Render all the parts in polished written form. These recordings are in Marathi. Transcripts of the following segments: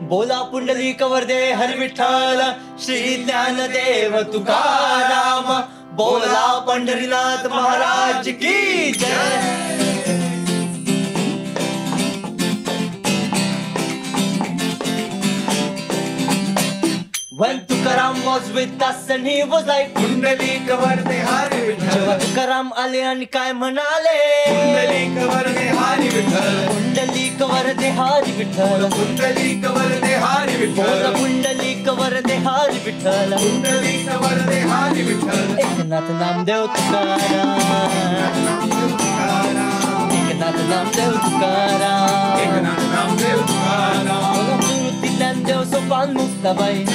बोला पुंडलिक वरदे हरी विठ्ठल, श्री ज्ञानदेव तुकाराम, बोला पंढरीनाथ महाराज की जय. When Tukaram was with us and he was like Pundalik वरदे हरी विठ्ठल. जेव्हा तुकाराम आले आणि काय म्हणाले, पुंडलिक वरदे हरी विठ्ठल. पुंडलिक वरदे हरी विठ्ठल, पुंडलिक वरदे हरी विठ्ठल. बोला पुंडलिक वरदे हरी विठ्ठल, पुंडलिक वरदे हरी विठ्ठल. एकनाथ नामदेव तुकाराम, एकनाथ नामदेव तुकाराम, एकनाथ नामदेव तुकाराम. निवृत्ती ज्ञानदेव सोपान मुक्ताबाई,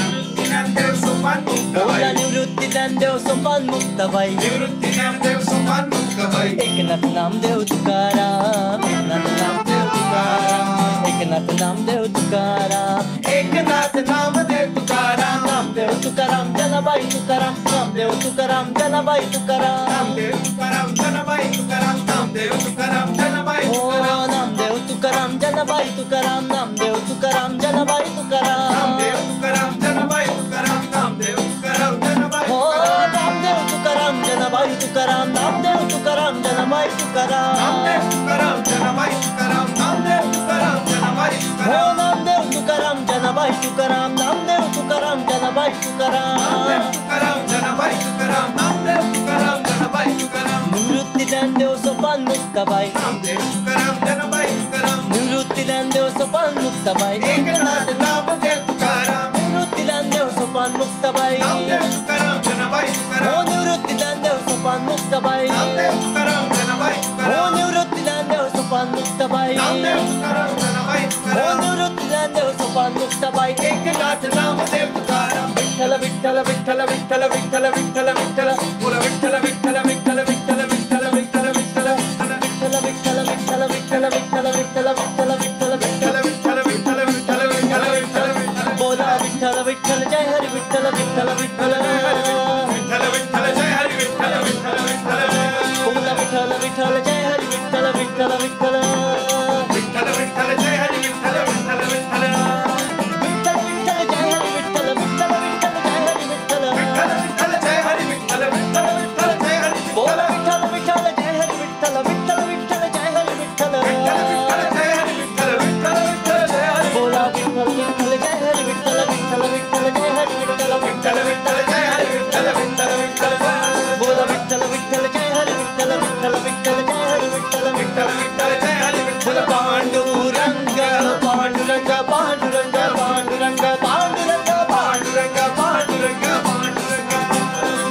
ज्ञानदेव सोपान मुक्ताबाई. निवृत्ती ज्ञानदेव सोपान मुक्ताबाई, निवृत्ती ज्ञानदेव सोपान मुक्ताबाई. एकनाथ नामदेव तुकाराम, एकनाथ नामदेव तुकाराम, एकनाथ नामदेव तुकाराम, एकनाथ नामदेव तुकाराम. नामदेव तुकाराम जनाबाई तुकाराम, नामदेव तुकाराम जनाबाई तुकाराम, नामदेव तुकाराम जनाबाई तुकाराम. नामदेव तुकाराम जनाबाई हो तुकाराम. नामदेव तुकाराम जनाबाई तुकाराम, नामदेव तुकाराम जनाबाई तुकाराम, नामदेव तुकाराम जनाबाई तुकाराम. नामदेव तुकाराम जनाबाई हो तुकाराम. नामदेव तुकाराम जनाबाई तुकाराम, नामदेव तुकाराम जनाबाई तुकाराम, नामदेव तुकाराम जनाबाई तुकाराम. नामदेव तुकाराम जनाबाई हो तुकाराम. नामदेव तुकाराम जनाबाई तुकाराम, नामदेव तुकाराम जनाबाई तुकाराम, नामदेव तुकाराम जनाबाई तुकाराम. नामदेव तुकाराम जनाबाई तुकाराम. निवृत्ती ज्ञानदेव सोपान मुक्ताबाई, नामदेव तुकाराम जनाबाई तुकाराम. निवृत्ती ज्ञानदेव सोपान मुक्ताबाई, एकनाथ नामदेव तुकाराम. निवृत्ती ज्ञानदेव सोपान मुक्ताबाई, नामदेव तुकाराम जनाबाई हो तुकाराम. निवृत्ती ज्ञानदेव सोपान मुक्ताबाई, नामदेव तुकाराम जनाबाई हो तुकाराम. निवृत्ती ज्ञानदेव सोपान मुक्ताबाई, नामदेव तुकाराम जनाबाई हो तुकाराम. निवृत्ती ज्ञानदेव सोपान मुक्ताबाई, एकनाथ नामदेव तुकाराम. विठ्ठल विठ्ठल विठ्ठल विठ्ठल विठ्ठल विठ्ठल विठ्ठल बोला विठ्ठल विठ्ठल विठ्ठल विठ्ठल विठ्ठल विठ्ठल विठ्ठल. विठ्ठल विठ्ठल विठ्ठल विठ्ठल विठ्ठल विठ्ठल विठ्ठल विठ्ठल विठ्ठल विठ्ठल विठ्ठल विठ्ठल विठ्ठल विठ्ठल विठ्ठल. बोला विठ्ठल विठ्ठल जय हरी विठ्ठल विठ्ठल विठ्ठल विठ्ठल विठ्ठल जय हरी विठ्ठल विठ्ठल विठ्ठल. बोला विठ्ठल विठ्ठल जय हरी विठ्ठल विठ्ठल विठ्ठल विठ्ठल विठ्ठल जय हरी विठ्ठल विठ्ठल विठ्ठल. विठ्ठल विठ्ठल जय हरी विठ्ठल विठ्ठल विठ्ठल जय हरी विठ्ठल विठ्ठल विठ्ठल जय हरी विठ्ठल विठ्ठल विठ्ठल जय हरी बोला विठ्ठल. विठ्ठल विठ्ठल जय हरी विठ्ठल विठ्ठल विठ्ठल जय हरी विठ्ठल विठ्ठल विठ्ठल जय हरी विठ्ठल विठ्ठल विठ्ठल जय हरी. बोला विठ्ठल विठ्ठल जय हरी विठ्ठल विठ्ठल विठ्ठल जय हरी विठ्ठल विठ्ठल विठ्ठल जय हरी विठ्ठल विठ्ठल विठ्ठल. बोला विठ्ठल विठ्ठल जय हरी विठ्ठल विठ्ठल विठ्ठल जय हरी विठ्ठल विठ्ठल विठ्ठल जय हरी विठ्ठल. पांडुरंग पांडुरंग पांडुरंग पांडुरंग पांडुरंग पांडुरंग पांडुरंग पांडुरंग.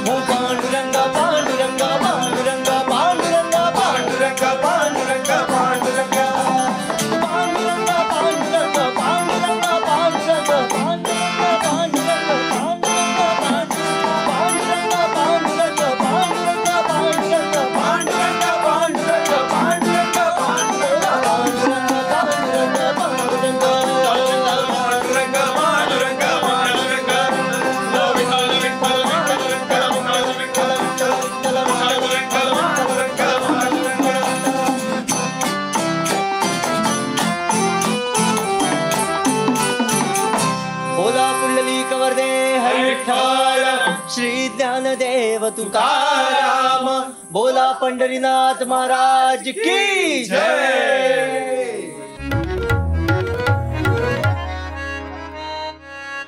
हो पांडुरंग पांडुरंग पांडुरंग पांडुरंग पांडुरंग पांडुरंग पांडुरंग. पांडुरंग पांडुरंग पांडुरंग पांडुरंग पांडुरंग पांडुरंग पांडुरंग पांडुरंग पांडुरंग पांडुरंग पांडुरंग पांडुरंग पांडुरंग बोला पुंडलिक वरदे हरी विठ्ठल, श्री ज्ञानदेव तुकाराम, बोला पंढरीनाथ महाराज की जय.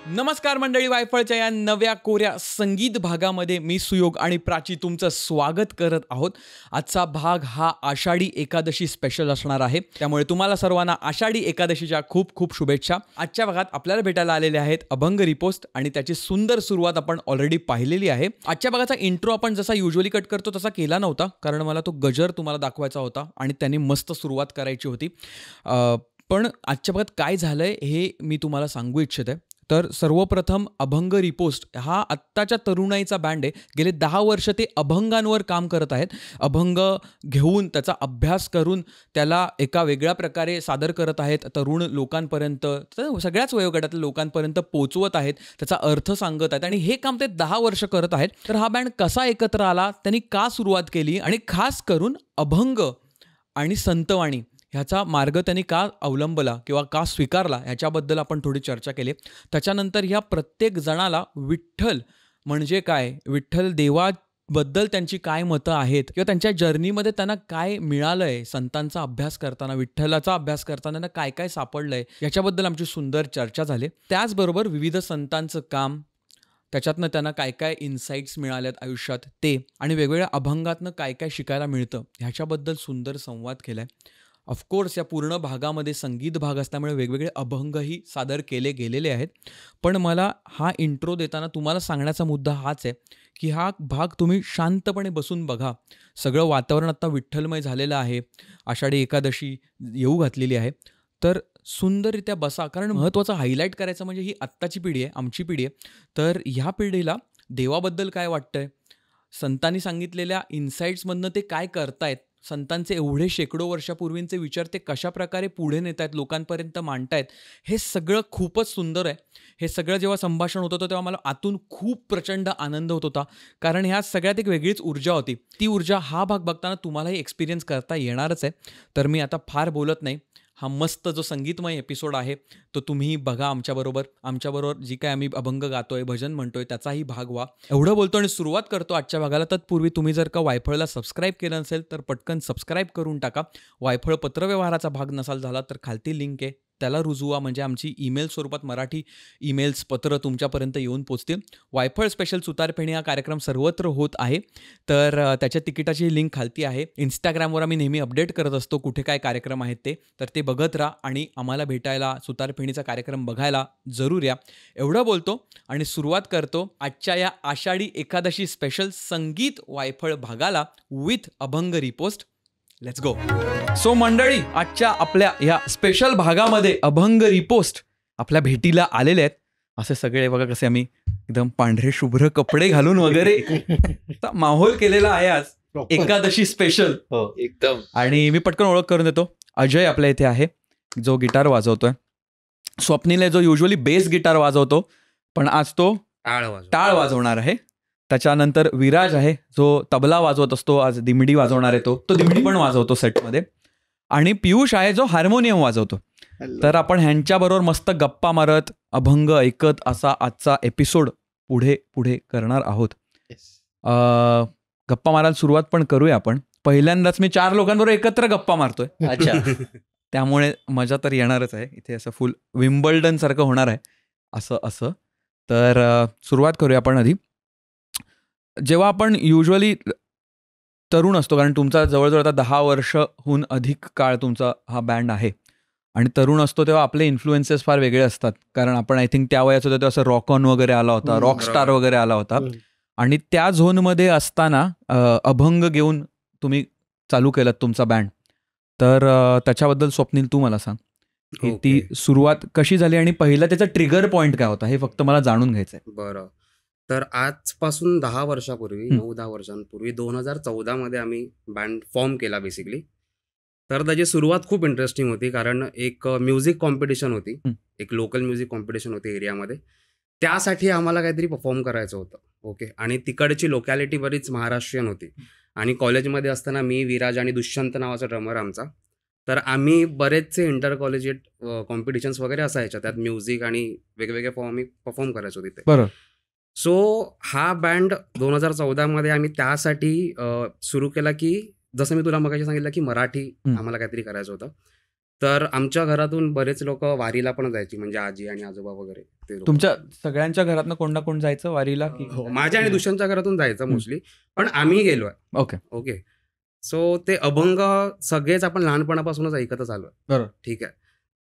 नमस्कार मंडळी, वायफळच्या या नव्या कोऱ्या संगीत भागामध्ये मी सुयोग आणि प्राची तुमचं स्वागत करत आहोत. आजचा भाग हा आषाढी एकादशी स्पेशल असणार आहे, त्यामुळे तुम्हाला सर्वांना आषाढी एकादशीच्या खूप खूप शुभेच्छा. आजच्या भागात आपल्याला भेटायला आलेले आहेत अभंग रिपोस्ट आणि त्याची सुंदर सुरुवात आपण ऑलरेडी पाहिलेली आहे. आजच्या भागाचा इंट्रो आपण जसा युजली कट करतो तसा केला नव्हता, कारण मला तो गजर तुम्हाला दाखवायचा होता आणि त्यांनी मस्त सुरुवात करायची होती. पण आजच्या भागात काय झालंय हे मी तुम्हाला सांगू इच्छित आहे. तर सर्वप्रथम अभंग रिपोस्ट हा आत्ताच्या तरुणाईचा बँड आहे. गेले 10 वर्ष ते अभंगांवर काम करत आहेत. अभंग घेऊन त्याचा अभ्यास करून त्याला एका वेगळ्या प्रकारे सादर करत आहेत. तरुण लोकांपर्यंत, सगळ्याच वयोगटातल्या लोकांपर्यंत पोचवत आहेत, त्याचा अर्थ सांगत आहेत आणि हे काम ते 10 वर्ष करत आहेत. तर हा बँड कसा एकत्र आला, त्यांनी का सुरुवात केली आणि खास करून अभंग आणि संतवाणी ह्याचा मार्ग त्यांनी का अवलंबला किंवा का स्वीकारला ह्याच्याबद्दल आपण थोडी चर्चा केली. त्याच्यानंतर ह्या प्रत्येक जणाला विठ्ठल म्हणजे काय, विठ्ठल देवाबद्दल त्यांची काय मतं आहेत किंवा त्यांच्या जर्नीमध्ये त्यांना काय मिळालंय, संतांचा अभ्यास करताना, विठ्ठलाचा अभ्यास करताना त्यांना काय काय सापडलंय याच्याबद्दल आमची सुंदर चर्चा झाली. त्याचबरोबर विविध संतांचं काम, त्याच्यातनं त्यांना काय काय इन्साईट्स मिळाल्यात आयुष्यात ते, आणि वेगवेगळ्या अभंगातनं काय काय शिकायला मिळतं ह्याच्याबद्दल सुंदर संवाद केला आहे. ऑफकोर्स या पूर्ण भागामध्ये संगीत भाग असल्यामुळे वेगवेगळे अभंगही सादर केले गेलेले आहेत. पण मला हा इंट्रो देताना तुम्हाला सांगण्याचा मुद्दा हाच आहे की हा भाग तुम्ही शांतपणे बसून बघा. सगळं वातावरण आता विठ्ठलमय झालेलं आहे, आषाढी एकादशी येऊ घातलेली आहे, तर सुंदररित्या बसा. कारण महत्त्वाचं हायलाईट करायचं म्हणजे ही आत्ताची पिढी आहे, आमची पिढी आहे. तर ह्या पिढीला देवाबद्दल काय वाटतंय, संतांनी सांगितलेल्या इन्साईट्समधनं ते काय करतायत, संतांचे एवढे शेकडो वर्षापूर्वींचे विचार ते कशा प्रकारे पुढे नेत आहेत, लोकांपर्यंत मांडतायत, हे सगळं खूपच सुंदर आहे. हे सगळं जेव्हा संभाषण होत होतं तेव्हा मला आतून खूप प्रचंड आनंद होत होता. कारण ह्या सगळ्यात एक वेगळीच ऊर्जा होती. ती ऊर्जा हा भाग बघताना तुम्हालाही एक्सपिरियन्स करता येणारच आहे. तर मी आता फार बोलत नाही, हा मस्त जो संगीतमय एपिसोड आहे तो तुम्ही बघा आमच्याबरोबर जी काय आम्ही अभंग गातोय, भजन म्हणतोय, त्याचाही भाग व्हा. एवढं बोलतो आणि सुरुवात करतो आजच्या भागाला. तत्पूर्वी तुम्ही जर का वायफळला सबस्क्राईब केलं नसेल तर पटकन सबस्क्राईब करून टाका. वायफळ पत्रव्यवहाराचा भाग नसाल झाला तर खालती लिंक आहे, त्याला रुजवा, म्हणजे आमची ईमेल स्वरूपात मराठी ईमेल्स पत्र तुमच्यापर्यंत येऊन पोचतील. वायफळ स्पेशल सुतारफेणी हा कार्यक्रम सर्वत्र होत आहे, तर त्याच्या तिकिटाची लिंक खालती आहे. इंस्टाग्रामवर आम्ही नेहमी अपडेट करत असतो कुठे काय कार्यक्रम आहेत ते, तर ते बघत राहा आणि आम्हाला भेटायला, सुतारफेणीचा कार्यक्रम बघायला जरूर या. एवढं बोलतो आणि सुरुवात करतो आजच्या या आषाढी एकादशी स्पेशल संगीत वायफळ भागाला विथ अभंग रिपोस्ट. Let's go. सो मंडळी, आजच्या आपल्या ह्या स्पेशल भागामध्ये अभंग रिपोस्ट आपल्या भेटीला आलेले आहेत. असे सगळे बघा कसे आम्ही एकदम पांढरे शुभ्र कपडे घालून वगैरे माहोल केलेला आहे आज एकादशी स्पेशल एकदम. आणि मी पटकन ओळख करून देतो. अजय आपल्या इथे आहे जो गिटार वाजवतोय. स्वप्नील आहे जो युजली बेस गिटार वाजवतो, पण आज तो टाळ वाजवणार आहे. त्याच्यानंतर विराज आहे जो तबला वाजवत असतो, आज दिमडी वाजवणार आहे. तो दिमडी पण वाजवतो सेटमध्ये. आणि पियुष आहे जो हार्मोनियम वाजवतो. तर आपण ह्यांच्याबरोबर मस्त गप्पा मारत अभंग ऐकत असा आजचा एपिसोड पुढे पुढे करणार आहोत. गप्पा मारायला सुरुवात पण करूया आपण. पहिल्यांदाच मी 4 लोकांबरोबर एकत्र गप्पा मारतोय. अच्छा. त्यामुळे मजा तर येणारच आहे. इथे असं फुल विम्बल्डन सारखं होणार आहे असं. तर सुरुवात करूया आपण. आधी जेव्हा आपण युजली तरुण असतो, कारण तुमचा जवळजवळ आता 10 वर्षहून अधिक काळ तुमचा हा बँड आहे, आणि तरुण असतो तेव्हा आपले इन्फ्लुएन्सेस फार वेगळे असतात. कारण आपण आय थिंक त्या वयाचं होतं तेव्हा असं रॉक ऑन वगैरे आला होता, रॉक स्टार वगैरे आला होता, आणि त्या झोनमध्ये असताना अभंग घेऊन तुम्ही चालू केलं तुमचा बँड. तर त्याच्याबद्दल स्वप्नील तू मला सांग की ती सुरुवात कशी झाली आणि पहिला त्याचा ट्रिगर पॉईंट काय होता, हे फक्त मला जाणून घ्यायचंय. बरं. तर आजपासून 10 वर्षापूर्वी, 9-10 वर्षांपूर्वी 2014 मध्ये आम्ही बँड फॉर्म केला बेसिकली. तर त्याची सुरुवात खूप इंटरेस्टिंग होती, कारण एक म्युझिक कॉम्पिटिशन होती, एक लोकल म्युझिक कॉम्पिटिशन होती एरियामध्ये. त्यासाठी आम्हाला काहीतरी परफॉर्म करायचं होतं. ओके. आणि तिकडची लोकॅलिटी बरीच महाराष्ट्रीयन होती. आणि कॉलेजमध्ये असताना मी, विराज आणि दुष्यंत नावाचा ड्रमर आमचा, तर आम्ही बरेचसे इंटर कॉलेजिएट कॉम्पिटिशन्स वगैरे असायच्या, त्यात म्युझिक आणि वेगवेगळे फॉर्म आम्ही परफॉर्म करायचो तिथे. बरं. सो हा बँड 2014 मध्ये आम्ही त्यासाठी सुरू केला की जसं मी तुला मगाशी सांगितलं की मराठी आम्हाला काहीतरी करायचं होतं. तर आमच्या घरातून बरेच लोक वारीला पण जायची, म्हणजे आजी आणि आजोबा वगैरे. ते तुमच्या सगळ्यांच्या घरातनं कोण जायचं वारीला? माझ्या आणि दुष्यंतच्या घरातून जायचं मोस्टली, पण आम्ही गेलोय. ओके. सो ते अभंग सगळेच आपण लहानपणापासूनच ऐकतच आलोय. बरोबर. ठीक आहे.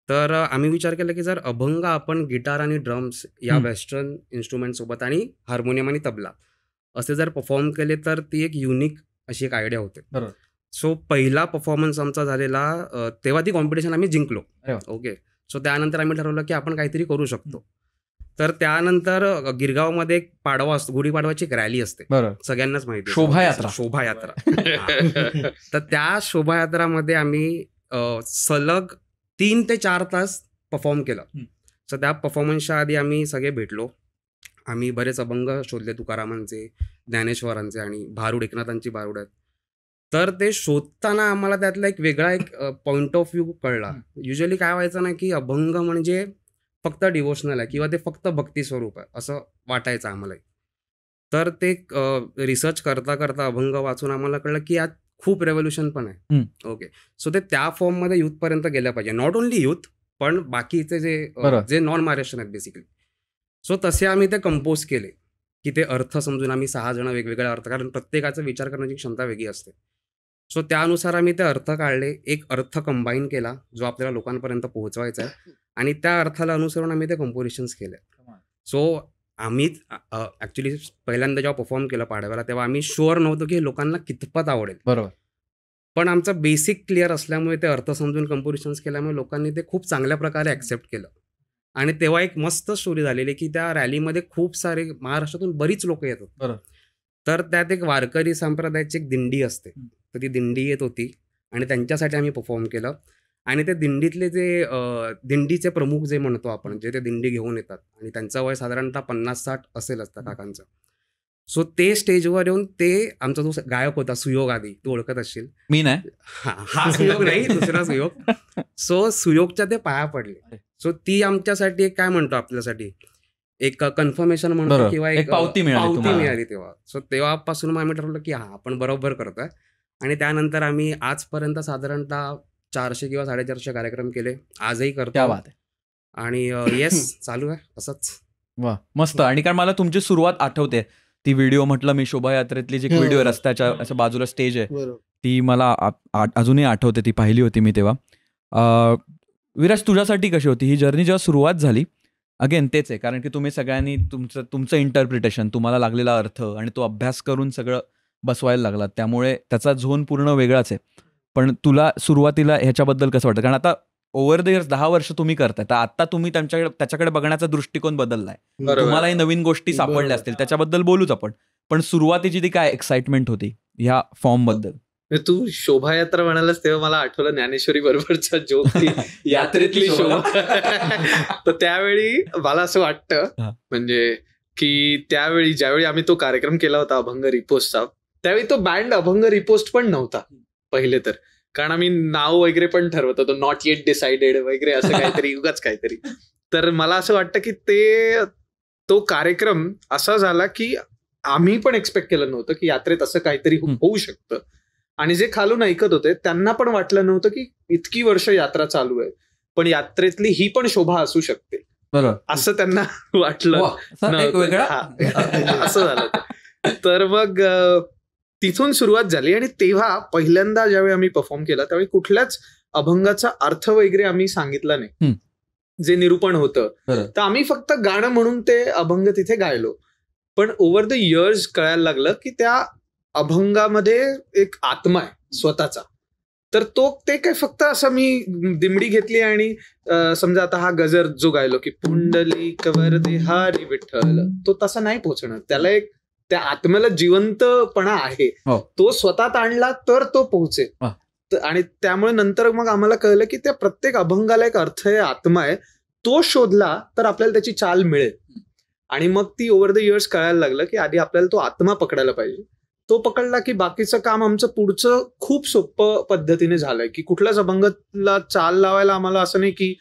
तर आम्ही विचार केला की जर अभंग आपण गिटार आणि ड्रम्स या वेस्टर्न इन्स्ट्रुमेंट सोबत आणि हार्मोनियम आणि तबला असे जर परफॉर्म केले तर ती एक युनिक अशी एक आयडिया होते. सो पहिला परफॉर्मन्स आमचा झालेला तेव्हा ती कॉम्पिटिशन आम्ही जिंकलो. ओके. सो त्यानंतर आम्ही ठरवलं की आपण काहीतरी करू शकतो. तर त्यानंतर गिरगावमध्ये एक पाडवा असतो, गुढीपाडवाची एक रॅली असते, सगळ्यांनाच माहिती, शोभायात्रा. तर त्या शोभायात्रामध्ये आम्ही सलग 3 ते 4 तास परफॉर्म केला. सो त्या परफॉर्मन्सच्या आधी आम्ही सगळे भेटलो. आम्ही बरेच अभंग शोधले, तुकारामांचे, ज्ञानेश्वरांचे आणि भारूड, एकनाथांची भारूड आहेत. तर ते शोधताना आम्हाला त्यातला एक वेगळा एक पॉइंट ऑफ व्ह्यू कळला. युजली काय व्हायचं ना, की अभंग म्हणजे फक्त डिवोशनल आहे किंवा ते फक्त भक्ती स्वरूप आहे असं वाटायचं आम्हाला. तर ते रिसर्च करता करता अभंग वाचून आम्हाला कळलं की यात खूप रेव्होल्युशन पण आहे. ओके, सो ते त्या फॉर्ममध्ये यूथपर्यंत गेल्या पाहिजे. नॉट ओन्ली यूथ, पण बाकीचे जे नॉन महाराष्ट्रीयन आहेत बेसिकली. सो तसे आम्ही ते कंपोज केले की ते अर्थ समजून आम्ही 6 जण वेगवेगळे अर्थ, कारण प्रत्येकाचा विचार करण्याची क्षमता वेगळी असते. सो त्यानुसार आम्ही ते अर्थ काढले, एक अर्थ कंबाईन केला जो आपल्याला लोकांपर्यंत पोहोचवायचा आहे, आणि त्या अर्थाला अनुसरून आम्ही ते कंपोजिशन्स केले. सो आम्ही ॲक्च्युली पहिल्यांदा जेव्हा परफॉर्म केलं पाडव्याला, तेव्हा आम्ही शुअर नव्हतो की लोकांना कितपत आवडेल. बरोबर. पण आमचा बेसिक क्लिअर असल्यामुळे ते अर्थ समजून कंपोजिशन्स केल्यामुळे लोकांनी ते खूप चांगल्या प्रकारे ॲक्सेप्ट केलं. आणि तेव्हा एक मस्त स्टोरी झालेली की त्या रॅलीमध्ये खूप सारे महाराष्ट्रातून बरीच लोक येतात. बरोबर. तर त्यात एक वारकरी संप्रदायाची एक दिंडी असते, तर ती दिंडी येत होती आणि त्यांच्यासाठी आम्ही परफॉर्म केलं. आणि ते दिंडीतले जे दिंडीचे प्रमुख जे म्हणतो आपण, जे ते दिंडी घेऊन येतात, आणि त्यांचं वय साधारणतः 50-60 असेल असतं काकांचं. सो ते स्टेजवर येऊन ते आमचा जो गायक होता सुयोग आदी, तू ओळखत असशील. मी नाही, हा सुयोग नाही, दुसरा सुयोग. सो सुयोगच्या ते पाया पडले. सो ती आमच्यासाठी एक काय म्हणतो आपल्यासाठी एक कन्फर्मेशन म्हणतो किंवा एक पावती मिळाली तेव्हा. सो तेव्हापासून मग आम्ही ठरवलं की आपण बरोबर करतोय. आणि त्यानंतर आम्ही आजपर्यंत साधारणतः 400 किंवा 450 कार्यक्रम केले, आजही करतो. आणि येस, चालू आहे असंच. वा, मस्त. आणि कारण मला तुमची सुरुवात आठवते, ती व्हिडिओ म्हटलं मी शोभायात्रेतली जी व्हिडिओ रस्त्याच्या असं बाजूला स्टेज आहे, ती मला अजूनही आठवते, ती पाहिली होती मी तेव्हा. विराज, तुझ्यासाठी कशी होती ही जर्नी जेव्हा सुरुवात झाली? अगेन तेच आहे, कारण की तुम्ही सगळ्यांनी तुमचं इंटरप्रिटेशन, तुम्हाला लागलेला अर्थ आणि तो अभ्यास करून सगळं बसवायला लागला, त्यामुळे त्याचा झोन पूर्ण वेगळाच आहे. पण तुला सुरुवातीला ह्याच्याबद्दल कसं वाटतं? कारण आता ओव्हर द इयर्स 10 वर्ष तुम्ही करताय, तर आता तुम्ही त्याच्याकडे बघण्याचा दृष्टिकोन बदललाय, तुम्हालाही नवीन गोष्टी सापडल्या असतील, त्याच्याबद्दल बोलूच आपण. पण सुरुवातीची ती काय एक्साइटमेंट होती ह्या फॉर्म बद्दल? तू शोभायात्रा म्हणालास तेव्हा मला आठवलं ज्ञानेश्वरी बरोबरचा जोक, यात्रेतली शोभा. तर त्यावेळी मला असं वाटतं म्हणजे की त्यावेळी ज्यावेळी आम्ही तो कार्यक्रम केला होता अभंग रिपोस्टचा, त्यावेळी तो बँड अभंग रिपोस्ट पण नव्हता पहिले तर, कारण आम्ही नाव वगैरे पण ठरवत होतो, नॉट येट डिसाइडेड वगैरे असं काहीतरी, उगाच काहीतरी. तर मला असं वाटतं की तो कार्यक्रम असा झाला की आम्ही पण एक्सपेक्ट केलं नव्हतं की यात्रेत असं काहीतरी होऊ शकतं. आणि जे खालून ऐकत होते त्यांना पण वाटलं नव्हतं की इतकी वर्ष यात्रा चालू आहे पण यात्रेतली ही पण शोभा असू शकते, असं त्यांना वाटलं. असं झालं. तर मग तिथून सुरुवात झाली. आणि तेव्हा पहिल्यांदा ज्यावेळी आम्ही परफॉर्म केला त्यावेळी कुठल्याच अभंगाचा अर्थ वगैरे आम्ही सांगितला नाही, जे निरूपण होतं. तर आम्ही फक्त गाणं म्हणून ते अभंग तिथे गायलो. पण ओव्हर द इयर्स कळायला लागलं की त्या अभंगामध्ये एक आत्मा आहे स्वतःचा. तर ते काय फक्त असं मी दिमडी घेतली आणि समजा आता हा गजर जो गायलो की पुंडलिक वरदे हरी विठ्ठल, तो तसा नाही पोहोचणार. त्याला एक त्या आत्म्याला जिवंतपणा आहे, तो स्वतःत आणला तर तो पोहोचेल. आणि त्यामुळे नंतर मग आम्हाला कळलं की त्या प्रत्येक अभंगाला एक अर्थ आहे, आत्मा आहे, तो शोधला तर आपल्याला त्याची चाल मिळेल. आणि मग ती ओव्हर द इयर्स कळायला लागलं की आधी आपल्याला तो आत्मा पकडायला पाहिजे. तो पकडला की बाकीचं काम आमचं पुढचं खूप सोपं पद्धतीने झालंय. की कुठल्याच अभंगाला चाल लावायला आम्हाला असं नाही की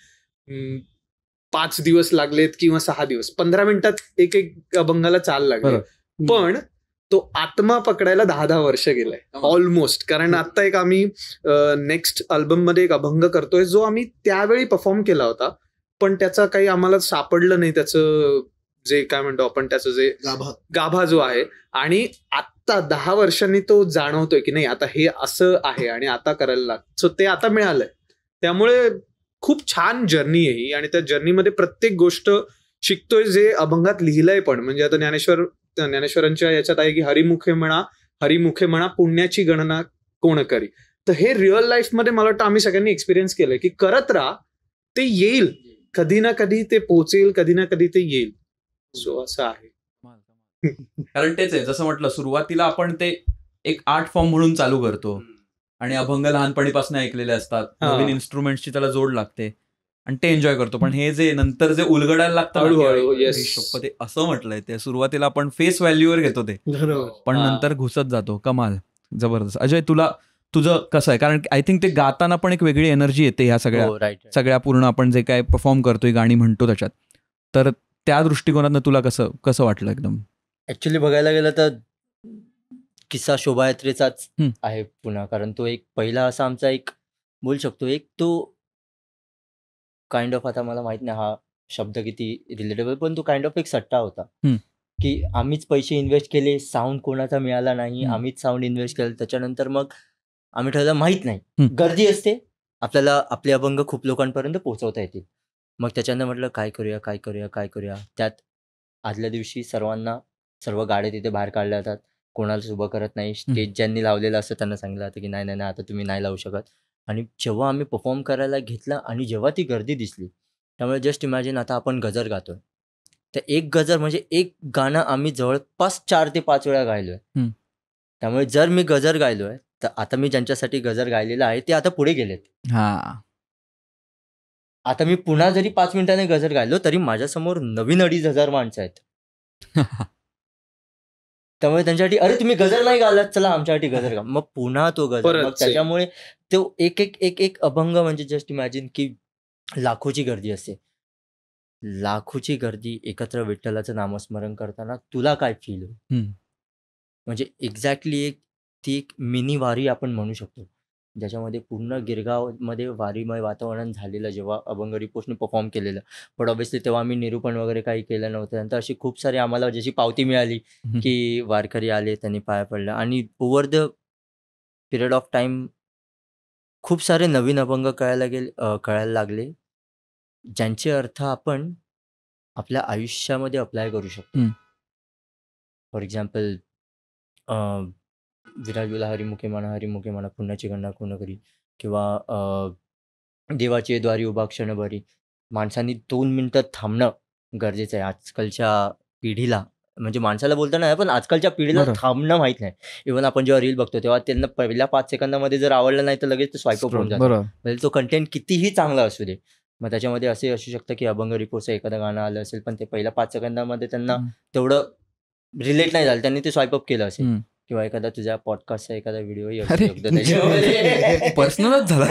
5 दिवस लागलेत किंवा 6 दिवस, 15 मिनिटात एक अभंगाला चाल लागली. पण तो आत्मा पकडायला 10 वर्ष गेलाय ऑलमोस्ट. कारण आता एक आम्ही नेक्स्ट अल्बम मध्ये एक अभंग करतोय जो आम्ही त्यावेळी परफॉर्म केला होता, पण त्याचा काही आम्हाला सापडलं नाही, त्याचं जे काय म्हणतो आपण त्याचं जे गाभा जो आहे. आणि आता 10 वर्षांनी तो जाणवतोय की नाही आता हे असं आहे आणि आता करायला लागतं. सो ते आता मिळालंय. त्यामुळे खूप छान जर्नी आहे ही. आणि त्या जर्नीमध्ये प्रत्येक गोष्ट शिकतोय जे अभंगात लिहिलंय पण. म्हणजे आता ज्ञानेश्वरांच्या याच्यात आहे की हरिमुखे म्हणा पुण्याची गणना कोण करी. तर हे रिअल लाईफ मध्ये मला वाटतं आम्ही सगळ्यांनी एक्सपिरियन्स केलंय की करत राहा, ते येईल, कधी ना कधी ते पोहोचेल, कधी ना कधी ते येईल. सो असं आहे. कारण तेच आहे, जसं म्हटलं सुरुवातीला आपण ते एक आर्ट फॉर्म म्हणून चालू करतो आणि अभंग लहानपणीपासून ऐकलेले असतात, नवीन इन्स्ट्रुमेंट्सची त्याला जोड लागते आणि ते एन्जॉय करतो. पण हे जे नंतर जे उलगडायला लागतं ते असं म्हटलंय, ते सुरुवातीला आपण फेस व्हॅल्यूवर घेतो ते, पण नंतर घुसत जातो. कमाल. जबरदस्त. अजय, तुझं कसं आहे? कारण आय थिंक ते गाताना पण एक वेगळी एनर्जी येते ह्या सगळ्या पूर्ण आपण जे काय परफॉर्म करतोय, गाणी म्हणतो त्याच्यात. तर त्या दृष्टिकोनातनं तुला कसं वाटलं एकदम? ऍक्च्युली बघायला गेलं तर किस्सा शोभायात्रेचाच आहे पुन्हा, कारण तो एक पहिला असा आमचा एक बोलू शकतो, एक तो काइंड ऑफ, आता मला माहित नाही हा शब्द किती रिलेटेबल, पण तो काइंड ऑफ एक सट्टा होता की आम्हीच पैसे इन्व्हेस्ट केले, साऊंड कोणाचा मिळाला नाही, आम्हीच साऊंड इन्व्हेस्ट केलं. त्याच्यानंतर मग आम्ही ठरवलं माहित नाही, गर्दी असते, आपल्याला आपले अभंग खूप लोकांपर्यंत पोहोचवता येतील. मग त्याच्यानंतर म्हटलं काय करूया. त्यात आदल्या दिवशी सर्व गाड्या तिथे बाहेर काढल्या जातात, कोणालाच उभं करत नाही. स्टेज ज्यांनी लावलेलं असतं त्यांना सांगितलं जातं की नाही आता तुम्ही नाही लावू शकत. आणि जेव्हा आम्ही परफॉर्म करायला घेतलं आणि जेव्हा ती गर्दी दिसली, त्यामुळे जस्ट इमॅजिन आता आपण गजर गातोय, तर एक गजर म्हणजे एक गाणं आम्ही जवळपास 4 ते 5 वेळा गायलोय. त्यामुळे जर मी गजर गायलोय तर आता मी ज्यांच्यासाठी गजर गायलेलं आहे ते आता पुढे गेलेत. आता मी पुन्हा जरी 5 मिनिटांनी गजर गायलो तरी माझ्यासमोर नवीन 2,500 माणसं आहेत. त्यामुळे त्यांच्यासाठी अरे तुम्ही गजर नाही गालात, चला आमच्यासाठी गजर गा. मग पुन्हा तो गजर, मग त्याच्यामुळे तो एक अभंग म्हणजे जस्ट इमॅजिन की लाखोची गर्दी असते, लाखोची गर्दी एकत्र विठ्ठलाचं नामस्मरण करताना तुला काय फील होईल, म्हणजे एक्झॅक्टली ती एक मिनी वारी आपण म्हणू शकतो, ज्याच्यामध्ये पूर्ण गिरगावमध्ये वारीमय वातावरण झालेलं जेव्हा अभंग रिपोर्टने परफॉर्म केलेलं. पण ऑब्व्हियसली तेव्हा आम्ही निरूपण वगैरे काही केलं नव्हतं. नंतर अशी खूप सारी आम्हाला जशी पावती मिळाली की वारकरी आले, त्यांनी पाया पडलं, आणि over the period of time खूप सारे नवीन अभंग कळायला लागले, ज्यांचे अर्थ आपण आपल्या आयुष्यामध्ये अप्लाय करू शकतो. फॉर एक्झाम्पल विराजूला हरिमुखे म्हणा पुण्याची गणना कोण करी, किंवा देवाचे द्वारी उभा क्षणभरी. माणसांनी 2 मिनिटं थांबणं गरजेचं आहे आजकालच्या पिढीला, म्हणजे माणसाला बोलताना आहे पण आजकालच्या पिढीला थांबणं माहित नाही. इव्हन आपण जेव्हा रील बघतो तेव्हा त्यांना पहिल्या 5 सेकंदामध्ये जर आवडलं नाही तर लगेच स्वाईप अप होऊन जातं, म्हणजे तो कंटेंट कितीही चांगला असू दे. मग त्याच्यामध्ये असे असू शकतं की अभंग रिपोर्टचं एखादं गाणं आलं असेल पण ते पहिल्या 5 सेकंदामध्ये त्यांना तेवढं रिलेट नाही झालं, त्यांनी ते स्वाईप अप केलं असेल, किंवा एखादा तुझ्या पॉडकास्टचा एखादा व्हिडिओ पर्सनलच झाला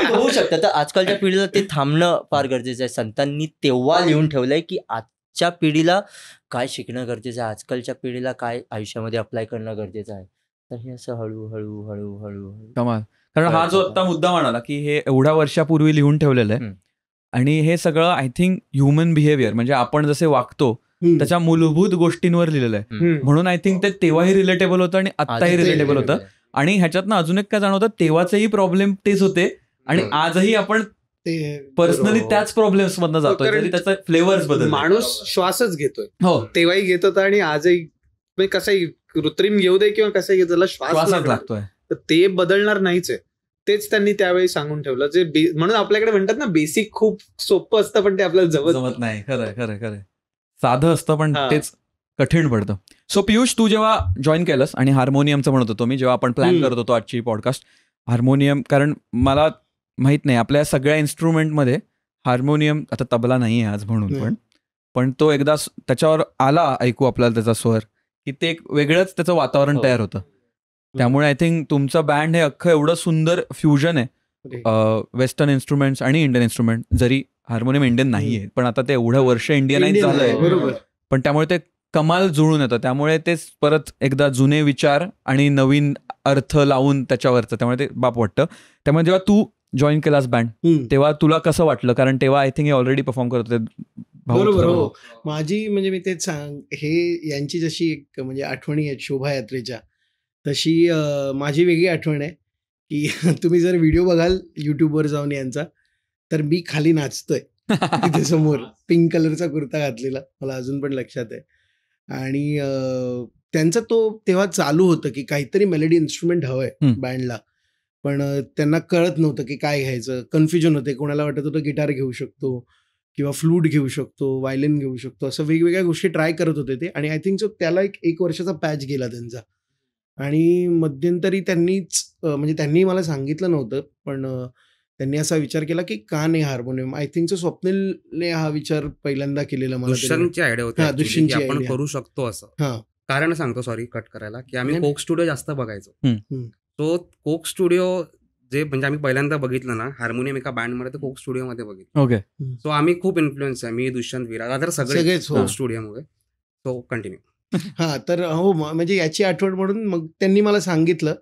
होऊ शकतं. तर आजकालच्या पिढीला ते थांबणं फार गरजेचं आहे. संतांनी तेव्हा लिहून ठेवलंय की आजच्या पिढीला काय शिकणं गरजेचं आहे, आजकालच्या पिढीला काय आयुष्यामध्ये अप्लाय करणं गरजेचं आहे. तर हे असं हळूहळू कमाल. कारण हा जो आता मुद्दा म्हणाला की हे एवढ्या वर्षापूर्वी लिहून ठेवलेलं आहे, आणि हे सगळं आय थिंक ह्युमन बिहेवियर, म्हणजे आपण जसे वागतो त्याच्या मूलभूत गोष्टींवर लिहिलेलं आहे. म्हणून आय थिंक ते तेव्हाही रिलेटेबल होतं आणि आत्ताही रिलेटेबल होतं. आणि ह्याच्यातनं अजून एक काय जाणवतं, तेव्हाचेही प्रॉब्लेम तेच होते आणि आजही आपण पर्सनली त्याच प्रॉब्लेम्स मधनं जातोय, जरी त्याचा फ्लेवर्स बदल. माणूस श्वासच घेतोय, हो तेव्हाही घेत होता आणि आजही कसाही कृत्रिम घेऊ दे किंवा कसाही घेत, त्याला श्वास लागतोय, तर ते बदलणार नाहीच आहे. तेच त्यांनी त्यावेळी सांगून ठेवलं. जे म्हणून आपल्याकडे म्हणतात ना बेसिक खूप सोपं असतं पण ते आपल्याला जमत नाही. खरंय साधं असतं पण तेच कठीण पडतं. सो पियुष, तू जेव्हा जॉईन केलंस आणि हार्मोनियमचं म्हणत होतो मी, जेव्हा आपण प्लॅन करत होतो आजची पॉडकास्ट, हार्मोनियम, कारण मला माहित नाही आपल्या सगळ्या इन्स्ट्रुमेंटमध्ये हार्मोनियम, आता तबला नाही आहे आज म्हणून, पण तो एकदा त्याच्यावर आला ऐकू आपल्याला त्याचा स्वर की ते एक वेगळंच त्याचं वातावरण तयार होतं. त्यामुळे आय थिंक तुमचं बँड हे अख्खं एवढं सुंदर फ्युजन आहे वेस्टर्न इन्स्ट्रुमेंट्स आणि इंडियन इन्स्ट्रुमेंट. जरी हार्मोनियम इंडियन नाहीये पण आता ते एवढं वर्ष इंडियनाइज झालंय, पण त्यामुळे ते कमाल जुळून येतं. त्यामुळे तेच परत एकदा जुने विचार आणि नवीन अर्थ लावून त्याच्यावरचं, त्यामुळे ते बाप वाटतं. त्यामुळे जेव्हा तू जॉईन केलास बँड तेव्हा तुला कसं वाटलं, कारण तेव्हा आय थिंक हे ऑलरेडी परफॉर्म करत होते. बरोबर, हो. माझी म्हणजे मी तेच हे यांची जशी एक म्हणजे आठवणी आहेत शोभायात्रेच्या, तशी माझी वेगळी आठवण आहे की तुम्ही जर व्हिडिओ बघाल युट्यूबवर जाऊन यांचा, तर मी खाली नाचतोय तिथे समोर, पिंक कलरचा कुर्ता घातलेला, मला अजून पण लक्षात आहे. आणि त्यांचं तो तेव्हा चालू होतं की काहीतरी मेलोडी इन्स्ट्रुमेंट हवंय बँडला, पण त्यांना कळत नव्हतं की काय घ्यायचं, कन्फ्युजन होते. कोणाला वाटत होतं गिटार घेऊ शकतो किंवा फ्लूट घेऊ शकतो, व्हायलिन घेऊ शकतो, असं वेगवेगळ्या गोष्टी ट्राय करत होते ते. आणि आय थिंक सो त्याला एक वर्षाचा पॅच गेला त्यांचा. आणि मध्यंतरी त्यांनी मला सांगितलं नव्हतं, पण त्यांनी असा विचार केला की का नाही हार्मोनियम. आय थिंक सो स्वप्नीलने हा विचार पहिल्यांदा केलेला मला. दुष्यंतची आयडिया होती आपण करू शकतो असं. हां, कारण सांगतो, सॉरी कट करायला, की आम्ही नाही. कोक स्टुडिओ जास्त बघायचो. हम्म. तो कोक स्टुडिओ जे म्हणजे आम्ही पहिल्यांदा बघितलं ना हार्मोनियम एका बँडमध्ये, तर कोक स्टुडिओमध्ये बघितलं. ओके. सो आम्ही खूप इन्फ्लुएन्स आहे, मी, दुष्यंत, विराज, आता सगळे सगळेच हो. कोक स्टुडिओमुळे. So continue. हा तर हो म्हणजे याची आठवण म्हणून मग त्यांनी मला सांगितलं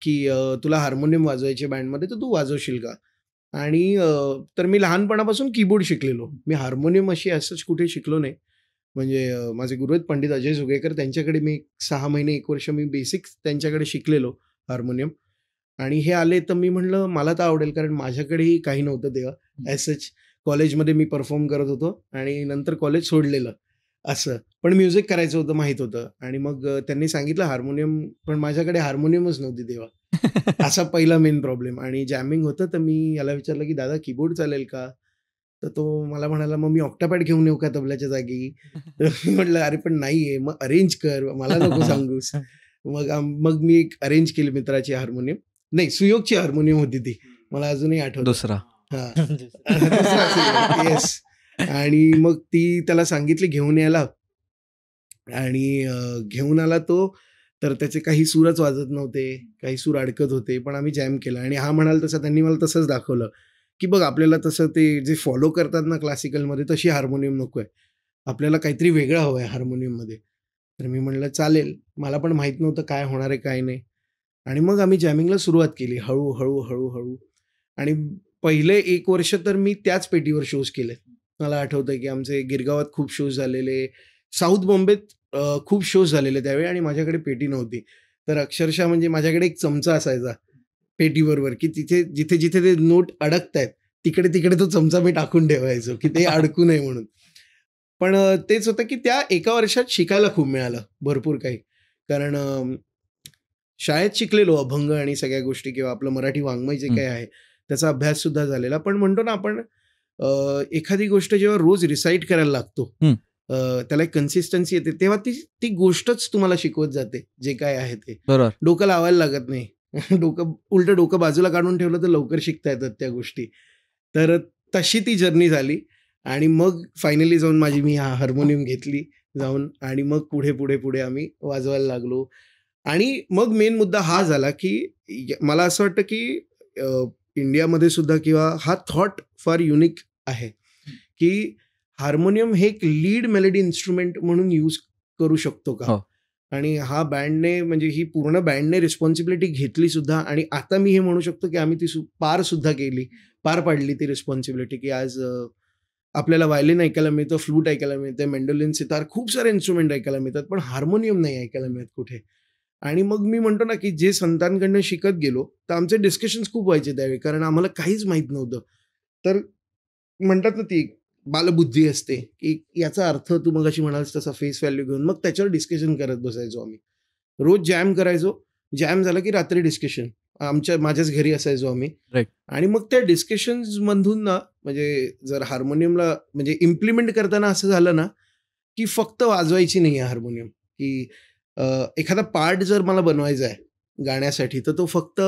की तुला हार्मोनियम वाजवायचे बँडमध्ये, तर तू वाजवशील का? आणि तर मी लहानपणापासून कीबोर्ड शिकलेलो. मी हार्मोनियम अशी असंच कुठे शिकलो नाही. म्हणजे माझे गुरु आहेत पंडित अजय सुगेकर, त्यांच्याकडे मी 6 महिने 1 वर्ष मी बेसिक्स त्यांच्याकडे शिकलेलो हार्मोनियम. आणि हे आले तर मी म्हणलं मला तर आवडेल, कारण माझ्याकडेही काही नव्हतं तेव्हा ॲसच. कॉलेजमध्ये मी परफॉर्म करत होतो आणि नंतर कॉलेज सोडलेलं असं. पण म्युझिक करायचं होतं माहीत होतं. आणि मग त्यांनी सांगितलं हार्मोनियम, पण माझ्याकडे हार्मोनियमच नव्हती तेव्हा. असा पहिला मेन प्रॉब्लेम. आणि जॅमिंग होतं तर मी याला विचारलं की दादा कीबोर्ड चालेल का? तर तो मला म्हणाला मग मी ऑक्टापॅड घेऊन येऊ का तबल्याच्या जागी? तर मी म्हटलं अरे पण नाही आहे, मग अरेंज कर, मला नको सांगूस. मग मी एक अरेंज केली मित्राची हार्मोनियम, नाही सुयोगची हार्मोनियम होती ती, मला अजूनही आठवतं. दुसरा. हां येस. आणि मग ती त्याला सांगितली घेऊन यायला. आणि घेऊन आला तो, तर त्याचे काही सूरच वाजत नव्हते, काही सूर अडकत होते, पण आम्ही जॅम केला. आणि हा म्हणाल तसं त्यांनी मला तसंच दाखवलं की बघ आपल्याला तसं ते जे फॉलो करतात ना क्लासिकलमध्ये, तशी हार्मोनियम नको आहे, आपल्याला काहीतरी वेगळं हवं आहे हार्मोनियममध्ये. तर मी म्हणलं चालेल, मला पण माहीत नव्हतं काय होणार आहे काय नाही. आणि मग आम्ही जॅमिंगला सुरुवात केली हळूहळू हळूहळू. आणि पहिले 1 वर्ष तर मी त्याच पेटीवर शोज केले. मला आठवतं की आमचे गिरगावात खूप शोज झालेले, साऊथ बॉम्बेत खूप शोज झालेले त्यावेळी, आणि माझ्याकडे पेटी नव्हती. तर अक्षरशः म्हणजे माझ्याकडे एक चमचा असायचा पेटीबरोबर, की तिथे जिथे जिथे ते नोट अडकत आहेत तिकडे तिकडे तो चमचा मी टाकून ठेवायचो की ते अडकू नये म्हणून. पण तेच होतं की त्या 1 वर्षात शिकायला खूप मिळालं भरपूर काही. कारण शाळेत शिकलेलो अभंग आणि सगळ्या गोष्टी, किंवा आपलं मराठी वाङ्मय जे काही आहे त्याचा अभ्यास सुद्धा झालेला. पण म्हणतो ना आपण एखादी गोष्ट जेव्हा रोज रिसाईट करायला लागतो, त्याला एक कन्सिस्टन्सी येते, तेव्हा ती गोष्टच तुम्हाला शिकवत जाते जे काय आहे ते. बरोबर. डोकं लावायला लागत नाही. उलटं डोकं बाजूला काढून ठेवलं तर लवकर शिकता येतात त्या गोष्टी. तर तशी ती जर्नी झाली. आणि मग फायनली जाऊन मी हार्मोनियम घेतली जाऊन, आणि मग पुढे पुढे पुढे आम्ही वाजवायला लागलो. आणि मग मेन मुद्दा हा झाला की मला असं वाटतं की इंडियामध्ये सुद्धा किंवा हा थॉट फार युनिक आहे की हार्मोनियम हे एक लीड मेलोडी इन्स्ट्रुमेंट म्हणून यूज करू शकतो का? आणि हा बँडने, म्हणजे ही पूर्ण बँडने रिस्पॉन्सिबिलिटी घेतली सुद्धा. आणि आता मी हे म्हणू शकतो की आम्ही ती पार पाडली ती रिस्पॉन्सिबिलिटी, की आज आपल्याला व्हायलिन ऐकायला मिळतं, फ्लूट ऐकायला मिळतं, मेंडोलिन, सितार, खूप सारे इन्स्ट्रुमेंट ऐकायला मिळतात, पण हार्मोनियम नाही ऐकायला मिळत कुठे. आणि मग मी म्हणतो ना की जे संतांकडनं शिकत गेलो, तर आमचे डिस्कशन्स खूप व्हायचे त्यावेळी, कारण आम्हाला काहीच माहीत नव्हतं. तर म्हणतात ना ती बालबुद्धी असते की याचा अर्थ तू मग अशी म्हणाल तसा फेस व्हॅल्यू घेऊन मग त्याच्यावर डिस्कशन करत बसायचो आम्ही. रोज जॅम करायचो, जॅम झालं की रात्री डिस्कशन, माझ्याच घरी असायचो आम्ही. आणि मग त्या डिस्कशन्स मधून ना, म्हणजे जर हार्मोनियमला म्हणजे इम्प्लिमेंट करताना असं झालं ना की फक्त वाजवायची नाही आहे हार्मोनियम, की एखादा पार्ट जर मला बनवायचा आहे गाण्यासाठी, तर तो फक्त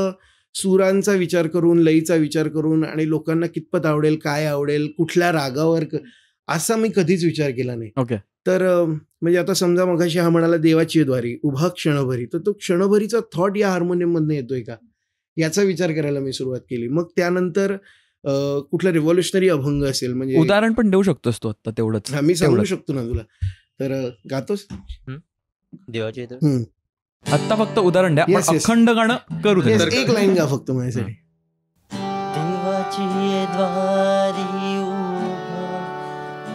सुरांचा विचार करून, लयीचा विचार करून, आणि लोकांना कितपत आवडेल, काय आवडेल, कुठल्या रागावर, असा मी कधीच विचार केला नाही. तर म्हणजे आता समजा मगाशी हा म्हणाला देवाची द्वारी उभा क्षणभरी, तर तो क्षणभरीचा थॉट या हार्मोनियम मधनं येतोय का, याचा विचार करायला मी सुरुवात केली. मग त्यानंतर कुठला रिव्हॉल्युशनरी अभंग असेल, म्हणजे उदाहरण पण देऊ शकतोस तो आता तेवढंच. मी सांगू शकतो ना तुला, तर गातोस देवाची आत्ता फक्त उदाहरण द्या, Yes, yes. अखंड गाणं करू दे. एक लाईन गा फक्त माझ्यासाठी. देवाची द्वारी उभा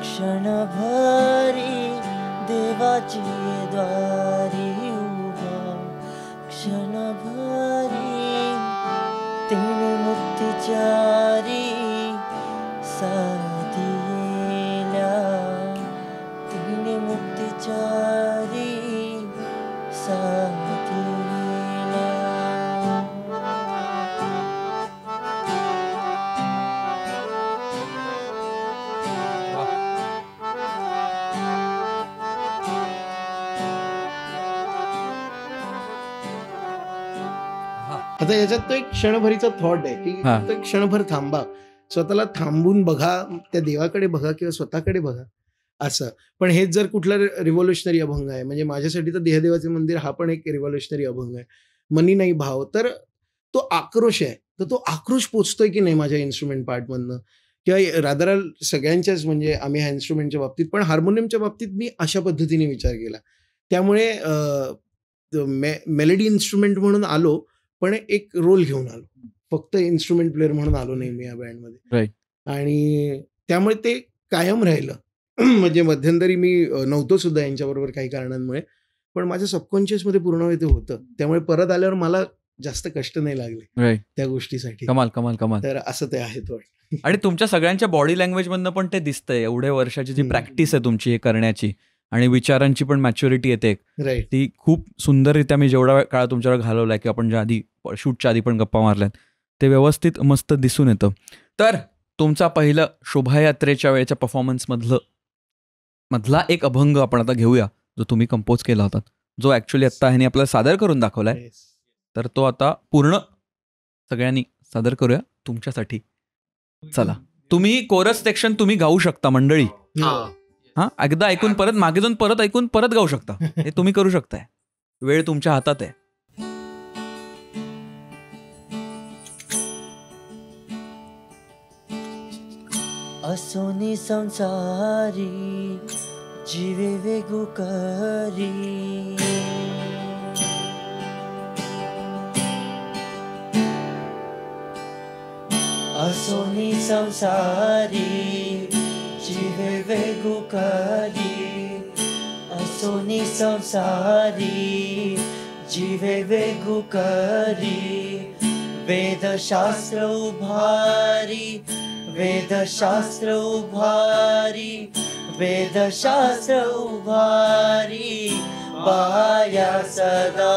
क्षणभरी, देवाची द्वारी उभा क्षणभरी, तीन मुक्तिचारी साधिला, तीन मुक्तिचारी साधिला. आता याच्यात तो एक क्षणभरीचा थॉट आहे की फक्त क्षणभर थांबा, स्वतःला थांबून बघा, त्या देवाकडे बघा किंवा स्वतःकडे बघा, असं. पण हेच जर कुठला रिव्होल्युशनरी अभंग आहे, म्हणजे माझ्यासाठी तर देहदेवाचे मंदिर हा पण एक रिव्होल्युशनरी अभंग आहे. मनी नाही भाव, तर तो आक्रोश आहे. तर तो आक्रोश पोचतोय की नाही माझ्या इन्स्ट्रुमेंट पार्टमधनं, किंवा रादर सगळ्यांच्याच, म्हणजे आम्ही ह्या इन्स्ट्रुमेंटच्या बाबतीत, पण हार्मोनियमच्या बाबतीत मी अशा पद्धतीने विचार केला. त्यामुळे मेलडी इन्स्ट्रुमेंट म्हणून आलो, पण एक रोल घेऊन आलो. फक्त इन्स्ट्रुमेंट प्लेअर म्हणून आलो नाही मी या बँडमध्ये. Right. आणि त्यामुळे ते कायम राहिलं. म्हणजे मध्यंतरी मी नव्हतो सुद्धा यांच्याबरोबर काही कारणांमुळे, पण माझ्या सबकॉन्शियसमध्ये पूर्ण ते होतं. त्यामुळे परत आल्यावर मला जास्त कष्ट नाही लागले Right. त्या गोष्टीसाठी. कमाल कमाल कमाल. तर असं ते आहे तो. आणि तुमच्या सगळ्यांच्या बॉडी लँग्वेज मधनं पण ते दिसतंय. एवढ्या वर्षाची जी प्रॅक्टिस आहे तुमची हे करण्याची, आणि विचारांची पण मॅच्युरिटी येते, राईट. ती खूप सुंदररित्या मी जेवढा काळ तुमच्यावर घालवलाय, की आपण ज्या आधी शूटच्या आधी पण गप्पा मारल्यात, ते व्यवस्थित मस्त दिसून येतं. तर तुमचा पहिलं शोभायात्रेच्या वेळेच्या परफॉर्मन्समधला एक अभंग आपण आता घेऊया, जो तुम्ही कंपोज केला होता, जो ऍक्च्युली आत्ता ह्याने आपल्याला सादर करून दाखवलाय. तर तो आता पूर्ण सगळ्यांनी सादर करूया तुमच्यासाठी. चला, तुम्ही कोरस सेक्शन तुम्ही गाऊ शकता मंडळी. हा, एकदा ऐकून परत मागे जाऊन परत ऐकून परत गाऊ शकता. हे तुम्ही करू शकताय. वेळ तुमच्या हातात आहे. असोनी संसारी जीवे वेगू करी, असोनी संसारी जीवे वेगू करी, असोनी संसारी जीवे वेगू करी. वेदशास्त्र उभारी, वेदशास्त्र उभारी, वेदशास्त्र उभारी, बाया सदा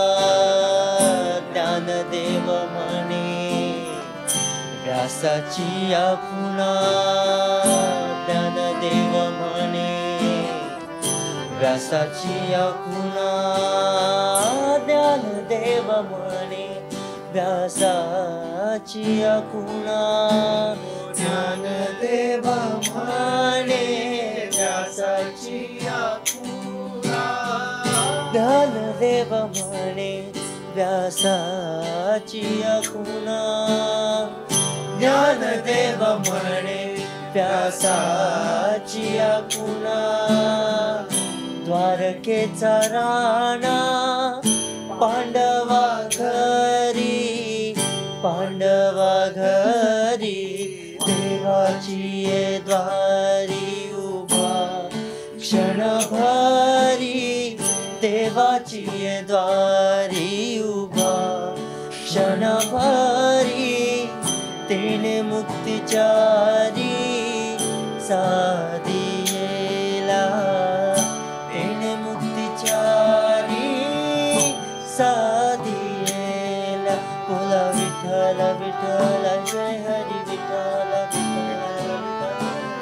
ज्ञानदेव म्हणे, व्यासाची आपुणा ज्ञानदेव म्हणे, व्यासाची आपुणा ज्ञानदेव म्हणे, व्यासाची आपुणा ज्ञानदेव म्हणे, व्यासाची आपुणा ज्ञानदेव म्हणे, व्यासाची आपुणा ज्ञानदेव म्हणे, व्यासाची आपुणा. द्वारकेचा राणा पांडवा घरी, पांडवा घरी, देवाची ये द्वारी उभा क्षणभरी, देवाची ये द्वारी उभा क्षणभरी. तेने मुक्तिचारी साधियेला, तेने मुक्तिचारी साधियेला. बोला विठ्ठल विठ्ठल जय हरी विठ्ठल विठ्ठल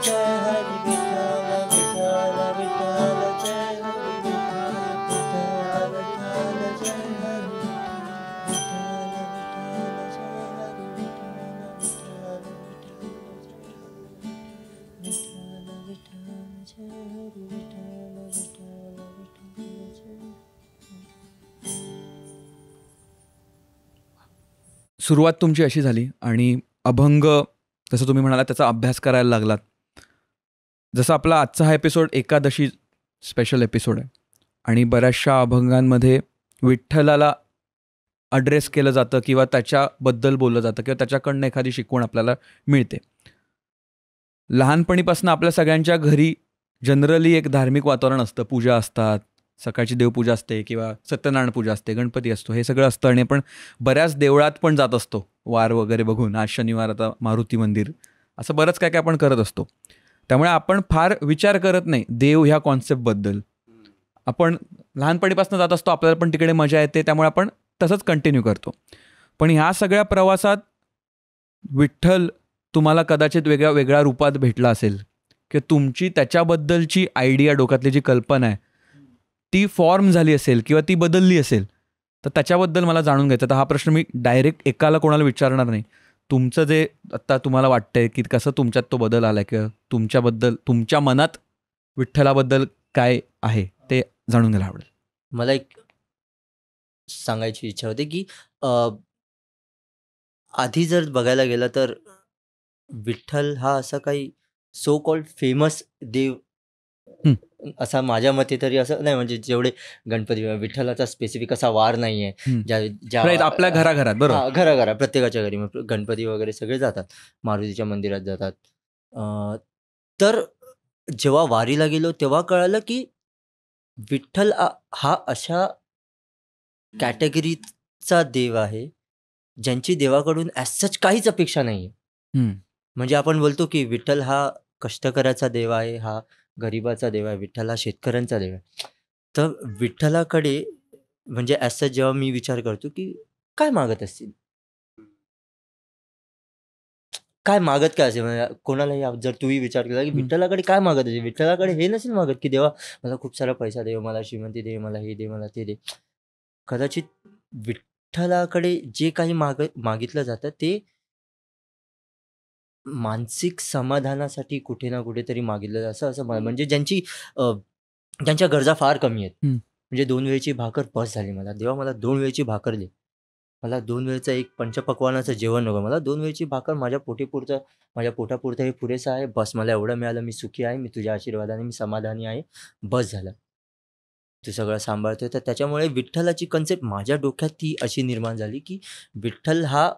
जय हरी विठ्ठल विठ्ठल विठ्ठल जय हरी विठ्ठल विठ्ठल विठ्ठल जय हरी सुरुवात तुमची अशी झाली आणि अभंग जसं तुम्ही म्हणाला त्याचा अभ्यास करायला लागलात. जसं आपला आजचा हा एपिसोड एकादशी स्पेशल एपिसोड आहे आणि बऱ्याचशा अभंगांमध्ये विठ्ठलाला अड्रेस केलं जातं किंवा त्याच्याबद्दल बोललं जातं किंवा त्याच्याकडनं एखादी शिकवण आपल्याला मिळते. लहानपणीपासून आपल्या सगळ्यांच्या घरी जनरली एक धार्मिक वातावरण असतं. पूजा असतात, सकाळची देवपूजा असते किंवा सत्यनारायण पूजा असते, गणपती असतो, हे सगळं असतं. आणि आपण बऱ्याच देवळात पण जात असतो वार वगैरे बघून. आज शनिवार, आता मारुती मंदिर, असं बरंच काय काय आपण करत असतो. त्यामुळे आपण फार विचार करत नाही देव ह्या कॉन्सेप्टबद्दल. आपण लहानपणीपासून जात असतो, आपल्याला पण तिकडे मजा येते, त्यामुळे आपण तसंच कंटिन्यू करतो. पण ह्या सगळ्या प्रवासात विठ्ठल तुम्हाला कदाचित वेगळ्या वेगळ्या रूपात भेटला असेल किंवा तुमची त्याच्याबद्दलची आयडिया, डोक्यातली जी कल्पना आहे ती फॉर्म झाली असेल किंवा ती बदलली असेल, तर त्याच्याबद्दल मला जाणून घ्यायचं. तर हा प्रश्न मी डायरेक्ट एकाला कोणाला विचारणार नाही. तुमचं जे आत्ता तुम्हाला वाटतंय की कसं तुमच्यात तो बदल आला किंवा तुमच्याबद्दल तुमच्या मनात विठ्ठलाबद्दल काय आहे ते जाणून घ्यायला आवडेल. मला एक सांगायची इच्छा होती की आधी जर बघायला गेलं तर विठ्ठल हा असा काही सो कॉल्ड फेमस देव असा माझ्या मते तरी असं नाही. म्हणजे जेवढे गणपती विठ्ठलाचा स्पेसिफिक असा वार नाहीये. Right, आपल्या घराघरात बरोबर. घराघरात प्रत्येकाच्या घरी मग गणपती वगैरे सगळे जातात, मारुतीच्या मंदिरात जातात. तर जेव्हा वारीला गेलो तेव्हा कळालं की विठ्ठल हा अशा कॅटेगरीचा देव आहे ज्यांची देवाकडून ॲज सच काहीच अपेक्षा नाहीये. म्हणजे आपण बोलतो की विठ्ठल हा कष्टकऱ्याचा देव आहे, हा गरीबाचा देव आहे, विठ्ठल हा शेतकऱ्यांचा देव आहे. तर विठ्ठलाकडे म्हणजे ॲज सच जेव्हा मी विचार करतो की काय मागत असतील, काय मागत काय असेल. म्हणजे कोणालाही जर तुम्ही विचार केला की विठ्ठलाकडे काय मागत असेल, विठ्ठलाकडे हे नसेल मागत की देवा मला खूप सारा पैसा दे, मला श्रीमंती दे, मला हे दे, मला ते दे. कदाचित विठ्ठलाकडे जे काही मागितलं जातं ते मानसिक समाधानासाठी कुठे ना कुठेतरी मागितलं असं म्हणजे ज्यांच्या गरजा फार कमी आहेत. म्हणजे 2 वेळची भाकर बस झाली मला. देवा मला 2 वेळची भाकर दे, मला 2 वेळचं एक पंचपक्वानाचं जेवण नको, मला 2 वेळची भाकर माझ्या पोटापुरतं हे पुरेसं आहे. बस मला एवढं मिळालं, मी सुखी आहे, मी तुझ्या आशीर्वादाने मी समाधानी आहे, बस झालं. तू सगळं सांभाळतोय. तर त्याच्यामुळे विठ्ठलाची कन्सेप्ट माझ्या डोक्यात ती अशी निर्माण झाली की विठ्ठल हा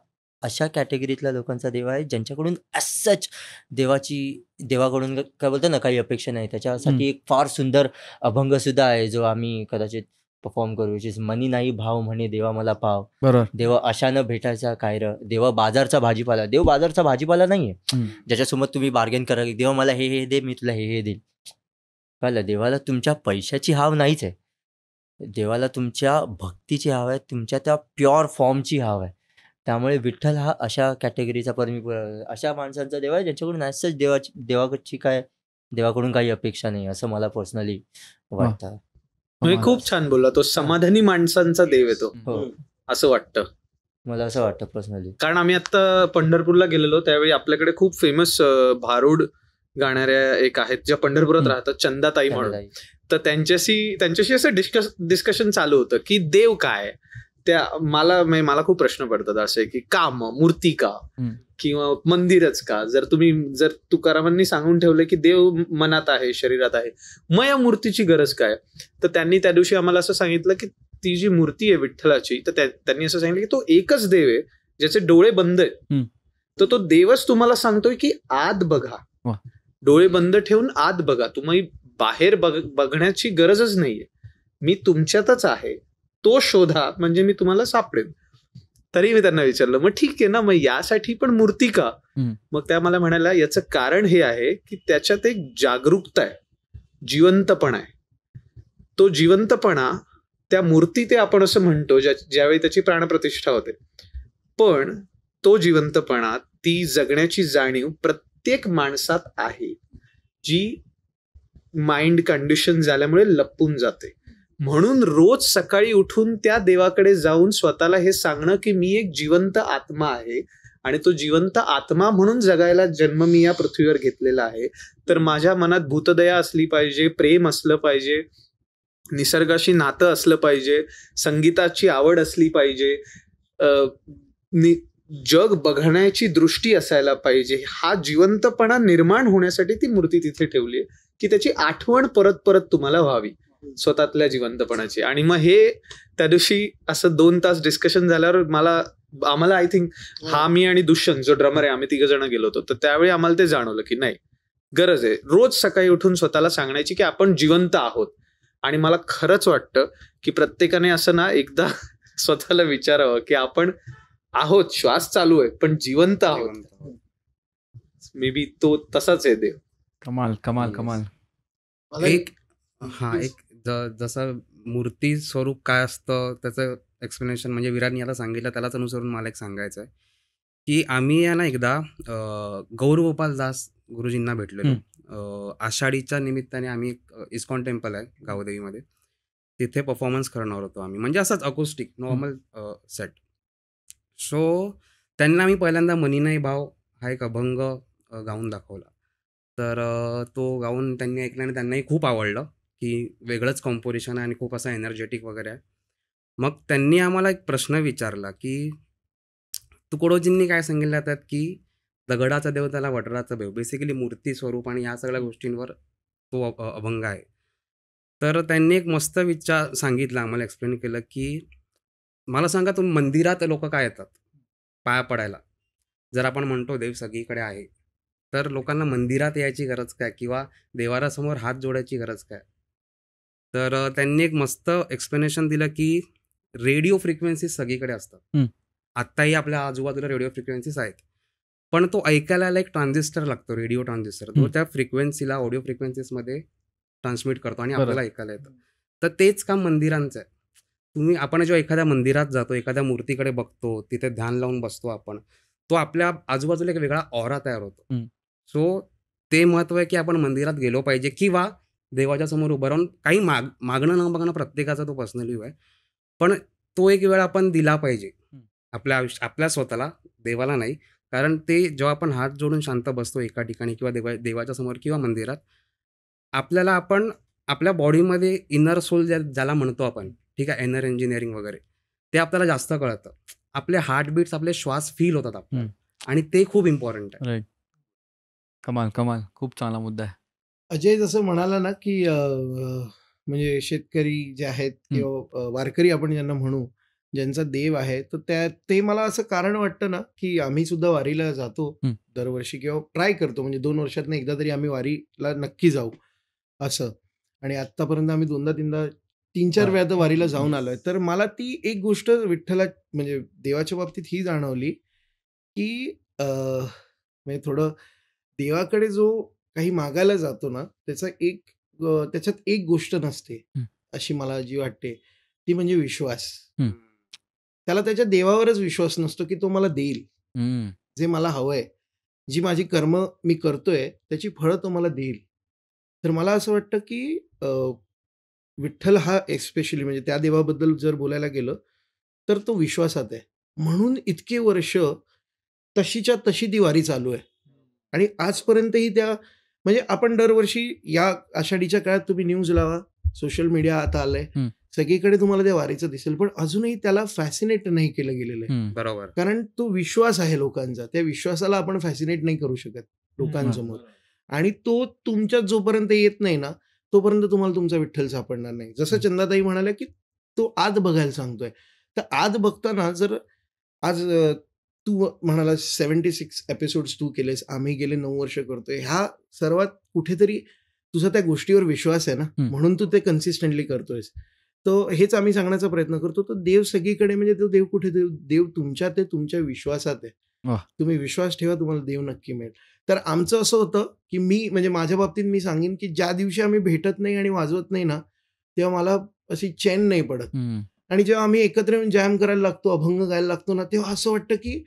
अशा कॅटेगरीतल्या लोकांचा देव आहे ज्यांच्याकडून ॲज सच देवाकडून काय बोलतो ना काही अपेक्षा नाही. त्याच्यासाठी एक फार सुंदर अभंग सुद्धा आहे जो आम्ही कदाचित परफॉर्म करू. मनी नाही भाव म्हणे देवा मला पाव, बरोबर. देवा अशानं भेटायचा काय र, देवा बाजारचा भाजीपाला. देव बाजारचा भाजीपाला नाहीये ज्याच्यासोबत तुम्ही बार्गेन करा की देवा मला हे दे, मी तुला हे देईल. कळलं, देवाला तुमच्या पैशाची हाव नाहीच आहे, देवाला तुमच्या भक्तीची हाव आहे, तुमच्या त्या प्युअर फॉर्मची हाव आहे. त्यामुळे विठ्ठल हा अशा कॅटेगरीचा अशा माणसांचा देव आहे ज्यांच्याकडून ॲज देवाकडून काही अपेक्षा नाही, असं मला पर्सनली वाटतं. म्हणजे खूप छान बोलला. तो समाधानी माणसांचा देव येतो हो, असं वाटतं मला असं वाटतं पर्सनली. कारण आम्ही आता पंढरपूरला गेलेलो त्यावेळी आपल्याकडे खूप फेमस भारूड गाणाऱ्या एक आहेत ज्या पंढरपुरात राहतात, चंदाताई म्हणून. तर त्यांच्याशी असं डिस्कशन चालू होतं की देव काय. त्या मला खूप प्रश्न पडतात असे की का मूर्ती का किंवा मंदिरच का. जर तुकारामांनी सांगून ठेवलं की देव मनात आहे, शरीरात आहे, मग या मूर्तीची गरज काय. तर त्यांनी त्या दिवशी आम्हाला असं सांगितलं की ती जी मूर्ती आहे विठ्ठलाची, तर त्यांनी असं सांगितलं की तो एकच देव आहे ज्याचे डोळे बंद आहेत. तर तो देवच तुम्हाला सांगतोय की आत बघा, डोळे बंद ठेवून आत बघा, तुम्ही बाहेर बघण्याची गरजच नाहीये, मी तुमच्यातच आहे, तो शोधा म्हणजे मी तुम्हाला सापडेन. तरी मी त्यांना विचारलं मग ठीक आहे ना, मग यासाठी पण मूर्ती का. मग त्या मला म्हणाल्या याचं कारण हे आहे की त्याच्यात एक जागरूकता आहे, जिवंतपणा आहे. तो जिवंतपणा त्या मूर्ती ते आपण असं म्हणतो ज्यावेळी त्याची प्राणप्रतिष्ठा होते, पण तो जिवंतपणा, ती जगण्याची जाणीव प्रत्येक माणसात आहे जी माइंड कंडिशन झाल्यामुळे लपून जाते. म्हणून रोज सकाळी उठून त्या देवाकडे जाऊन स्वतःला हे सांगणं की मी एक जिवंत आत्मा आहे आणि तो जिवंत आत्मा म्हणून जगायला जन्म मी या पृथ्वीवर घेतलेला आहे. तर माझ्या मनात भूतदया असली पाहिजे, प्रेम असलं पाहिजे, निसर्गाशी नातं असलं पाहिजे, संगीताची आवड असली पाहिजे, जग बघण्याची दृष्टी असायला पाहिजे. हा जिवंतपणा निर्माण होण्यासाठी ती मूर्ती तिथे ठेवली आहे की त्याची आठवण परत परत तुम्हाला व्हावी स्वतःतल्या जिवंतपणाची. आणि मग हे त्या दिवशी असं 2 तास डिस्कशन झाल्यावर आम्हाला आय थिंक मी आणि दुष्यंत जो ड्रमर आहे, आम्ही 3 जण गेलो होतो. तर त्यावेळी आम्हाला ते जाणवलं की नाही, गरज आहे रोज सकाळी उठून स्वतःला सांगण्याची की आपण जिवंत आहोत. आणि मला खरंच वाटतं की प्रत्येकाने असं ना एकदा स्वतःला विचारावं की आपण आहोत, श्वास चालू आहे पण जिवंत आहोत. मे बी तो तसाच आहे देव. कमाल कमाल कमाल. एक जसं मूर्ती स्वरूप काय असतं त्याचं एक्सप्लेनेशन म्हणजे विराटने याला सांगितलं, त्यालाच अनुसरून मला एक सांगायचं आहे की आम्ही ना एकदा गौरगोपाल दास गुरुजींना भेटलेलो. आषाढीच्या निमित्ताने आम्ही इस्कॉन टेम्पल आहे गावदेवीमध्ये, तिथे परफॉर्मन्स करणार होतो आम्ही, म्हणजे असंच अकोस्टिक नॉर्मल सेट. सो त्यांना मी पहिल्यांदा मनी नाही भाव हा एक अभंग गाऊन दाखवला. तर तो गाऊन त्यांनी ऐकला आणि त्यांनाही खूप आवडलं की वेगळंच कॉम्पोजिशन आहे आणि खूप असं एनर्जेटिक वगैरे आहे. मग त्यांनी आम्हाला एक प्रश्न विचारला की तुकडोजींनी काय सांगितलं जातात की दगडाचा देव त्याला वडराचा देव, बेसिकली मूर्ती स्वरूप आणि ह्या सगळ्या गोष्टींवर तो अभंग आहे. तर त्यांनी एक मस्त विचार सांगितलं आम्हाला, एक्सप्लेन केलं की मला सांगा तुम्ही मंदिरात लोक काय येतात पाया पडायला. जर आपण म्हणतो देव सगळीकडे आहे तर लोकांना मंदिरात यायची गरज काय किंवा देवारासमोर हात जोडायची गरज काय. तर त्यांनी एक मस्त एक्सप्लेनेशन दिलं की रेडिओ फ्रिक्वेन्सीज सगळीकडे असतात. आत्ताही आपल्या आजूबाजूला रेडिओ फ्रिक्वेन्सीज आहेत, पण तो ऐकायला एक ट्रान्झिस्टर लागतो, रेडिओ ट्रान्झिस्टर, तो त्या फ्रिक्वेन्सीला ऑडिओ फ्रिक्वेन्सीजमध्ये ट्रान्समिट करतो आणि आपल्याला ऐकायला येतं. तर तेच काम मंदिरांचं आहे. आपण जेव्हा एखाद्या मंदिरात जातो, एखाद्या मूर्तीकडे बघतो, तिथे ध्यान लावून बसतो आपण, तो आपल्या आजूबाजूला एक वेगळा ऑरा तयार होतो. सो ते महत्व आहे की आपण मंदिरात गेलो पाहिजे किंवा देवाच्या समोर उभं राहून काही मागणं न बघणं प्रत्येकाचा तो पर्सनली आहे, पण तो एक वेळ आपण दिला पाहिजे आपल्या स्वतःला, देवाला नाही. कारण ते जेव्हा आपण हात जोडून शांत बसतो एका ठिकाणी किंवा देवाच्या समोर किंवा मंदिरात, आपल्याला आपण आपल्या बॉडीमध्ये इनर सोल ज्याला म्हणतो आपण, ठीक आहे, इनर इंजिनिअरिंग वगैरे, ते आपल्याला जास्त कळतं. आपले हार्टबीट्स, आपले श्वास फील होतात आपल्याला, आणि ते खूप इम्पॉर्टंट आहे. राईट. कमाल कमाल, खूप चांगला मुद्दा आहे. अजय जसं म्हणाला ना की म्हणजे शेतकरी जे आहेत किंवा वारकरी आपण ज्यांना म्हणू, ज्यांचा देव आहे, तर ते मला असं कारण वाटतं ना की आम्ही सुद्धा वारीला जातो दरवर्षी किंवा ट्राय करतो, म्हणजे 2 वर्षातनं एकदा तरी आम्ही वारीला नक्की जाऊ असं. आणि आत्तापर्यंत आम्ही 2दा-3दा 3-4 वेळा तर वारीला जाऊन आलोय. तर मला ती एक गोष्ट विठ्ठला म्हणजे देवाच्या बाबतीत ही जाणवली की म्हणजे थोडं देवाकडे जो काही मागायला जातो ना, त्याच्यात एक गोष्ट नसते अशी मला जी वाटते, ती म्हणजे विश्वास. त्याला त्याच्या देवावरच विश्वास नसतो की तो मला देईल जे मला हवंय, जी माझी कर्म मी करतोय त्याची फळं तो मला देईल. तर मला असं वाटतं की विठ्ठल हा एस्पेशली म्हणजे त्या देवाबद्दल जर बोलायला गेलं तर तो विश्वासात आहे. म्हणून इतके वर्ष तशीच्या तशी ती वारी चालू आहे. आणि आजपर्यंतही म्हणजे आपण दरवर्षी या आषाढीच्या काळात तुम्ही न्यूज लावा, सोशल मीडिया आता आलंय, सगळीकडे तुम्हाला त्या वारीचं दिसेल, पण अजूनही त्याला फॅसिनेट नाही केलं गेलेलं आहे. बरोबर. कारण तो विश्वास आहे लोकांचा, त्या विश्वासाला आपण फॅसिनेट नाही करू शकत लोकांसमोर. आणि तो तुमच्यात जोपर्यंत येत नाही ना, तोपर्यंत तुम्हाला तुमचा विठ्ठल सापडणार नाही. जसं चंदाताई म्हणाल्या की तो आत बघायला सांगतोय, तर आत बघताना जर आज तू म्हणाला 76 एपिसोड्स तू केलेस, आम्ही गेले 9 वर्ष करतोय, ह्या सर्वात कुठेतरी तुझा त्या गोष्टीवर विश्वास आहे ना, म्हणून तू ते कन्सिस्टंटली करतोयस. तर हेच आम्ही सांगण्याचा प्रयत्न करतो. तो देव सगळीकडे, म्हणजे तो देव कुठे, देव तुमच्यात आहे, तुमच्या विश्वासात आहे. तुम्ही विश्वास ठेवा, तुम्हाला देव नक्की मिळेल. तर आमचं असं होतं की म्हणजे माझ्या बाबतीत मी सांगेन की ज्या दिवशी आम्ही भेटत नाही आणि वाजवत नाही ना, तेव्हा मला अशी चैन नाही पडत. आणि जेव्हा आम्ही एकत्र येऊन जॅम करायला लागतो, अभंग गायला लागतो ना, तेव्हा असं वाटतं की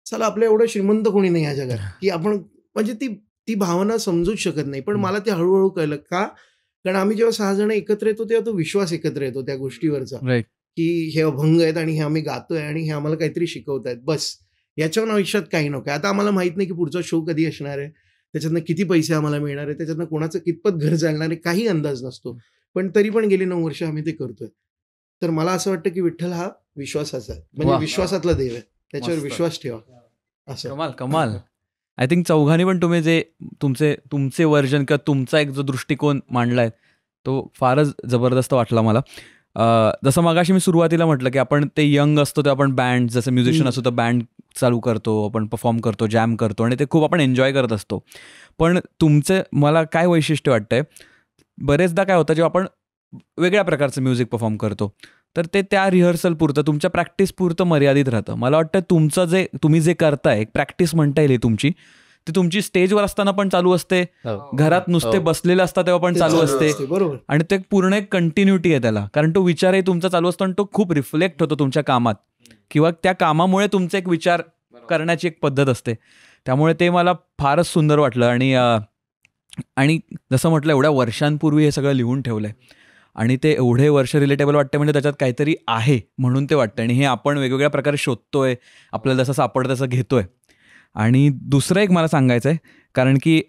चला आपल्या एवढं श्रीमंत कोणी नाही या जगात की आपण, म्हणजे ती भावना समजूच शकत नाही. पण मला ते हळूहळू कळलं. का? कारण आम्ही जेव्हा 6 जण एकत्र येतो तेव्हा तो विश्वास एकत्र येतो त्या गोष्टीवरचा, की हे अभंग आहेत आणि हे आम्ही गातोय आणि हे आम्हाला काहीतरी शिकवतायत, बस याच्यावर आयुष्यात काही नको. आता आम्हाला माहित नाही की पुढचा शो कधी असणार आहे, त्याच्यातनं किती पैसे आम्हाला मिळणार आहे, त्याच्यातनं कोणाचं कितपत घर चालणार आहे, काही अंदाज नसतो. पण तरी पण गेली 9 वर्ष आम्ही ते करतोय. तर मला असं वाटतं की विठ्ठल हा विश्वासाचा आहे, म्हणजे विश्वासातला देव आहे, त्याच्यावर विश्वास ठेवा असं. कमाल कमाल. आय थिंक चौघांनी पण तुम्ही जे तुमचे वर्जन किंवा तुमचा एक जो दृष्टिकोन मांडलाय तो फारच जबरदस्त वाटला मला. जसं मगाशी मी सुरुवातीला म्हटलं की आपण ते यंग असतो ते आपण बँड, जसं म्युझिशियन असतो तर बँड चालू करतो, आपण परफॉर्म करतो, जॅम करतो आणि ते खूप आपण एन्जॉय करत असतो. पण मला काय वैशिष्ट्य वाटतंय, बरेचदा काय होतं जेव्हा आपण वेगळ्या प्रकारचं म्युझिक परफॉर्म करतो तर ते त्या रिहर्सल पुरतं, तुमच्या प्रॅक्टिस पुरतं मर्यादित राहतं. मला वाटतं तुम्ही जे करताय, एक प्रॅक्टिस म्हणता येईल तुमची, ती तुमची स्टेजवर असताना पण चालू असते, घरात नुसते बसलेलं असतं तेव्हा पण चालू असते, बरोबर. आणि ते पूर्ण एक कंटिन्युटी आहे त्याला, कारण तो विचारही तुमचा चालू असतो आणि तो खूप रिफ्लेक्ट होतो तुमच्या कामात, किंवा त्या कामामुळे तुमचा एक विचार करण्याची एक पद्धत असते. त्यामुळे ते मला फारच सुंदर वाटलं. आणि जसं म्हटलं, एवढ्या वर्षांपूर्वी हे सगळं लिहून ठेवलंय आणि ते एवढे वर्ष रिलेटेबल वाटते, म्हणजे त्याच्यात काहीतरी आहे म्हणून ते वाटतं. आणि हे आपण वेगवेगळ्या प्रकारे शोधतोय, आपल्याला जसं सापडतं तसं घेतोय. आणि दुसरं एक मला सांगायचं आहे कारण की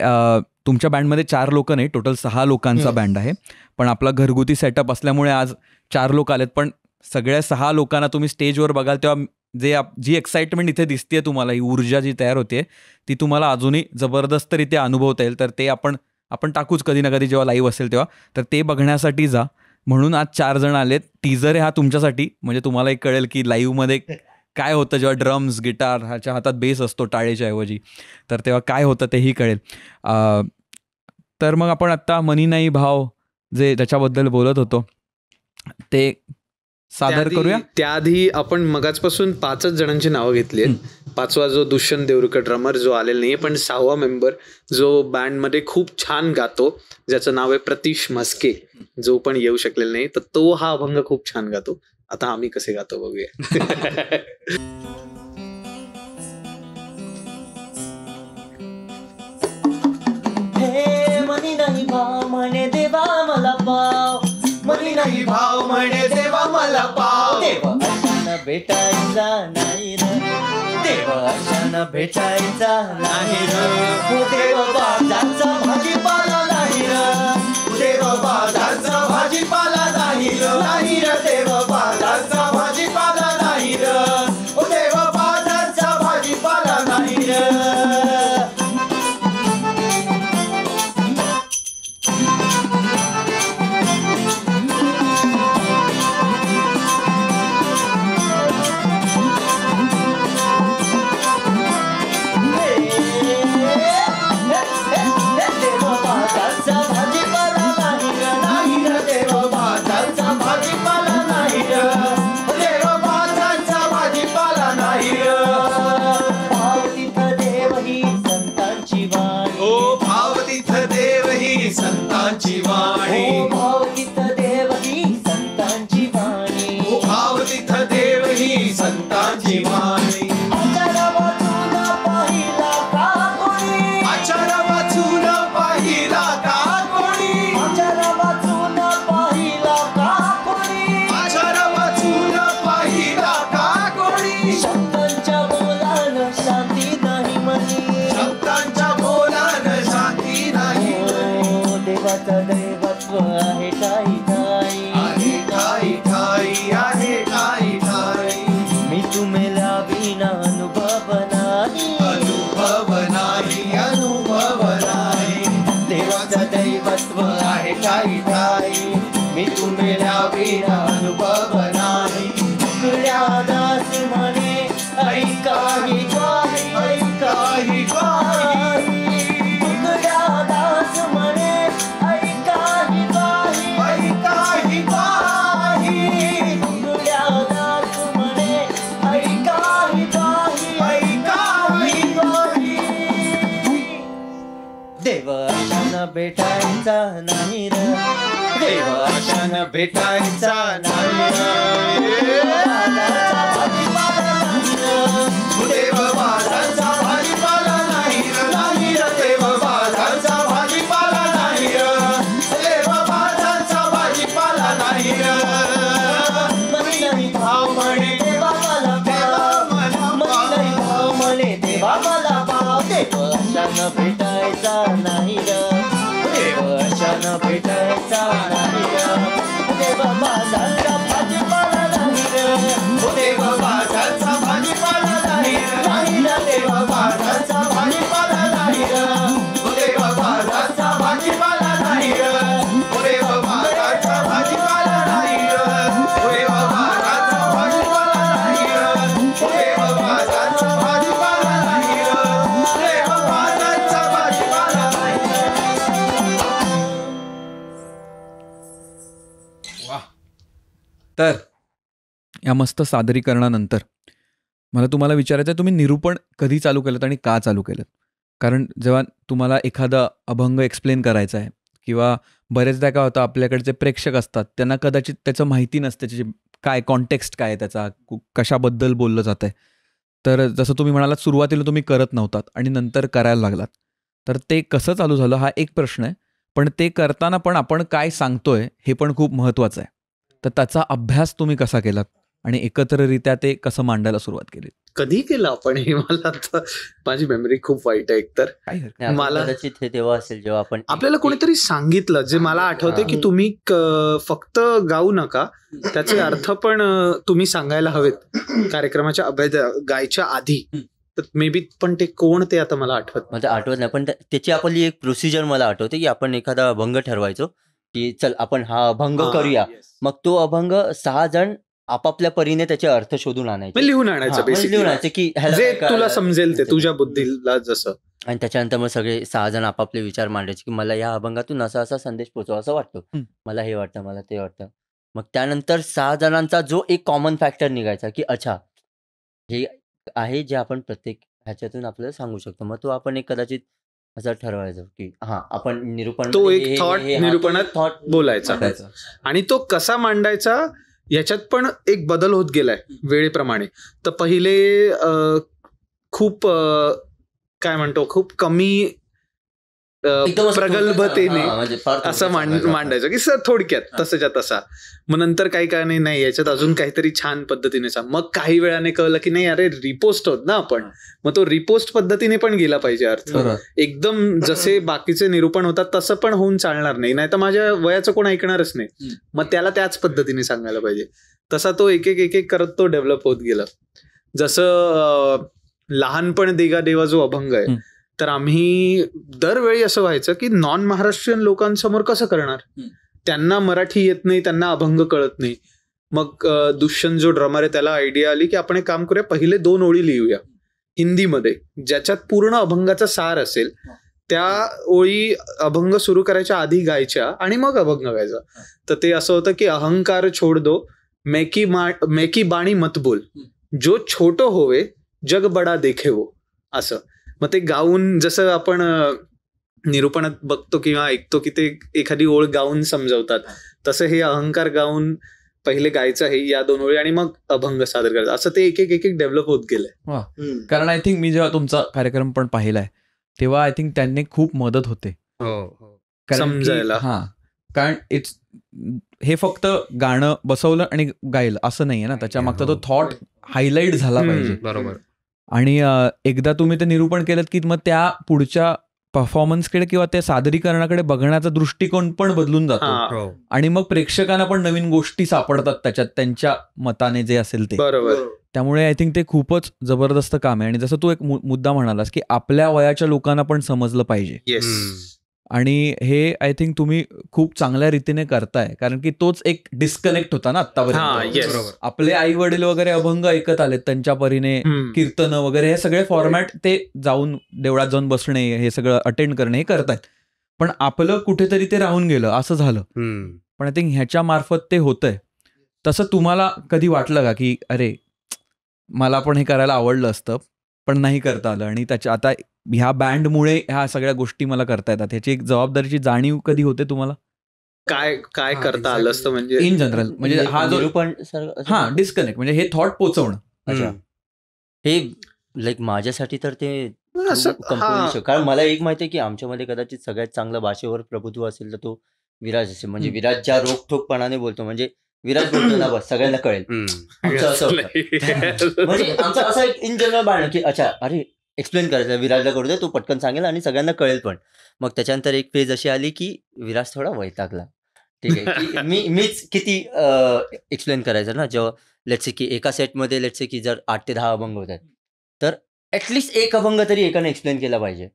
तुमच्या बँडमध्ये 4 लोक नाही, टोटल 6 लोकांचा बँड आहे. पण आपला घरगुती सेटअप असल्यामुळे आज 4 लोक आलेत. पण सगळ्या 6 लोकांना तुम्ही स्टेजवर बघाल तेव्हा जी एक्साइटमेंट इथे दिसते तुम्हाला, ही ऊर्जा जी तयार होते ती तुम्हाला अजूनही जबरदस्तरित्या अनुभवता येईल. तर ते आपण टाकूच कधी ना कधी जेव्हा लाईव्ह असेल तेव्हा. तर ते बघण्यासाठी जा. म्हणून आज 4 जण आलेत. टीजर हा तुमच्यासाठी, म्हणजे तुम्हाला एक कळेल की लाईव्हमध्ये काय होतं जेव्हा ड्रम्स, गिटार, ह्याच्या हातात बेस असतो टाळेच्या ऐवजी, तर तेव्हा काय होतं तेही कळेल. तर मग आपण आत्ता मनी नाही भाव जे ज्याच्याबद्दल बोलत होतो ते सादर करूया. त्याआधी आपण मगाचपासून 5च जणांची नावं घेतली आहेत. 5वा जो दुष्यंत देवरुकर ड्रमर जो आलेला नाहीये, पण 6वा मेंबर जो बँडमध्ये खूप छान गातो, ज्याचं नाव आहे प्रतीश म्हस्के, जो पण येऊ शकलेला नाही, तर तो हा अभंग खूप छान गातो. आता आम्ही कसे गातो बघूया. मनी नाही भाव म्हणे देवा मला पाव, मनी नाही भाव म्हणे देवा मला पाव. देव अशानं भेटायचा नाही र, देव अशानं भेटायचा नाही र. देव बाजारचा भाजीपाला नाही र, देव बाजारचा भाजीपाला नाही र, नाही र. देव बाजारचा भाजीपाला नाही र, देव बाजारचा भाजीपाला नाही र. संतांची वाणी, भाव तिथं देव ही संतांची वाणी, भाव तिथं देव ही संतांची वाणी. आचार वाचून पाहिला का कोणी, आचार वाचून पाहिला का कोणी, आचार वाचून पाहिला का कोणी, आचार वाचून पाहिला का कोणी. शब्दांच्या बोलानं शांती नाही मनी, शब्दांच्या बोलानं शांती नाही. देवाचं दैवत्व आहे ठाई ठाई, आहे ठाई ठाई, आहे ठाई ठाई. मी तुम्हाला विना अनुभव नाही, अनुभव नाही, अनुभव नाही. देवाचं दैवत्व आहे ठाई ठाई, मी तुम्हाला विना अनुभव नाही. तुकड्या दास म्हणे ऐका ही ग्वाही, ऐका ही ग्वाही. तुकड्या दास म्हणे ऐका ही ग्वाही, ऐका ही ग्वाही, तुकड्या दास म्हणे ऐका ही ग्वाही, ऐका ही ग्वाही. देव अशानं भेटायचा नाही र, देव अशानं भेटायचा नाही र. बाजारचा भाजीपाला नाही र, देव बाजारचा भाजीपाला नाही र, नाही र. देव बाजारचा भाजीपाला नाही र, देव बाजारचा भाजीपाला नाही र. मनी नाही भाव म्हणे देवा मला पाव, मनी नाही भाव म्हणे देवा मला पाव. देव अशानं भेटायचा नाही र, देव अशानं भेटायचा नाही र. देव बाजारचा भाजीपाला नाही र, देव बाजारचा भाजीपाला नाही र, नाही र. देव बाजारचा भाजीपाला नाही र, देव बाजारचा भाजीपाला नाही र, देव बाजारचा भाजीपाला नाही र, देव बाजारचा भाजीपाला नाही र, देव बाजारचा भाजीपाला नाही र, देव बाजारचा भाजीपाला नाही र. तर या मस्त सादरीकरणानंतर मला तुम्हाला विचारायचं आहे, तुम्ही निरूपण कधी चालू केलं आणि का चालू केलं? कारण जेव्हा तुम्हाला एखादा अभंग एक्सप्लेन करायचा आहे किंवा बरेचदा काय होतं, आपल्याकडचे प्रेक्षक असतात, त्यांना कदाचित त्याचं माहिती नसते, त्याची काय कॉन्टेक्स्ट काय आहे, त्याचा कशाबद्दल बोललं जातं आहे. तर जसं तुम्ही म्हणालात सुरुवातीला तुम्ही करत नव्हतात आणि नंतर करायला लागलात, तर ते कसं चालू झालं हा एक प्रश्न आहे. पण ते करताना पण आपण काय सांगतोय हे पण खूप महत्त्वाचं आहे. तर त्याचा अभ्यास तुम्ही कसा केलात? आणि एकत्ररित्या ते कसं मांडायला सुरुवात केली? कधी केलं आपण हे? मला आता माझी मेमरी खूप वाईट आहे एकतर. काही हरकत नाही, आपण मला- कदाचित हे तेव्हा असेल जेव्हा आपण आपल्याला कोणीतरी सांगितलं, जे मला आठवतंय की तुम्ही फक्त गाऊ नका, त्याचे अर्थ पण तुम्ही सांगायला हवेत कार्यक्रमाच्या गायच्या आधी. तर मे बी, पण ते कोण ते आता मला आठवत नाही. मला आठवत नाही, पण त्याची आपली एक प्रोसिजर मला आठवते की आपण एखादा अभंग ठरवायचो की चल आपण हा अभंग करूया. मग तो अभंग 6 जण आपापल्या परीने त्याचे अर्थ शोधून आणायचे. म्हणजे लिहून आणायचं म्हणजे बेसिकली, लिहून आणायचे की ह्याला जे काय तुला कळालं, समजेल ते तुझ्या बुद्धीला जसं. आणि त्याच्यानंतर मग सगळे 6 जण आपापले विचार मांडायचे की मला या अभंगातून असा असा संदेश पोहोचवा असं वाटतो, मला हे वाटतं, मला ते वाटतं. मग त्यानंतर 6 जणांचा जो एक कॉमन फॅक्टर निघायचा की अच्छा हे आहे जे आपण प्रत्येक ह्याच्यातून आपल्याला सांगू शकतो. मग तो आपण एक कदाचित असं ठरवायचं की हा आपण निरूपण तो एक थॉट निरूपणात बोलायचा. आणि तो कसा मांडायचा याच्यात पण एक बदल होत गेलाय वेळेप्रमाणे. तर पहिले खूप काय म्हणतो, खूप कमी प्रगल्भतेने असं मांडायचं की सर थोडक्यात तसंच्या तसा. मग नंतर काही काय नाही, याच्यात अजून काहीतरी छान पद्धतीने सांग. मग काही वेळाने कळलं की नाही अरे रिपोस्ट होत ना आपण, मग तो रिपोस्ट पद्धतीने पण गेला पाहिजे अर्थ. एकदम जसे बाकीचे निरूपण होतात तसं पण होऊन चालणार नाही, नाही तर माझ्या वयाचं कोण ऐकणारच नाही. मग त्याला त्याच पद्धतीने सांगायला पाहिजे. तसा तो एक एक करत तो डेव्हलप होत गेला. जसं लहानपण देगा देवा जो अभंग आहे, तर आम्ही दरवेळी असं व्हायचं की नॉन महाराष्ट्रीयन लोकांसमोर कसं करणार, त्यांना मराठी येत नाही, त्यांना अभंग कळत नाही. मग दुष्यंत जो ड्रमर आहे त्याला आयडिया आली की आपण एक काम करूया, पहिले 2 ओळी लिहूया हिंदीमध्ये ज्याच्यात पूर्ण अभंगाचा सार असेल. त्या ओळी अभंग सुरू करायच्या आधी गायच्या आणि मग अभंग गायचा. तर ते असं होतं की अहंकार छोड दो मैकी बाणी मत बोल, जो छोटो होवे जग बडा देखे वो, असं. मग ते गाऊन जसं आपण निरूपणात बघतो किंवा ऐकतो की ते एखादी ओळ गाऊन समजवतात, तसं हे अहंकार गाऊन पहिले गायचं आहे या 2 ओळी आणि मग अभंग सादर करायचं. असं ते एक एक डेव्हलप होत गेलंय. कारण आय थिंक मी जेव्हा तुमचा कार्यक्रम पण पाहिलाय तेव्हा आय थिंक त्यांनी खूप मदत होते समजायला. कारण हे फक्त गाणं बसवलं आणि गायलं असं नाहीये ना, त्याच्या मागचा तो थॉट हायलाइट झाला पाहिजे. बरोबर. आणि एकदा तुम्ही ते निरूपण केलं की मग त्या पुढच्या परफॉर्मन्सकडे किंवा त्या सादरीकरणाकडे बघण्याचा दृष्टिकोन पण बदलून जातो. आणि मग प्रेक्षकांना पण नवीन गोष्टी सापडतात त्याच्यात त्यांच्या मताने जे असेल ते. बरोबर. त्यामुळे आय थिंक ते खूपच जबरदस्त काम आहे. आणि जसं तू एक मुद्दा म्हणालास की आपल्या वयाच्या लोकांना पण समजलं पाहिजे. येस. आणि हे आय थिंक तुम्ही खूप चांगल्या रीतीने करताय, कारण की तोच एक डिस्कनेक्ट होता ना आतापर्यंत. आपले आई वडील वगैरे अभंग ऐकत आलेत त्यांच्या परीने, कीर्तन वगैरे हे सगळे फॉर्मॅट ते जाऊन देवळात जाऊन बसणे, हे सगळं अटेंड करणे हे करतायत. पण आपलं कुठेतरी ते राहून गेलं असं झालं. पण आय थिंक ह्याच्या मार्फत ते होतंय. तसं तुम्हाला कधी वाटलं का की अरे मला पण हे करायला आवडलं असतं पण नाही करता आलं, आणि त्याच्या आता ह्या बँडमुळे ह्या सगळ्या गोष्टी मला करता येतात, ह्याची एक जबाबदारीची जाणीव कधी होते तुम्हाला? काय करता आलं असतं म्हणजे इन जनरल, म्हणजे हा जो निरूपण डिस्कनेक्ट म्हणजे हे थॉट पोचवणं. अच्छा, हे लाईक माझ्यासाठी तर ते कारण मला एक माहिती आहे की आमच्यामध्ये कदाचित सगळ्यात चांगलं भाषेवर प्रभुत्व असेल तर तो विराज असेल. म्हणजे विराज ज्या रोखठोकपणाने बोलतो, म्हणजे विराज बोलतो ना बस सगळ्यांना कळेल. आमचं असं होतं. म्हणजे आमचं असं एक इन जनरल बाळ की अच्छा अरे एक्सप्लेन करायचं, विराजला करू दे, तो पटकन सांगेल आणि सगळ्यांना कळेल पण. मग त्याच्यानंतर एक फेज अशी आली की विराज थोडा वैतागला. ठीक आहे की मीच किती एक्सप्लेन करायचं ना. जेव्हा लेट्स से की एका सेटमध्ये लेट्स से की जर 8 ते 10 अभंग होत आहेत तर ऍटलिस्ट एक अभंग तरी एकाने एक्सप्लेन केला पाहिजे.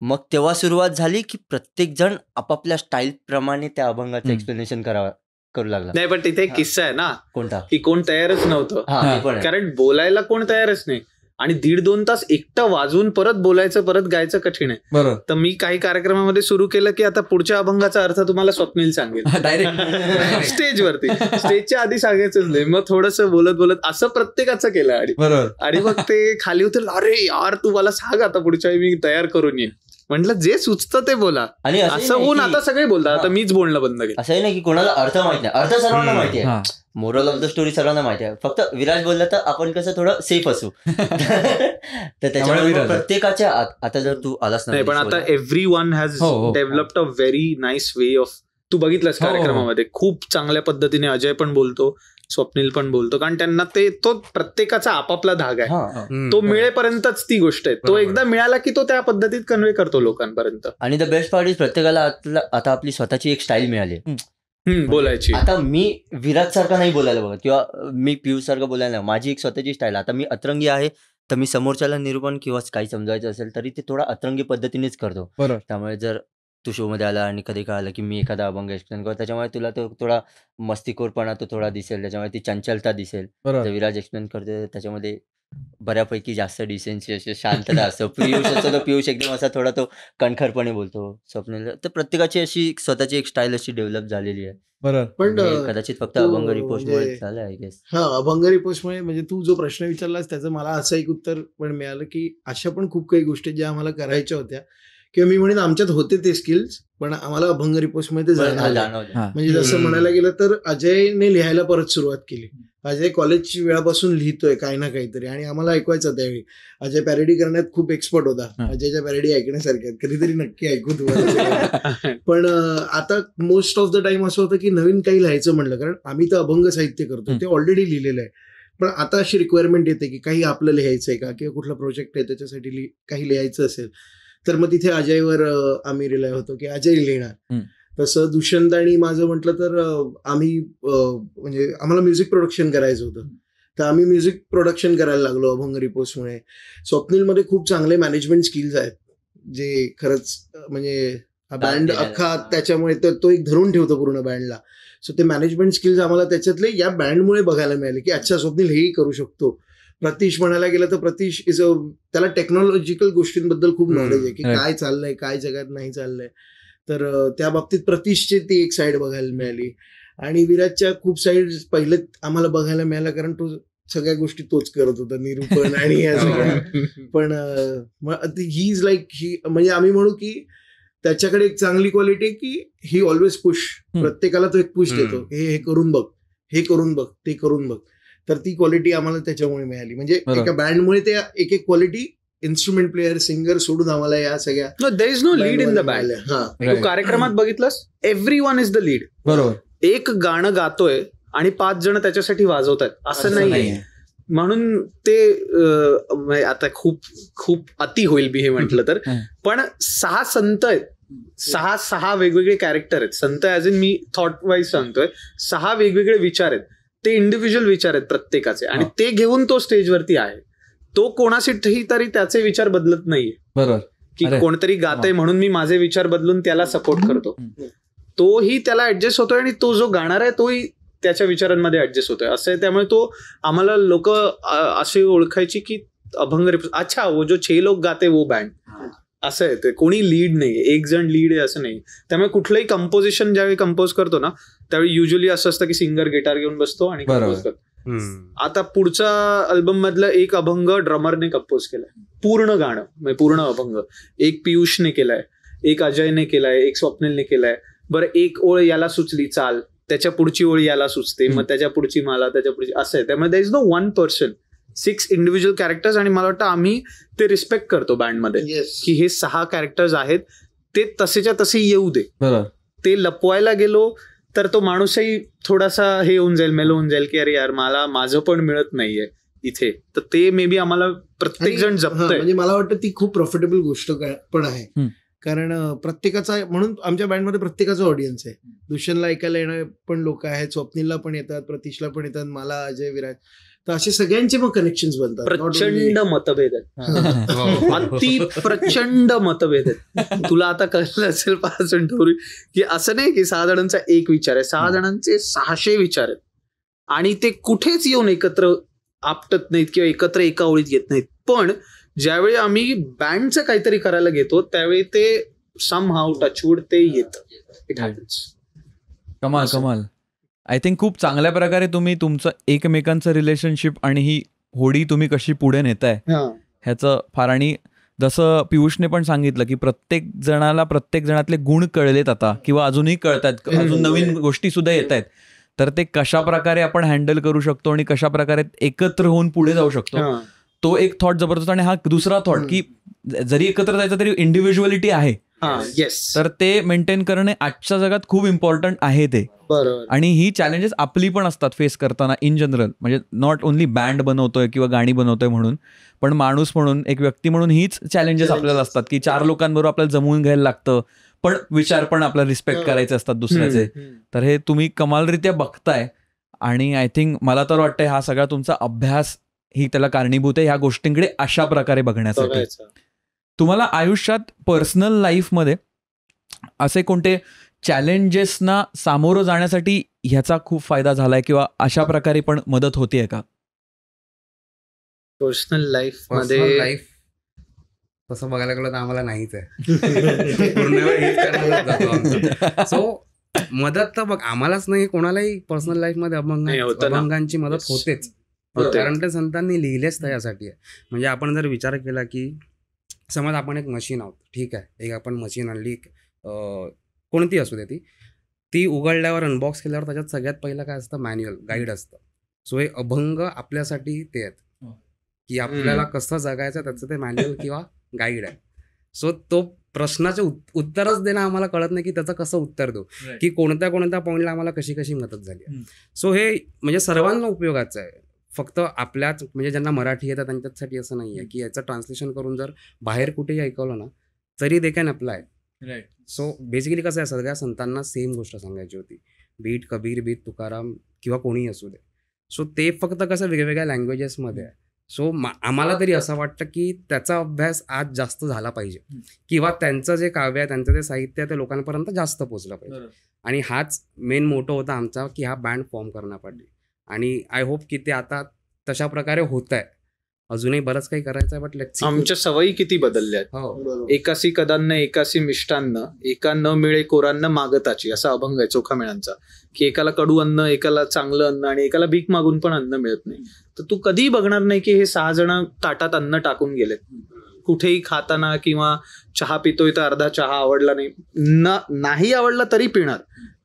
मग तेव्हा सुरुवात झाली की प्रत्येक जण आपापल्या स्टाईल प्रमाणे त्या अभंगाचं एक्सप्लेनेशन करू लागला. नाही, पण तिथे एक किस्सा आहे ना, कोणता की कोण तयारच नव्हतं. कारण बोलायला कोण तयारच नाही आणि 1.5-2 तास एकटं वाजवून परत बोलायचं परत गायचं कठीण आहे. बरोबर. तर मी काही कार्यक्रमामध्ये सुरू केलं की आता पुढच्या अभंगाचा अर्थ तुम्हाला स्वप्नील सांगेल डायरेक्ट स्टेजवरती. स्टेजच्या आधी सांगायचंच नाही, मग थोडंसं बोलत बोलत असं प्रत्येकाचं केलं. आणि मग ते खाली होतं, अरे यार तू मला सांग आता पुढच्या वेळी मी तयार करून येईन. म्हटलं जे सुचतं ते बोला. आणि असं होऊन आता सगळे बोलतात, आता मीच बोलणं बंद केलं. असंही नाही की कोणाला अर्थ माहित नाही, अर्थ सर्वांना माहिती आहे, मोरल ऑफ द स्टोरी सर्वांना माहिती आहे. फक्त विराज बोलला तर आपण कसं थोडं सेफ असू. तर त्याच्यामुळे प्रत्येकाच्या आता जर तू आलास नाही, पण आता everyone has developed a very nice way of. तू बघितलंस कार्यक्रमामध्ये खूप चांगल्या पद्धतीने अजय पण बोलतो, स्वप्नील पण बोलतो, कारण त्यांना तो प्रत्येकाचा आपापला धाग आहे. हा. तो मिळेपर्यंतच ती गोष्ट आहे. तो बरोबर. एकदा मिळाला की तो त्या पद्धतीत कन्वे करतो लोकांपर्यंत. आणि द बेस्ट पार्ट इज प्रत्येकाला आता आपली स्वतःची एक स्टाईल मिळाली. बोलायची. आता मी विराज सारखा नाही बोलायला बघत किंवा मी पियुष सारखं बोलायला नाही. माझी एक स्वतःची स्टाईल. आता मी अतरंगी आहे तर मी समोरच्याला निरूपण किंवा काही समजायचं असेल तरी ते थोडा अतरंगी पद्धतीनेच करतो. बरोबर. त्यामुळे जर तू शो मध्ये आला आणि कधी कळालं की मी एखादा अभंग एक्सप्लेन करतो त्याच्यामुळे तुला तो थोडा मस्तीखोरपणा तो थोडा दिसेल, त्याच्यामुळे ती चंचलता दिसेल. बरोबर. जर विराज एक्सप्लेन करते त्याच्यामध्ये बऱ्यापैकी जास्त डिसेन्सी असे शांतता असतो. पियुष असतो तर पियुष एकदम असा थोडा तो कणखरपणे बोलतो. स्वप्नील तर प्रत्येकाची अशी स्वतःची एक स्टाईल अशी डेव्हलप झालेली आहे. बरोबर. पण म्हणजे कदाचित फक्त तो अभंग रिपोर्टमुळे म्हणजे- झालं आय गेस. हा, अभंग रिपोर्टमुळे म्हणजे तू जो प्रश्न विचारलास त्याचं मला असं एक उत्तर पण मिळालं की अशा पण खूप काही गोष्टी ज्या आम्हाला करायच्या होत्या किंवा मी म्हणेन आमच्यात होते ते स्किल्स, पण आम्हाला अभंग रिपोर्टमुळे ते जाणवलं. जाणवलं. हा. म्हणजे जसं म्हणायला गेलं तर अजयने लिहायला परत सुरुवात केली. अजय कॉलेजची वेळापासून लिहितोय काही ना काहीतरी आणि आम्हाला ऐकवायचं त्यावेळी. अजय पॅरेडी करण्यात खूप एक्सपर्ट होता. हा. अजयच्या पॅरेडी ऐकण्यासारख्या आहेत, कधीतरी नक्की ऐकू तुम्हाला. पण आता मोस्ट ऑफ द टाइम असं होतं की नवीन काही लिहायचं म्हणलं, कारण आम्ही तर अभंग साहित्य करतो ते ऑलरेडी लिहिलेलं आहे, पण आता अशी रिक्वायरमेंट येते की काही आपलं लिहायचंय का किंवा कुठला प्रोजेक्ट आहे त्याच्यासाठी काही लिहायचं असेल तर मग तिथे अजयवर आम्ही रिलाय होतो की अजय लिहिणार. तसं दुष्यंत आणि माझं म्हटलं तर आम्ही म्हणजे आम्हाला म्युझिक प्रोडक्शन करायचं होतं तर आम्ही म्युझिक प्रोडक्शन करायला लागलो अभंग रिपोर्ट्समुळे. स्वप्नीलमध्ये खूप चांगले मॅनेजमेंट स्किल्स आहेत जे खरंच म्हणजे हा बँड अख्खा त्याच्यामुळे तो एक धरून ठेवतो पूर्ण बँडला. सो ते मॅनेजमेंट स्किल्स आम्हाला त्याच्यातले या बँडमुळे बघायला मिळाले की अच्छा स्वप्नील हेही करू शकतो. प्रतीश म्हणायला गेलं तर प्रतीश त्याला टेक्नॉलॉजिकल गोष्टींबद्दल खूप नॉलेज आहे की काय चाललंय काय जगात नाही चाललंय. तर त्या बाबतीत प्रतीशची ती एक साईड बघायला मिळाली आणि विराजच्या खूप साईड पहिले आम्हाला बघायला मिळाल्या कारण तो सगळ्या गोष्टी तोच करत होता, निरूपण आणि या सगळ्या. पण ही इज लाईक ही म्हणजे आम्ही म्हणू की त्याच्याकडे एक चांगली क्वालिटी आहे की ही ऑलवेज पुश. प्रत्येकाला तो एक पुश देतो, हे करून बघ, हे करून बघ, ते करून बघ. तर ती क्वालिटी आम्हाला त्याच्यामुळे मिळाली. म्हणजे एका बँडमुळे ते एक एक क्वालिटी इन्स्ट्रुमेंट प्लेअर सिंगर सोडून आम्हाला या सगळ्या there is no lead in the band. तू कार्यक्रमात बघितलंस everyone is the lead. बरोबर. एक गाणं गातोय आणि 5 जण त्याच्यासाठी वाजवत आहेत असं नाहीये. म्हणून ते आता खूप खूप अति होईल मी हे म्हटलं तर, पण 6 संत आहेत, 6 वेगवेगळे कॅरेक्टर आहेत. संत as in me thought wise सांगतोय, 6 वेगवेगळे विचार आहेत. ते इंडिव्हिज्युअल विचार आहेत प्रत्येकाचे आणि ते घेऊन तो स्टेजवरती आहे. तो कोणासाठी तरी त्याचे विचार बदलत नाहीये. बरोबर. की कोणतरी गातंय म्हणून मी माझे विचार बदलून त्याला सपोर्ट करतो. तोही त्याला ऍडजस्ट होतोय आणि तो जो गाणार आहे तोही त्याच्या विचारांमध्ये ऍडजस्ट होतोय असं आहे. त्यामुळे तो आम्हाला लोक असे ओळखायची की अभंग अच्छा वो जो 6 लोक गाते वो बँड असं आहे. ते कोणी लीड नाही, एक जण लीड आहे असं नाही. त्यामुळे कुठलंही कंपोजिशन ज्यावेळी कंपोज करतो ना त्यावेळी युजली असं असतं की सिंगर गिटार घेऊन बसतो आणि कंपोज करतो. आता पुढचा अल्बम मधलं एक अभंग ड्रमरने कंपोज केलाय, पूर्ण गाणं म्हणजे पूर्ण अभंग. एक पियुषने केलाय, एक अजयने केलाय, एक स्वप्नीलने केलाय. बरं, एक ओळ याला सुचली चाल, त्याच्या पुढची ओळ याला सुचते, मग त्याच्या पुढची मला, त्याच्या पुढची असं आहे. त्यामुळे there is no one person, 6 individual characters. आणि मला वाटतं आम्ही ते रिस्पेक्ट करतो बँडमध्ये की हे 6 कॅरेक्टर्स आहेत, ते तसेच्या तसे येऊ दे. ते लपवायला गेलो तर तो माणूसही थोडासा हे होऊन जाईल, मेलो होऊन जाईल की अरे यार मला माझं पण मिळत नाहीये इथे. तर ते मे बी आम्हाला प्रत्येक जण जपतंय. म्हणजे मला वाटतं ती खूप प्रॉफिटेबल गोष्ट पण आहे, कारण प्रत्येकाचा म्हणून आमच्या बँडमध्ये प्रत्येकाचा ऑडियन्स आहे. दुष्यंतला ऐकायला येणारे पण लोक आहेत, स्वप्नीलला पण येतात, प्रतीशला पण येतात, मला, अजय, विराज. तर असे सगळ्यांचे मग कनेक्शन्स बनतात. प्रचंड मतभेद आहेत, अति प्रचंड मतभेद आहेत. तुला आता कळलं असेल 5 मिनिटांपूर्वी की असं नाही की 6 जणांचा एक विचार आहे, 6 जणांचे 600 विचार आहेत आणि ते कुठेच येऊन एकत्र आपटत नाहीत किंवा एकत्र एका ओळीत येत नाहीत. पण ज्यावेळी आम्ही बँडचं काहीतरी करायला घेतो त्यावेळी ते सम हाऊ टचवूड ते येतं. It happens. कमाल कमाल. आय थिंक खूप चांगल्या प्रकारे तुम्ही तुमचं एकमेकांचं रिलेशनशिप आणि ही होडी तुम्ही कशी पुढे नेताय ह्याचं फार. आणि जसं पियुषने पण सांगितलं की प्रत्येक जणातले गुण कळलेत आता किंवा अजूनही कळतात, अजून नवीन गोष्टी सुद्धा येत आहेत. तर ते कशा प्रकारे आपण हँडल करू शकतो आणि कशा प्रकारे एकत्र होऊन पुढे जाऊ शकतो, तो एक थॉट जबरदस्त. आणि हा दुसरा थॉट की जरी एकत्र जायचं तरी इंडिव्हिज्युअलिटी आहे येस, तर ते मेंटेन करणे आजच्या जगात खूप इम्पॉर्टंट आहे ते. बरोबर. आणि ही चॅलेंजेस आपली पण असतात फेस करताना इन जनरल. म्हणजे नॉट ओन्ली बँड बनवतोय किंवा गाणी बनवतोय म्हणून, पण माणूस म्हणून, एक व्यक्ती म्हणून हीच चॅलेंजेस आपल्याला असतात की 4 लोकांबरोबर आपल्याला जमवून घ्यायला लागतं, पण विचार पण आपल्याला रिस्पेक्ट करायचे असतात दुसऱ्याचे. तर हे तुम्ही कमालरित्या बघताय. आणि आय थिंक मला तर वाटतंय हा सगळा तुमचा अभ्यास ही त्याला कारणीभूत आहे, ह्या गोष्टींकडे अशा प्रकारे बघण्यासाठी. तुम्हाला आयुष्यात पर्सनल लाईफमध्ये असे कोणते चॅलेंजेसना सामोरं जाण्यासाठी ह्याचा खूप फायदा झालाय किंवा अशा प्रकारे पण मदत होतीये का? पर्सनल लाईफ मध्ये लाईफ तसं बघायला गेलं तर आम्हाला नाहीच आहे. पूर्ण वेळ हेच करण्यातच जातो आमचा. सो मदत तर बघ आम्हालाच नाही, कोणालाही पर्सनल लाईफ मध्ये अभंगांची मदत होतेच. कारण ते संतांनी लिहिलेच त्यासाठी आहे. म्हणजे आपण जर विचार केला की समज आपण एक मशीन आहोत, ठीक आहे, एक आपण मशीन आणली, कोणती असू दे ती उघडल्यावर अनबॉक्स केल्यावर त्याच्यात सगळ्यात पहिलं काय असतं, मॅन्युअल गाईड असतं. सो हे अभंग आपल्यासाठी ते आहेत की आपल्याला कसं जगायचं त्याचं ते मॅन्युअल किंवा गाईड आहे. सो तो प्रश्नाचे उत्तरच देणं आम्हाला कळत नाही की त्याचं कसं उत्तर देऊ, की कोणत्या पॉईंटला आम्हाला कशी कशी मदत झाली. सो हे म्हणजे सर्वांना उपयोगाचं आहे. फक्त आपल्याच म्हणजे ज्यांना मराठी येतं त्यांच्यासाठी असं नाही आहे की याचं ट्रान्सलेशन करून जर बाहेर कुठेही ऐकवलं ना तरी they can apply. So basically कसं आहे, सगळ्या संतांना सेम गोष्ट सांगायची होती, बीट कबीर, बीट तुकाराम किंवा कोणीही असू दे. सो ते फक्त कसं वेगवेगळ्या लँग्वेजेसमध्ये आहे. सो आम्हाला तरी असं वाटतं की त्याचा अभ्यास आज जास्त झाला पाहिजे किंवा त्यांचं जे काव्य आहे, त्यांचं जे साहित्य आहे ते लोकांपर्यंत जास्त पोहोचलं पाहिजे. आणि हाच मेन मोटो होता आमचा की हा बँड फॉर्म करण्यासाठी. आणि आय होप की ते आता तशा प्रकारे होत आहे. अजूनही बरंच काही करायचं आहे, बट लेट्स. आमच्या सवयी किती बदलल्या आहेत. एकासी कदान्न एकासी मिष्टान्न, एका न मिळे कोरांना मागताची, असा अभंग आहे चोखामेळांचा, की एकाला कडू अन्न, एकाला चांगलं अन्न आणि एकाला भीक मागून पण अन्न मिळत नाही. तर तू कधीही बघणार नाही की हे 6 जण ताटात अन्न टाकून गेले. कुठेही खाताना किंवा चहा पितोय तर अर्धा चहा आवडला नाही आवडला तरी पिणार,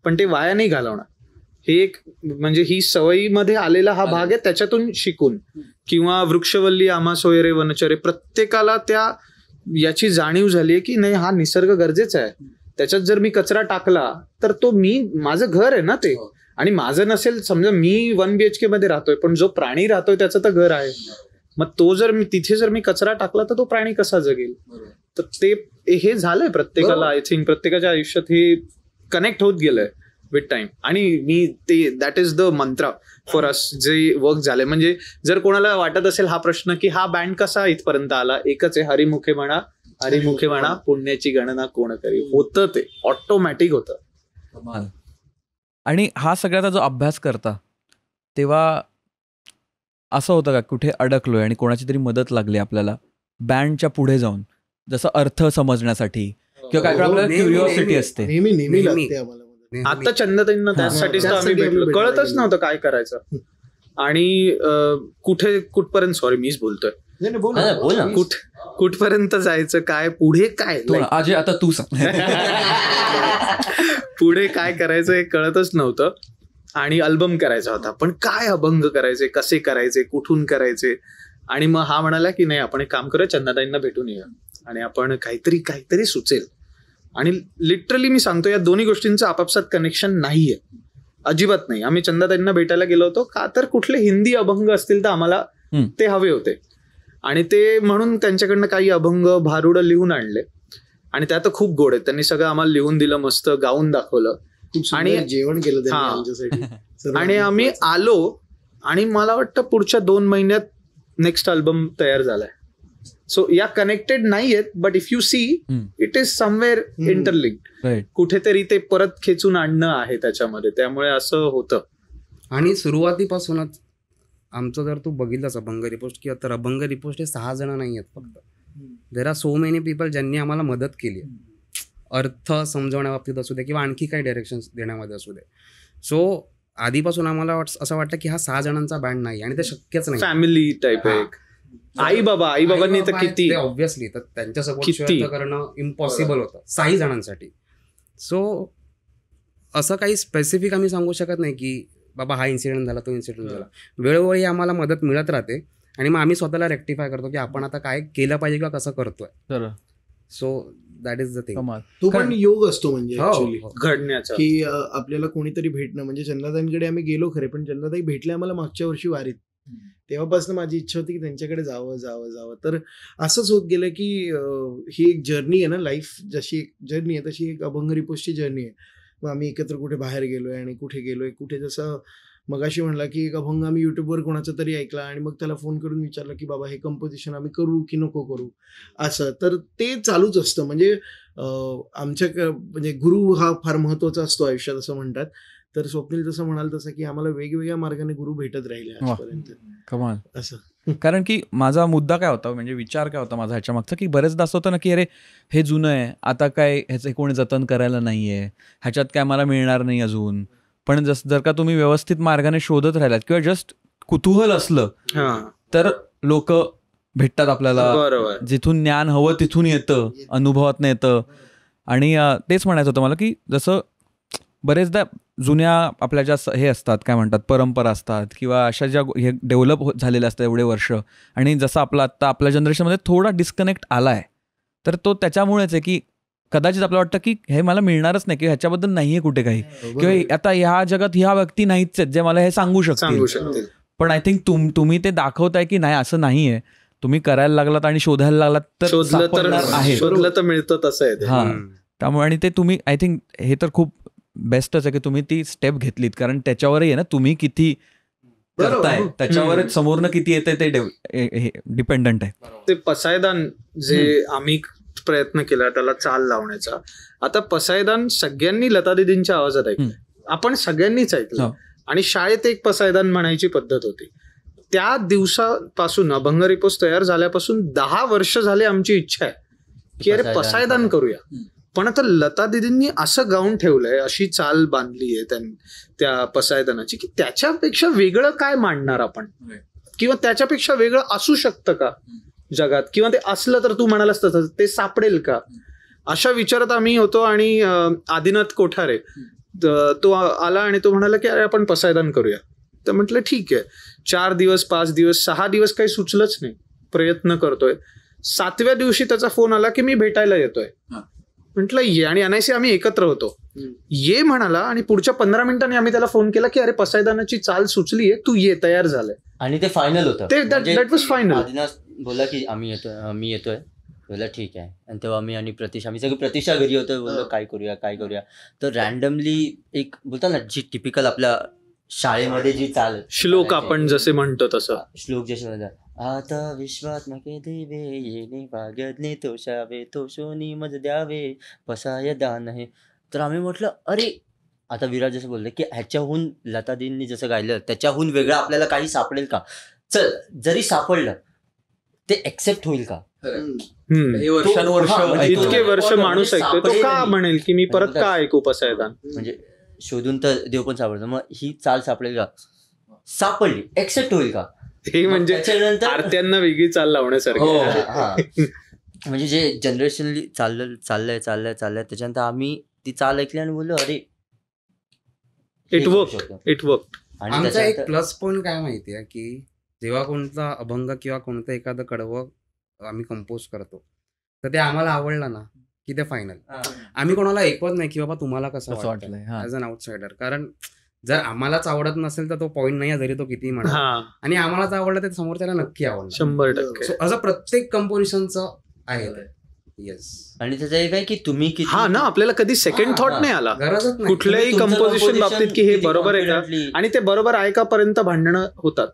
पण ते वाया नाही घालवणार. हे एक म्हणजे ही सवयीमध्ये आलेला हा भाग आहे. त्याच्यातून शिकून किंवा वृक्षवल्ली आम्हा सोयरे वनचरे, प्रत्येकाला याची जाणीव झाली आहे की नाही, हा निसर्ग गरजेचा आहे. त्याच्यात जर मी कचरा टाकला तर तो माझं घर आहे ना ते, आणि माझं नसेल, समजा मी 1 BHK मध्ये राहतोय पण जो प्राणी राहतोय त्याचं तर घर आहे. मग तो तिथे जर मी कचरा टाकला तर तो प्राणी कसा जगेल. तर ते हे झालंय प्रत्येकाला. आय थिंक प्रत्येकाच्या आयुष्यात हे कनेक्ट होत गेलंय विथ टाइम. आणि दॅट इज द मंत्र फॉर अस जे वर्क झालंय. म्हणजे जर कोणाला वाटत असेल हा प्रश्न की हा बँड कसा इथपर्यंत आला, एकच आहे, हरिमुखे म्हणा पुण्याची गणना कोण करी. होतं ते ऑटोमॅटिक होतं. आणि हा सगळ्याचा जो अभ्यास करता तेव्हा असं होतं का कुठे अडकलोय आणि कोणाची तरी मदत लागली आपल्याला बँडच्या पुढे जाऊन, जसं अर्थ समजण्यासाठी किंवा काय आपल्याला क्युरिओसिटी असते. नेहमी लागते आम्हाला. आता चंदताईंना त्यासाठीच तर आम्ही भेटलो. कळतच नव्हतं काय करायचं. आणि कुठपर्यंत, सॉरी मीच बोलतोय, कुठपर्यंत जायचं, काय पुढे काय, आज आता तू सांग. पुढे काय करायचं हे कळतच नव्हतं. आणि अल्बम करायचा होता, पण काय अभंग करायचे, कसे करायचे, कुठून करायचे. आणि मग हा म्हणाला की नाही, आपण एक काम करूया, चंदाताईंना भेटून येऊया आणि आपण काहीतरी सुचेल. आणि लिटरली मी सांगतो, या दोन्ही गोष्टींचं आपापसात कनेक्शन नाहीये, अजिबात नाही. आम्ही चंदाताईंना भेटायला गेलो होतो का तर कुठले हिंदी अभंग असतील तर आम्हाला ते हवे होते. आणि ते म्हणून त्यांच्याकडनं काही अभंग भारुडं लिहून आणले आणि त्या तर खूप गोड आहेत. त्यांनी सगळं आम्हाला लिहून दिलं, मस्त गाऊन दाखवलं आणि जेवण केलं आमच्यासाठी. आणि आम्ही आलो आणि मला वाटतं पुढच्या 2 महिन्यात नेक्स्ट अल्बम तयार झालाय. सो या कनेक्टेड नाही आहेत, but if you see it is somewhere interlinked. कुठेतरी ते परत खेचून आणणं आहे त्याच्यामध्ये. त्यामुळे असं होतं. आणि सुरुवातीपासूनच आमचं जर तू बघितलंस अभंग रिपोस्ट किंवा तर अभंग रिपोस्ट हे 6 जण नाही आहेत फक्त. There are so many people ज्यांनी आम्हाला मदत केली, अर्थ समजवण्याबाबतीत असू दे किंवा आणखी काही डायरेक्शन देण्यामध्ये असू दे. सो आधीपासून आम्हाला असं वाटतं की हा 6 जणांचा बँड नाही आणि ते शक्यच नाही. फॅमिली टाईप आहे. आई बाबांनी तर किती ऑब्व्हियसली तर त्यांच्या सपोर्ट करणं इम्पॉसिबल होतं 6 जणांसाठी. सो असं काही स्पेसिफिक आम्ही सांगू शकत नाही की बाबा हा इन्सिडेंट झाला, तो इन्सिडेंट झाला. वेळोवेळी आम्हाला मदत मिळत राहते आणि मग आम्ही स्वतःला रेक्टिफाय करतो की आपण आता काय केलं पाहिजे किंवा कसं करतोय. So that is the thing. कमाल. तो पण योग असतो म्हणजे हो, ऍक्च्युली हो. घडण्याचा. की आपल्याला कोणीतरी भेटणं. म्हणजे चंद्रताईंकडे आम्ही गेलो खरे, पण चंद्रताई भेटले आम्हाला मागच्या वर्षी वारीत. तेव्हापासून माझी इच्छा होती की त्यांच्याकडे जावं. तर असंच होत गेलं की ही एक जर्नी आहे ना, लाईफ जशी एक जर्नी आहे तशी एक अभंग रिपोजची जर्नी आहे. मग आम्ही एकत्र कुठे बाहेर गेलोय आणि कुठे गेलोय, कुठे जसं मगाशी म्हणला की एक अभंग आम्ही युट्यूबवर कोणाचा तरी ऐकला आणि मग त्याला फोन करून विचारलं की बाबा हे कंपोजिशन आम्ही करू की नको करू असं. तर ते चालूच असतं. म्हणजे आमच्या म्हणजे गुरु हा फार महत्वाचा असतो आयुष्यात असं म्हणतात. तर स्वप्नील जसं म्हणाल तसं की आम्हाला वेगवेगळ्या मार्गाने गुरु भेटत राहिले आजपर्यंत कमाल. असं. कारण की माझा मुद्दा काय होता, म्हणजे विचार काय होता माझा ह्याच्या मागचा, की बरेचदा असं होतं ना की अरे हे जुनं आहे, आता काय ह्याचं कोणी जतन करायला नाहीये, ह्याच्यात काय मला मिळणार नाही अजून. पण जर का तुम्ही व्यवस्थित मार्गाने शोधत राहिलात किंवा जस्ट कुतूहल असलं तर लोक भेटतात आपल्याला, बरोबर. जिथून ज्ञान हवं तिथून येतं, अनुभवातनं येतं. आणि तेच म्हणायचं होतं मला की जसं बरेचदा जुन्या आपल्या ज्या हे असतात काय म्हणतात परंपरा असतात किंवा अशा ज्या हे डेव्हलप झालेल्या असतात एवढे वर्ष, आणि जसं आपला आत्ता आपल्या जनरेशनमध्ये थोडा डिस्कनेक्ट आला आहे, तर तो त्याच्यामुळेच आहे की कदाचित आपल्याला वाटतं की हे मला मिळणारच नाही किंवा ह्याच्याबद्दल नाही आहे कुठे काही, किंवा आता ह्या जगात ह्या व्यक्ती नाहीच आहेत जे मला हे सांगू शकतील. पण आय थिंक तुम्ही ते दाखवताय की नाही असं नाही आहे. तुम्ही करायला लागलात आणि शोधायला लागलात तर शोधलं तर मिळतं तसं आहे. हा, त्यामुळे आणि ते तुम्ही आय थिंक हे तर खूप बेस्टच आहे की तुम्ही ती स्टेप घेतलीत, कारण त्याच्यावरही आहे ना तुम्ही किती करताय त्याच्यावरच समोरनं किती येते ते डिपेंडंट आहे. ते पसायदान जे आम्ही प्रयत्न केला त्याला चाल लावण्याचा, आता पसायदान सगळ्यांनी लता दीदींच्या आवाजात ऐकलं, आपण सगळ्यांनीच ऐकलं. आणि शाळेत एक पसायदान म्हणायची पद्धत होती. त्या दिवसापासून अभंग रिपोज तयार झाल्यापासून 10 वर्ष झाले आमची इच्छा आहे की अरे पसायदान करूया. पण आता लता दीदींनी असं गाऊन ठेवलंय, अशी चाल बांधली आहे त्या पसायदानाची की त्याच्यापेक्षा वेगळं काय मांडणार आपण, किंवा त्याच्यापेक्षा वेगळं असू शकतं का जगात, किंवा ते असलं तर तू म्हणालास तसं ते सापडेल का, अशा विचारात आम्ही होतो. आणि आदिनाथ कोठारे तो आला आणि तो म्हणाला की अरे आपण पसायदान करूया. तर म्हटलं ठीक आहे. 4 दिवस 5 दिवस 6 दिवस काही सुचलंच नाही, प्रयत्न करतोय. 7व्या दिवशी त्याचा फोन आला की मी भेटायला येतोय. म्हटलं ये, आणि अनायसे आम्ही एकत्र होतो. ये म्हणाला आणि पुढच्या 15 मिनिटांनी आम्ही त्याला फोन केला की अरे पसायदानाची चाल सुचलीये, तू ये, तयार झालंय. आणि ते फायनल होतं, ते दॅट वॉज फायनल. आदिनाथ बोलला की मी येतोय. बोलला ठीक आहे. आणि तेव्हा मी आणि प्रतीक्षा, आम्ही सगळी प्रतीक्षा घरी होतो. बोललो काय करूया. तर रॅन्डमली एक बोलतात ना जी टिपिकल आपल्या शाळेमध्ये जी चाल, श्लोक आपण जसे म्हणतो तसं श्लोक जसे म्हणतात, आता विश्वात्मके देवे येणे वागदने तोषावे तोषोनी मज द्यावे पसाय दान हे. तर आम्ही म्हटलं अरे आता विराज जसं बोललं की ह्याच्याहून लतादींनी जसं गायलं त्याच्याहून वेगळं आपल्याला काही सापडेल का. चल जरी सापडलं ते एक्सेप्ट होईल का. इतके वर्ष माणूस ऐकतो, तो का म्हणेल की मी परत का ऐकू पसायदान. म्हणजे शोधून तर देव पण सापडतो, मग ही चाल सापडेल का, सापडली एक्सेप्ट होईल का. हे म्हणजे आरत्यांना वेगळी चाल लावण्यासारखं. म्हणजे जे जनरेशनली चाललंय त्याच्यानंतर आम्ही ती चाल ऐकली आणि बोललो अरे इट वर्क. आणि आमचा एक प्लस पॉइंट काय माहितीये की जेव्हा कोणता अभंग किंवा कोणतं एखादं कडवं आम्ही कंपोज करतो तर ते आम्हाला आवडलं ना की ते फायनल. आम्ही कोणाला ऐकवत नाही की बाबा तुम्हाला कसं वाटलं ऍज अन आउटसाइडर, कारण जर आम्हालाच आवडत नसेल तर तो पॉईंट नाही, जरी तो किती म्हणा, आणि आम्हालाच आवडलं तर समोरच्याला नक्की आवडलं 100%. असं प्रत्येक कंपोजिशनचं आहे. येस. आणि त्याचं एक आहे की तुम्ही किती हा ना, आपल्याला कधी सेकंड थॉट नाही आला गरजच नाही कुठल्याही कंपोजिशन बाबतीत की हे बरोबर आहे का, आणि ते बरोबर आहे का पर्यंत भांडणं होतात.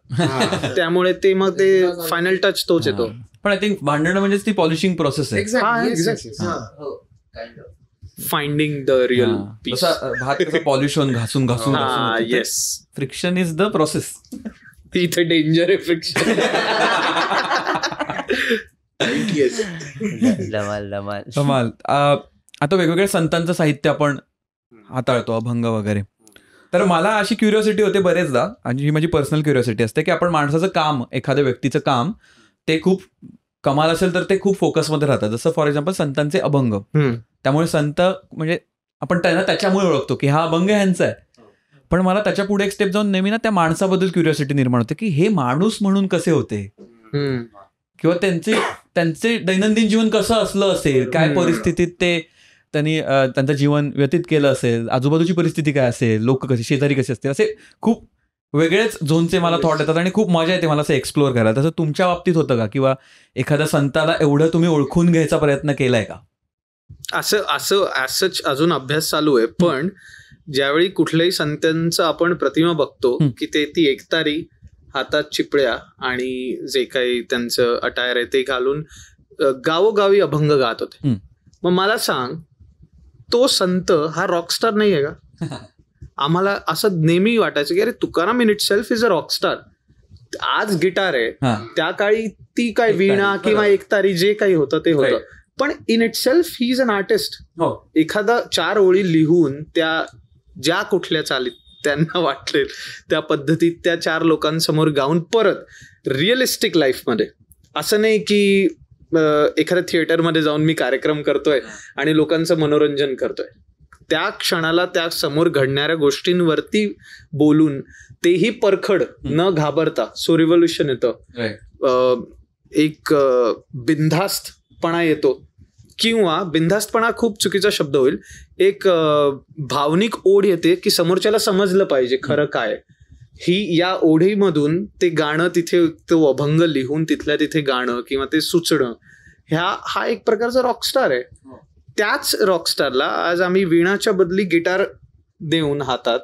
त्यामुळे ते मग ते फायनल टच तोच येतो. पण आय थिंक भांडणं म्हणजेच ती पॉलिशिंग प्रोसेस आहे. Finding the real peace. भात कसं पॉलिश होऊन घासून yes, friction is the process. इथे डेंजर आहे फ्रिक्शन. कमाल. आता वेगवेगळ्या संतांचं साहित्य आपण हाताळतो, अभंग वगैरे. तर मला अशी क्युरिओसिटी होते बरेचदा, आणि ही माझी पर्सनल क्युरिओसिटी असते की आपण माणसाचं काम, एखाद्या व्यक्तीचं काम ते खूप कमाल असेल तर ते खूप फोकसमध्ये राहतात. जसं फॉर एक्झाम्पल संतांचे अभंग, त्यामुळे संत म्हणजे आपण त्यांना त्याच्यामुळे ओळखतो की हा अभंग ह्यांचा आहे. पण मला त्याच्या पुढे एक स्टेप जाऊन नेहमी ना त्या माणसाबद्दल क्युरिओसिटी निर्माण होते की हे माणूस म्हणून कसे होते, किंवा त्यांचे त्यांचे दैनंदिन जीवन कसं असलं असेल, काय परिस्थितीत ते त्यांनी त्यांचं जीवन व्यतीत केलं असेल, आजूबाजूची परिस्थिती काय असेल, लोक कसे, शेजारी कसे असतील, असे खूप वेगळेच झोनचे मला थॉट येतात आणि खूप मजा येते मला असं एक्सप्लोअर करायला. तसं तुमच्या बाबतीत होतं का, किंवा एखाद्या संताला एवढं तुम्ही ओळखून घ्यायचा प्रयत्न केलाय का? असं अजून अभ्यास चालू आहे. पण ज्यावेळी कुठल्याही संतांचं आपण प्रतिमा बघतो की ती एकतारी, हातात चिपळ्या आणि जे काही त्यांचं अटायर आहे ते घालून गावोगावी अभंग गात होते. मग मला सांग, तो संत हा रॉकस्टार नाही आहे का? आम्हाला असं नेहमी वाटायचं की अरे Tukaram in it self is a Rockstar. आज गिटार आहे, त्या काळी ती काय वीणा किंवा एकतारी जे काही होतं ते होतं, पण in itself he is an artist. एखादा 4 ओळी लिहून त्या ज्या कुठल्या चालीत त्यांना वाटले त्या पद्धतीत त्या 4 लोकांसमोर गाऊन परत रिअलिस्टिक लाईफमध्ये, असं नाही की एखाद्या थिएटरमध्ये जाऊन मी कार्यक्रम करतोय आणि लोकांचं मनोरंजन करतोय. त्या क्षणाला त्या समोर घडणाऱ्या गोष्टींवरती बोलून, तेही परखड न घाबरता. सो रिव्होल्युशन येतं, एक बिनधास्तपणा येतो, किंवा बिनधास्तपणा खूप चुकीचा शब्द होईल, एक भावनिक ओढ येते की समोरच्याला समजलं पाहिजे खरं काय. ही या ओढीमधून ते गाणं, तिथे तो अभंग लिहून तिथल्या तिथे गाणं किंवा ते सुचणं, हा एक प्रकारचा रॉकस्टार आहे. त्याच रॉकस्टारला आज आम्ही वीणाच्या बदली गिटार देऊन हातात,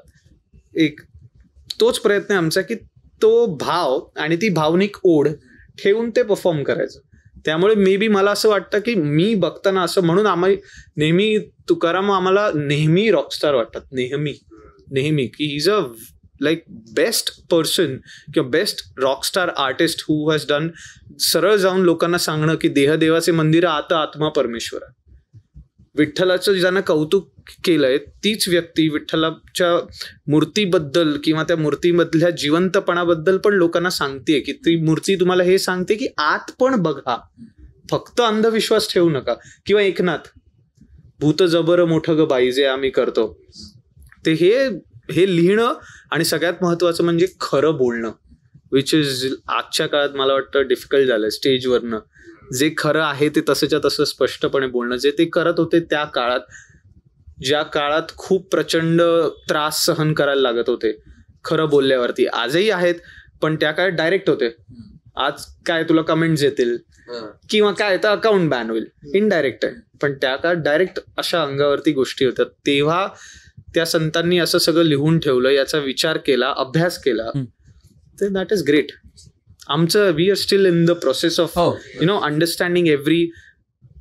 एक तोच प्रयत्न आहे आमचा की तो भाव आणि ती भावनिक ओढ ठेवून ते परफॉर्म करायचं. त्यामुळे मे बी मला असं वाटतं की मी बघताना असं, म्हणून आम्ही नेहमी तुकाराम आम्हाला नेहमी रॉकस्टार वाटतात, नेहमी की is a like best person किंवा best rockstar artist who has done. सरळ जाऊन लोकांना सांगणं की देहदेवाचे मंदिर आता आत्मा परमेश्वर. विठ्ठलाचं ज्यानं कौतुक केलंय तीच व्यक्ती विठ्ठलाच्या मूर्तीबद्दल किंवा त्या मूर्तीमधल्या जिवंतपणाबद्दल पण लोकांना सांगतेय की ती मूर्ती तुम्हाला हे सांगते की आत पण बघा, फक्त अंधविश्वास ठेवू नका. किंवा एकनाथ, भूत जबर मोठं ग बाई जे आम्ही करतो ते, हे लिहिणं आणि सगळ्यात महत्वाचं म्हणजे खरं बोलणं, विच इज आजच्या काळात मला वाटतं डिफिकल्ट झालंय. स्टेजवरनं जे खरं आहे ते तसंच्या तसं स्पष्टपणे बोलणं, जे ते करत होते त्या काळात, ज्या काळात खूप प्रचंड त्रास सहन करायला लागत होते खरं बोलल्यावरती. आजही आहेत, पण त्या काळात डायरेक्ट होते. आज काय तुला कमेंट्स येतील किंवा काय तर अकाउंट बॅन होईल, इनडायरेक्ट आहे. पण त्या काळात डायरेक्ट अशा अंगावरती गोष्टी होत्या. तेव्हा त्या संतांनी असं सगळं लिहून ठेवलं, याचा विचार केला, अभ्यास केला, तर दॅट इज ग्रेट. आमचं we are still in the process of understanding every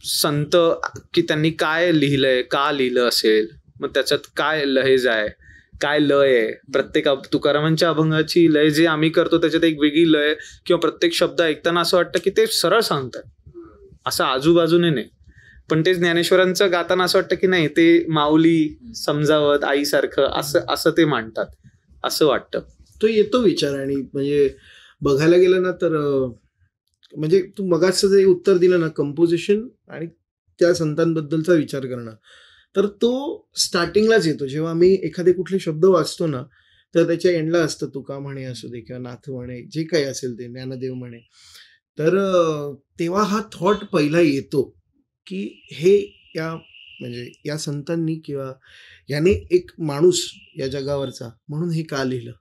संत, की त्यांनी काय लिहिलंय, का लिहिलं असेल, मग त्याच्यात काय लहेज आहे, काय लय आहे. प्रत्येक तुकारामांच्या अभंगाची लय जे आम्ही करतो त्याच्यात एक वेगळी लय, किंवा प्रत्येक शब्द ऐकताना असं वाटतं की ते सरळ सांगतात, असं आजूबाजूने नाही. पण ते ज्ञानेश्वरांचं गाताना असं वाटतं की नाही, ते माऊली समजावत आईसारखं असं ते मांडतात, असं वाटतं. तो येतो विचार. आणि म्हणजे बघायला गेलं ना तर म्हणजे तू मगाचं जे उत्तर दिलं ना, कंपोजिशन आणि त्या संतांबद्दलचा विचार करणं, तर तो स्टार्टिंगलाच येतो. जेव्हा आम्ही एखादे कुठले शब्द वाचतो ना, तर त्याच्या एंडला असतं तुका म्हणे असू दे किंवा नाथ म्हणे, जे काही असेल ते, ज्ञानदेव म्हणे, तर तेव्हा हा थॉट पहिला येतो की हे म्हणजे या संतांनी किंवा याने एक माणूस या जगावरचा म्हणून हे का लिहिलं,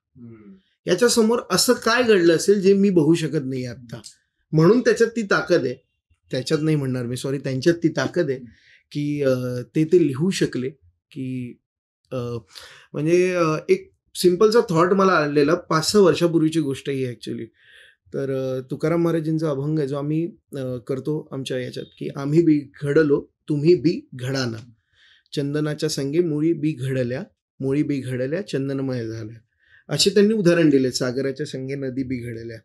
याच्या समोर असं काय घडलं असेल जे मी बघू शकत नाही आता. म्हणून त्याच्यात ती ताकद आहे, त्याच्यात नाही म्हणणार मी, सॉरी, त्यांच्यात ती ताकद आहे की ते लिहू शकले. की म्हणजे एक सिम्पलचा थॉट मला आलेला 5-6 वर्षापूर्वीची गोष्ट ही ॲक्च्युली. तर तुकाराम महाराजांचा अभंग आहे जो आम्ही करतो आमच्या याच्यात, की आम्ही बी घडलो तुम्ही बी घडाना, चंदनाच्या संगे मुळी बी घडल्या चंदनमय झाल्या, असे त्यांनी उदाहरण दिले. सागराच्या संगे नदी बी घडल्या.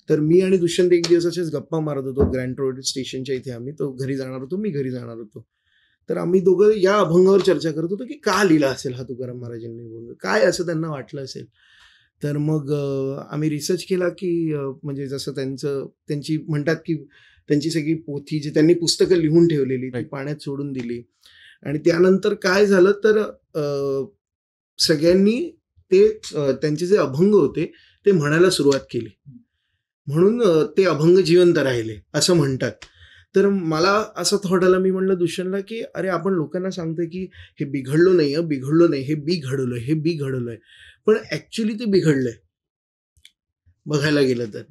तर मी आणि दुष्यंत एक दिवस असेच गप्पा मारत होतो ग्रँड रोड स्टेशनच्या इथे. आम्ही तो घरी जाणार होतो, मी घरी जाणार होतो. तर आम्ही दोघं या अभंगावर चर्चा करत होतो की का लिहिला असेल हा तुकाराम महाराजांनी, बोलून काय असं त्यांना वाटलं असेल. तर मग आम्ही रिसर्च केला की म्हणजे जसं त्यांची म्हणतात की त्यांची सगळी पोथी जी त्यांनी पुस्तकं लिहून ठेवलेली ती पाण्यात सोडून दिली. आणि त्यानंतर काय झालं तर सगळ्यांनी ते त्यांचे जे अभंग होते ते म्हणायला सुरुवात केली, म्हणून ते अभंग जिवंत राहिले असं म्हणतात. तर मला असं थॉट आलं, मी म्हणलं दुष्यंतला की अरे आपण लोकांना सांगतोय की हे बिघडलो नाही, बिघडलो नाही, हे बिघडवलंय, हे बिघडवलंय, पण ऍक्च्युली ते बिघडलंय बघायला गेलं तर.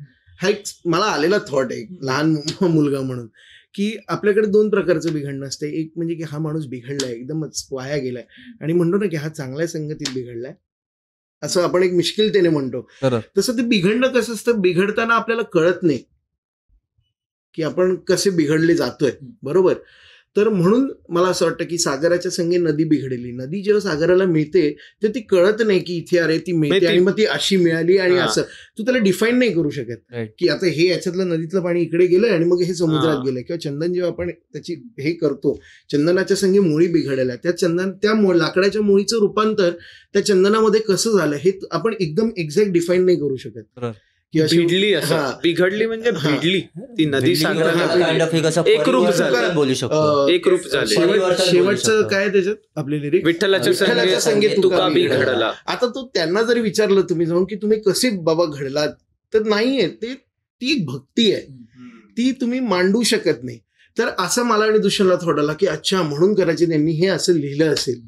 हा एक मला आलेला थॉट आहे लहान मुलगा म्हणून, की आपल्याकडे 2 प्रकारचं बिघडणं असतं. एक म्हणजे की हा माणूस बिघडलाय, एकदमच वाया गेलाय, आणि म्हणतो ना की हा चांगल्या संगतीत बिघडलाय, असं आपण एक मिश्किलतेने म्हणतो. तसं ते बिघडणं कसं असतं, बिघडताना आपल्याला कळत नाही की आपण कसे बिघडले जातोय, बरोबर. तर म्हणून मला असं वाटतं की सागराच्या संगे नदी बिघडली. नदी जेव्हा सागराला मिळते तर ती कळत नाही की इथे अरे ती मिळते आणि मग ती अशी मिळाली आणि असं तू त्याला डिफाईन नाही करू शकत की आता हे याच्यातलं नदीतलं पाणी इकडे गेलंय आणि मग हे समुद्रात गेलंय. किंवा चंदन जेव्हा आपण त्याची हे करतो, चंदनाच्या संगे मुळी बिघडल्या, त्या लाकडाच्या मुळीचं रूपांतर त्या चंदनामध्ये कसं झालं हे आपण एकदम एक्झॅक्ट डिफाईन नाही करू शकत. भिडली, असं बिघडली म्हणजे भिडली ती नदी, एकरूप बोलू शकतो, एकरूप झाली. शेवटचं काय त्याच्यात आपले लिरिक्स, विठ्ठलाच्या संगे तुका बिघडला. आता तो त्यांना जरी विचारलं तुम्ही जाऊन की तुम्ही कसे बाबा घडलात, तर नाहीये ते, ती एक भक्ती आहे, ती तुम्ही मांडू शकत नाही. तर असं मला आणि दुष्यंतला थोडाला की अच्छा म्हणून करायचे त्यांनी हे असं लिहिलं असेल,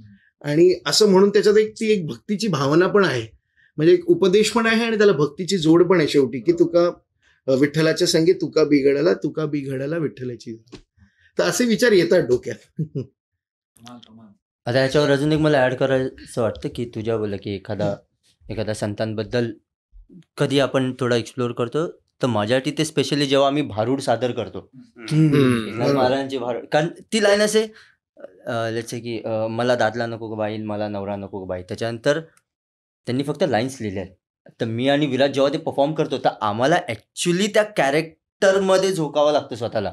आणि असं म्हणून त्याच्यात ती एक भक्तीची भावना पण आहे, म्हणजे एक उपदेश पण आहे आणि त्याला भक्तीची जोड पण आहे शेवटी, की तुका विठ्ठलाच्या संगे तुका बिघडला विठ्ठलाची. तर असे विचार येतात डोक्यात. आता याच्यावर अजून एक मला ऍड करायचं वाटतं की तुझ्या बोललं की एखाद्या संतांबद्दल कधी आपण थोडा एक्सप्लोर करतो, तर माझ्यासाठी ते स्पेशली जेव्हा आम्ही भारूड सादर करतो, महाराजांची भारूड, कारण ती लाईन असे लेट्स की मला दादला नको ग बाई, मला नवरा नको ग बाई, त्याच्यानंतर त्यांनी फक्त लाईन्स लिहिल्या आहेत. तर मी आणि विराज जेव्हा ते परफॉर्म करतो तर आम्हाला ॲक्च्युली त्या कॅरेक्टरमध्ये झोकावं लागतं स्वतःला,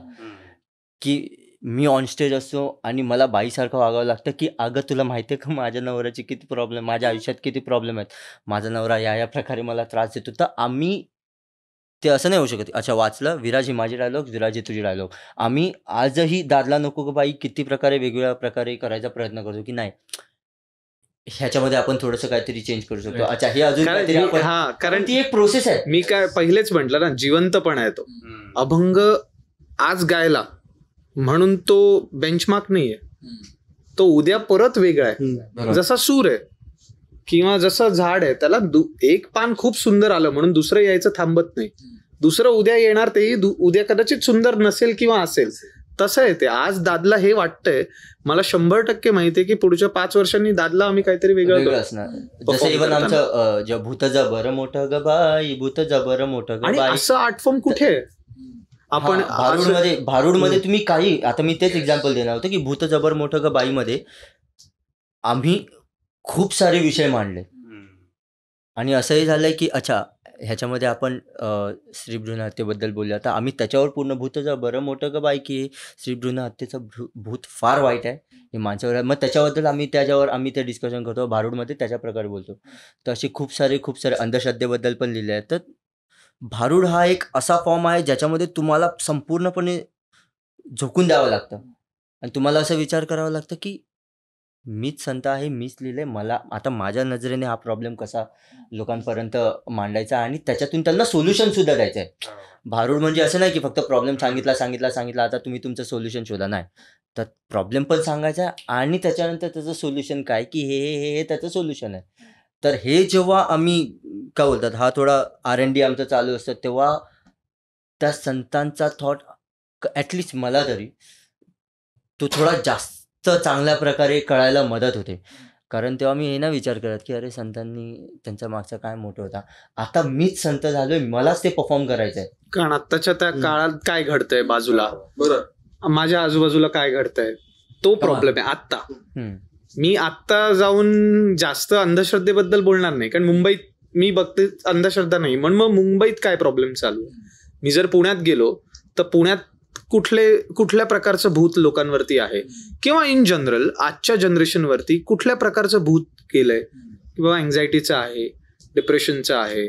की मी ऑन स्टेज असतो आणि मला बाईसारखं वागावं लागतं की अगं तुला माहिती आहे का माझ्या नवऱ्याचे किती प्रॉब्लेम, माझ्या आयुष्यात किती प्रॉब्लेम आहेत, माझा नवरा या प्रकारे मला त्रास देतो. तर आम्ही ते असं नाही होऊ शकत, अच्छा वाचलं विराज ही माझी डायलॉग, विराज ही तुझी डायलॉग. आम्ही आजही दादला नको ग बाई किती प्रकारे वेगवेगळ्या प्रकारे करायचा प्रयत्न करतो की नाही ह्याच्यामध्ये आपण थोडंसं काहीतरी चेंज करू शकतो. अच्छा हे अजून कारण ती एक प्रोसेस आहे. मी काय पहिलेच म्हटलं ना, जिवंतपण आहे तो. अभंग आज गायला म्हणून तो बेंचमार्क नाहीये, तो उद्या परत वेगळा आहे. जसा सूर आहे किंवा जसं झाड आहे, त्याला एक पान खूप सुंदर आलं म्हणून दुसरं यायचं थांबत नाही, दुसरं उद्या येणार, तेही उद्या कदाचित सुंदर नसेल किंवा असेल. तसं आहे ते. आज दादला हे वाटतंय, मला 100% माहिती आहे की पुढच्या 5 वर्षांनी दादला आम्ही काहीतरी वेगळं असणार. जसं इव्हन आमचं भूत जबर मोठं ग बाई, भूत जबर मोठं ग बाई, असं आर्ट फॉर्म कुठे आपण भारूडमध्ये तुम्ही काही, आता मी तेच एक्झाम्पल देणार होतं की भूत जबर मोठं ग बाई मध्ये आम्ही खूप सारे विषय मांडले आणि असंही झालंय की अच्छा ह्याच्यामध्ये आपण श्रीभ्रूण हत्येबद्दल बोलूया, तर आम्ही त्याच्यावर पूर्ण भूत बरं मोठं ग बाई की श्रीभ्रूण हत्येचं भूत फार वाईट आहे हे माणसावर, मग त्याच्याबद्दल आम्ही ते डिस्कशन करतो. भारूडमध्ये त्याच्या प्रकारे बोलतो. तर असे खूप सारे अंधश्रद्धेबद्दल पण लिहिले आहेत. तर भारूड हा एक असा फॉर्म आहे ज्याच्यामध्ये तुम्हाला संपूर्णपणे झोकून द्यावं लागतं आणि तुम्हाला असं विचार करावा लागतं की मीच संत आहे, मीच लिहिलंय, मला आता माझ्या नजरेने हा प्रॉब्लेम कसा लोकांपर्यंत मांडायचा आणि त्याच्यातून त्यांना सोल्युशन सुद्धा द्यायचं आहे. भारूड म्हणजे असं नाही की फक्त प्रॉब्लेम सांगितला आता तुम्ही तुमचं सोल्युशन शोधा, नाही, तर प्रॉब्लेम पण सांगायचा आणि त्याच्यानंतर त्याचं सोल्युशन काय की हे त्याचं सोल्युशन आहे. तर हे जेव्हा आम्ही काय बोलतात हा थोडा R&D आमचं चालू असतं तेव्हा त्या संतांचा थॉट ॲटलिस्ट मला तरी तो थोडा जास्त चांगल्या प्रकारे कळायला मदत होते. कारण तेव्हा मी हे ना विचार करत की अरे संतांनी त्यांच्या मागचा काय मोठं होता, आता मीच संत झालोय, मलाच ते परफॉर्म करायचं आहे. कारण आत्ताच्या त्या काळात काय घडतंय बाजूला, बरोबर, माझ्या आजूबाजूला काय घडतंय तो प्रॉब्लेम आहे आत्ता. मी आत्ता जाऊन जास्त अंधश्रद्धेबद्दल बोलणार नाही, कारण मुंबईत मी बघते अंधश्रद्धा नाही, म्हणून मग मुंबईत काय प्रॉब्लेम चालू आहे. मी जर पुण्यात गेलो तर पुण्यात कुठल्या प्रकारचं भूत लोकांवरती आहे किंवा इन जनरल आजच्या जनरेशनवरती कुठल्या प्रकारचं भूत केलंय किंवा अँझायटीचं आहे, डिप्रेशनचं आहे,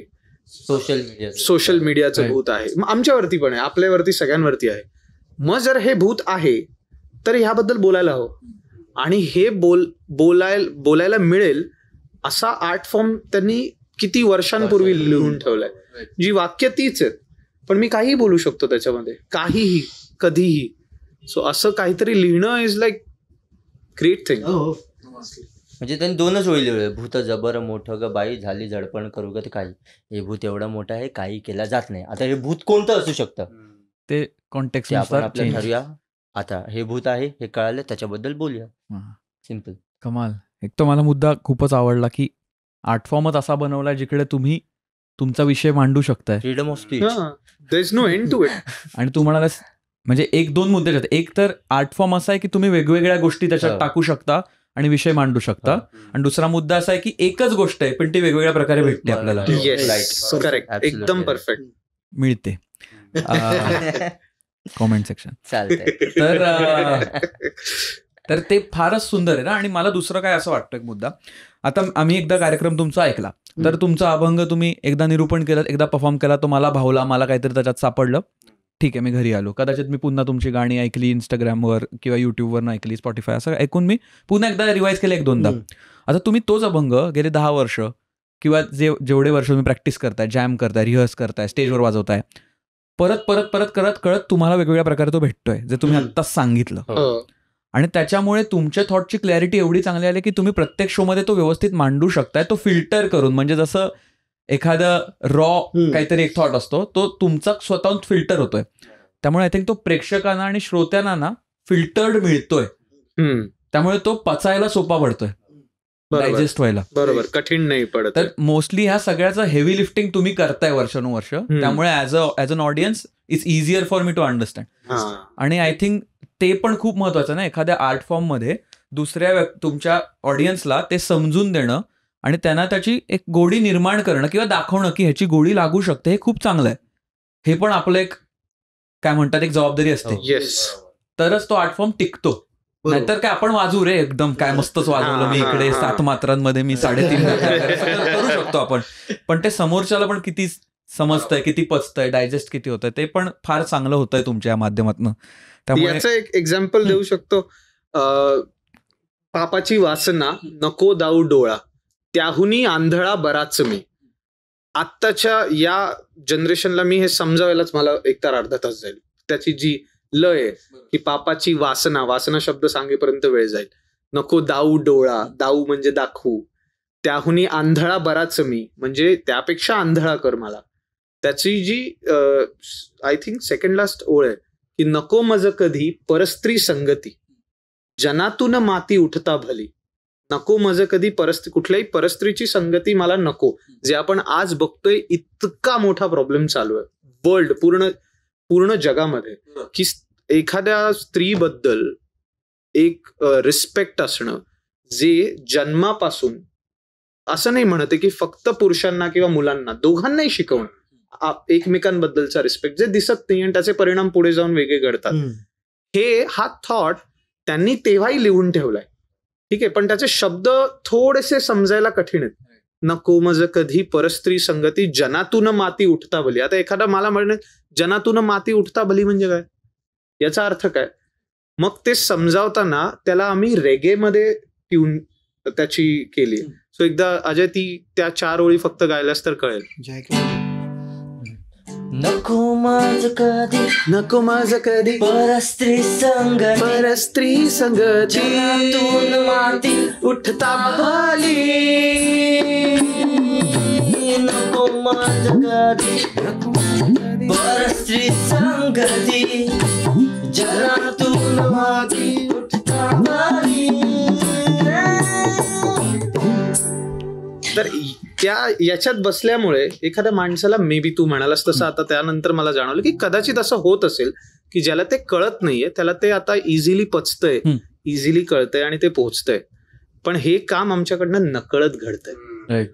सोशल मीडियाचं भूत आहे, आमच्यावरती पण आहे, आपल्यावरती सगळ्यांवरती आहे. मग जर हे भूत आहे तर ह्याबद्दल बोलायला हवं आणि हे बोलायला मिळेल असा आर्ट फॉर्म त्यांनी किती वर्षांपूर्वी लिहून ठेवलाय. जी वाक्य तीच आहेत पण मी काहीही बोलू शकतो त्याच्यामध्ये, काहीही, कधीही. सो असं काहीतरी लिहिणं इज लाईक ग्रेट थिंग. हो. म्हणजे त्यांनी 2च ओळी लिहिल्या, भूत जबर मोठं ग बाई झाली झडपण करू ग ते काही, हे भूत एवढं मोठं आहे काही केला जात नाही. आता हे भूत कोणतं असू शकतं ते ते कॉन्टेक्स्ट आपण आपल्या ठरवूया. आता हे भूत आहे हे कळालं त्याच्याबद्दल बोलूया. सिम्पल. कमाल. एक तर मला मुद्दा खूपच आवडला की आर्ट फॉर्मच असा बनवला जिकडे तुम्ही तुमचा विषय मांडू शकताय. Freedom of speech. There is no end to it. आणि तू म्हणालास म्हणजे 1-2 मुद्दे आहेत. एक तर आर्ट फॉर्म असा आहे की तुम्ही वेगवेगळ्या गोष्टी त्याच्यात हो. टाकू शकता आणि विषय मांडू शकता. आणि दुसरा मुद्दा असा आहे की एकच गोष्ट आहे पण ती वेगवेगळ्या प्रकारे भेटते आपल्याला, येस करेक्ट, एकदम परफेक्ट. मिळते. Comment section. चालतंय. तर ते फारच सुंदर आहे ना. आणि मला दुसरं काय असं वाटतं एक मुद्दा, आता आम्ही एकदा कार्यक्रम तुमचा ऐकला, तर तुमचा अभंग तुम्ही एकदा निरूपण केलं, एकदा परफॉर्म केला, तो मला भावला, मला काहीतरी त्याच्यात सापडलं, ठीक आहे, मी घरी आलो, कदाचित मी पुन्हा तुमची गाणी ऐकली इंस्टाग्रामवर किंवा युट्यूबवर ऐकली, स्पॉटिफाय, असं ऐकून मी पुन्हा एकदा रिवाईज केलं 1-2दा. आता तुम्ही तोच अभंग गेले 10 वर्ष किंवा जेवढे वर्ष तुम्ही प्रॅक्टिस करताय, जॅम करताय, रिहर्स करताय, स्टेजवर वाजवताय, परत परत परत करत कळत तुम्हाला वेगवेगळ्या प्रकारे तो भेटतोय, जे तुम्ही आत्ताच सांगितलं. आणि त्याच्यामुळे तुमच्या थॉटची क्लॅरिटी एवढी चांगली आली की तुम्ही प्रत्येक शोमध्ये तो व्यवस्थित मांडू शकताय, तो फिल्टर करून. म्हणजे जसं एखादं रॉ काहीतरी एक थॉट असतो, तो तुमचा स्वतःहून फिल्टर होतोय. त्यामुळे आय थिंक तो प्रेक्षकांना आणि श्रोत्यांना ना फिल्टर्ड मिळतोय. त्यामुळे तो पचायला सोपा पडतोय, डायजेस्ट व्हायला. बरोबर, कठीण नाही पडत. तर मोस्टली ह्या सगळ्याचं हेवी लिफ्टिंग तुम्ही करताय वर्षानुवर्ष, त्यामुळे as an audience it's easier for me to understand. आणि आय थिंक ते पण खूप महत्वाचं ना, एखाद्या आर्ट फॉर्ममध्ये दुसऱ्या तुमच्या ऑडियन्सला ते समजून देणं आणि त्यांना त्याची एक गोडी निर्माण करणं किंवा दाखवणं की ह्याची गोडी लागू शकते, हे खूप चांगलं आहे. हे पण आपलं एक काय म्हणतात एक जबाबदारी असते. तरच तो आर्ट फॉर्म टिकतो. नाहीतर काय आपण वाजू रे एकदम काय मस्तच वाजवलं मी इकडे 7 मात्रांमध्ये मी 3.5 करू शकतो आपण, पण ते समोरच्याला पण किती समजतंय, किती पचतंय, डायजेस्ट किती होतंय, ते पण फार चांगलं होतंय तुमच्या माध्यमातून. त्यामुळे याचं एक एक्झाम्पल देऊ शकतो. पापाची वासना नको दाऊ डोळा, त्याहुनी आंधळा बराच मी. आत्ताच्या या जनरेशनला मी हे समजावायलाच मला एकतर अर्धा तास जाईल. त्याची जी लय आहे की पापाची वासना, वासना शब्द सांगेपर्यंत वेळ जाईल. नको दाऊ डोळा, दाऊ म्हणजे दाखवू, त्याहुनी आंधळा बराच मी, म्हणजे त्यापेक्षा आंधळा कर मला. त्याची जी आय थिंक सेकंड लास्ट ओळ आहे की नको मज कधी परस्त्री संगती, जनातून माती उठता भली. नको मज कधी कुठल्याही परस्त्रीची संगती मला नको. जे आपण आज बघतोय इतका मोठा प्रॉब्लेम चालू आहे वर्ल्ड, पूर्ण जगामध्ये, की एखाद्या स्त्रीबद्दल एक रिस्पेक्ट असणं, जे जन्मापासून, असं नाही म्हणते की फक्त पुरुषांना किंवा मुलांना, दोघांनाही शिकवणं एकमेकांबद्दलचा रिस्पेक्ट, जे दिसत नाही आणि त्याचे परिणाम पुढे जाऊन वेगळे घडतात. हा थॉट त्यांनी तेव्हाही लिहून ठेवलाय, ठीक आहे, पण त्याचे शब्द थोडेसे समजायला कठीण आहेत. नको मज कधी परस्त्री संगती, जनातून माती उठता भली. आता एखादा मला म्हणणे जनातून माती उठता भली म्हणजे काय, याचा अर्थ काय, मग ते समजावताना त्याला आम्ही रेगेमध्ये ट्यून त्याची केली. सो एकदा अजय त्या 4 ओळी फक्त गायलास तर कळेल. नको माझ कधी, नको माझ कधी परस्त्री संगती, जनातून माती उठता भली. नको माझ कधी परस्त्री संगती, जनातून माती उठता भली. तर याच्यात बसल्यामुळे एखाद्या माणसाला, मे बी तू म्हणालास तसं, आता त्यानंतर मला जाणवलं की कदाचित असं होत असेल की ज्याला ते कळत नाहीये त्याला ते आता इझिली पचतंय, इझिली कळतंय आणि ते पोहोचतंय. पण हे काम आमच्याकडनं नकळत घडतंय,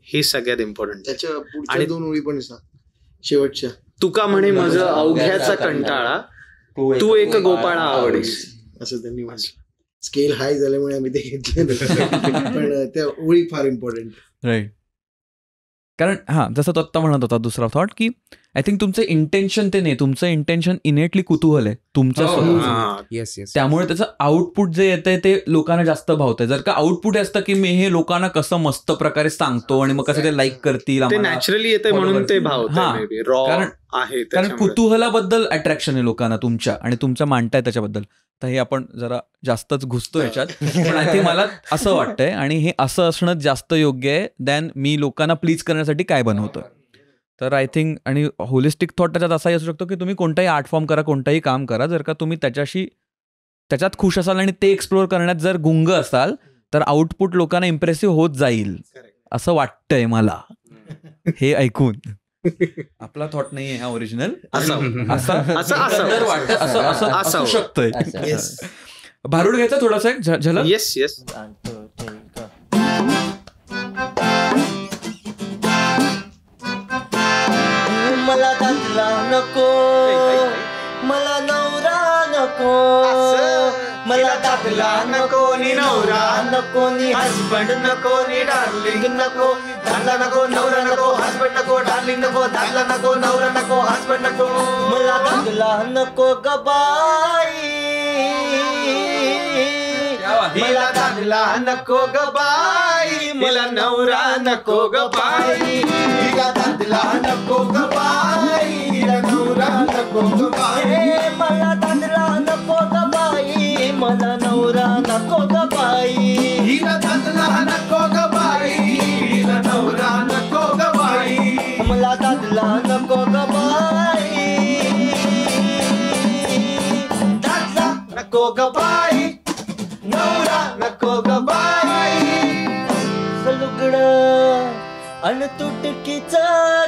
हे सगळ्यात इम्पॉर्टंट. त्याच्या पुढच्या 2 ओळी पण शेवटच्या, तुका म्हणे माझं अवघ्याचा कंटाळा, तू एक गोपाळा आवडीस, असं त्यांनी म्हटलं. स्केल हाय झाल्यामुळे आम्ही ते घेतलं, पण त्या ओळी फार इम्पॉर्टंट. राईट. कारण जसं तो आत्ता म्हणत होता दुसरा थॉट की आय थिंक तुमचं इंटेन्शन ते नाही, तुमचं इंटेन्शन इनेटली कुतूहल आहे तुमच्या स्वतःचं. येस येस त्यामुळे त्याचं आउटपुट जे येतंय ते लोकांना जास्त भावतंय. जर का आउटपुट असतं की मी हे लोकांना कसं मस्त प्रकारे सांगतो आणि मग कसं ते लाईक करतील, ते आम्हाला नॅचरली येते म्हणून ते भावतंय हां. मे बी रॉ कारण- आहे कारण त्याच्यामुळे. कुतूहलाबद्दल अट्रॅक्शन आहे लोकांना तुमच्या, आणि तुमच्या मांडताय त्याच्याबद्दल. तर हे आपण जरा जास्तच घुसतो याच्यात, पण आय थिंक मला असं वाटतंय आणि हे असं असणं जास्त योग्य आहे दॅन मी लोकांना प्लीज करण्यासाठी काय बनवतोय. तर आय थिंक, आणि होलिस्टिक थॉट त्याच्यात असाही असू शकतो की तुम्ही कोणताही आर्ट फॉर्म करा, कोणताही काम करा, जर का तुम्ही त्याच्यात खुश असाल आणि ते एक्सप्लोअर करण्यात जर गुंग असाल तर आउटपुट लोकांना इम्प्रेसिव्ह होत जाईल असं वाटतंय मला हे ऐकून. आपला थॉट नाही आहे हा ओरिजिनल, असं शकतंय. भारूड घ्यायचा थोडासा एक झलक. येस येस मला दादला नको, मला नवरा नको, मला दादला नको नि नवरा नको नि हसबंड नको नि डार्लिंग नको, दादला नको नवरा नको हसबंड नको डार्लिंग नको, दादला नको नवरा नको हसबंड नको, मला दादला नको ग बाई, मला दादला नको ग बाई, मला नवरा नको ग बाई, मला दादला नको ग बाई, मला नवरा नको ग बाई, मला दादला नको ग बाई, मला नवरा नको ग बाई, हिला दादला नको ग बाई, हिला नवरा नको ग बाई, मला दादला नको ग बाई, दादला नको ग बाई, नवरा नको ग बाई, लुगडं अन तुटकीच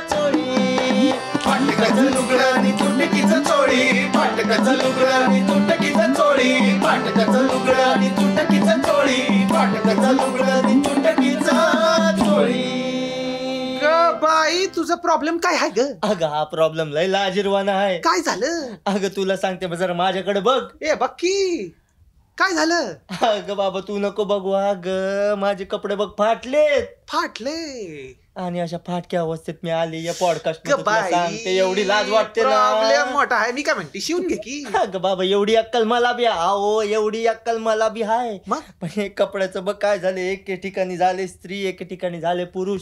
चोळी, फाटकाचं लुगडं आणि तुटकीच चोळी, फाटकाचं लुगडं आणि तुटकीच चोळी, फाटकाचं लुगडं आणि तुटकीच चोळी, फाटकाचं लुगडं आणि तुटकीच चोळी. बाई तुझा प्रॉब्लेम काय आहे ग? अगं हा प्रॉब्लेम लय लाजिरवाना आहे. काय झालं? अगं तुला सांगते जरा माझ्याकडे बघ. ए बक्की काय झालं? अगं बाबा तू नको बघू. अगं माझे कपडे बघ फाटले आणि अशा फाटक्या अवस्थेत मी आली या पॉडकास्ट सांगते. एवढी लाज वाटते ना. प्रॉब्लेम मोठा आहे. मी काय म्हणते शिवून घे की. अगं बाबा एवढी अक्कल मला बी आहो, एवढी अक्कल मला बी आहे. मग? पण हे कपड्याचं बघ काय झाले, एके ठिकाणी झाले स्त्री, एके ठिकाणी झाले पुरुष.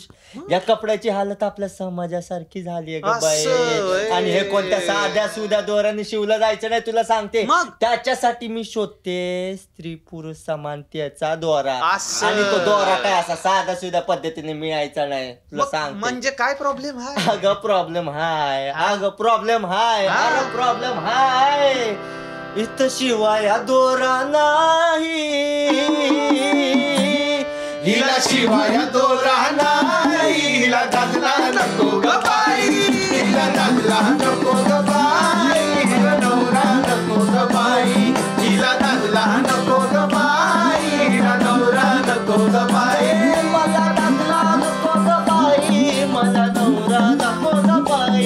या कपड्याची हालत आपल्या समाजासारखी झाली आहे ग बाई. असं, आणि हे कोणत्या साध्या सुध्या दोऱ्याने शिवलं जायचं नाही तुला सांगते. मग? त्याच्यासाठी मी शोधते स्त्री पुरुष समानतेचा दोरा. असं. आणि तो दोरा काय असा साध्या सुध्या पद्धतीने मिळायचा नाही तुला सांगते. म्हणजे काय प्रॉब्लेम आहे? अगं प्रॉब्लेम हाय, अगं प्रॉब्लेम हाय, अगं प्रॉब्लेम हाय. इथं शिवाया दोरा नाही, हिला शिवाया दोरा नाही, हिला दादला नको ग बाई, हिला दादला नको ग बाई, हिला नवरा नको ग बाई, हिला दादला नको ग बाई, हिला नवरा नको ग बाई, मला दादला नको ग बाई, मला नवरा नको ग बाई,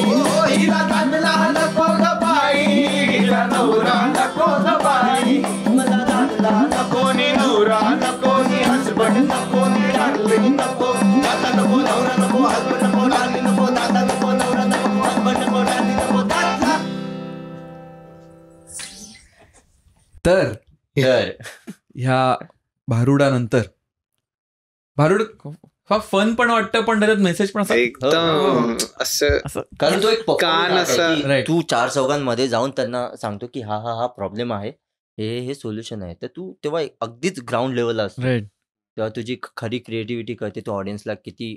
हिला दादला नको ग बाई, हिला नवरा नको ग बाई, मला दादला नको नि नवरा नको नि हसबंड नको नि डार्लिंग नको, दादा नको नवरा नको हसबंड नको डार्लिंग नको, दादा नको नवरा नको हसबंड नको डार्लिंग नको, दादा. तर ह्या भारुडानंतर भारुड फन पण वाटतं, पण त्याच्यात मेसेज पण एकदम असं कारण तो एक कान असं. Right. तू चार चौघांमध्ये जाऊन त्यांना सांगतो की हा प्रॉब्लेम आहे, हे सोल्युशन आहे. तर तू तेव्हा अगदीच ग्राउंड लेवलला असतो. राईट. तेव्हा तुझी खरी क्रिएटिव्हिटी कळते. तू ऑडियन्सला किती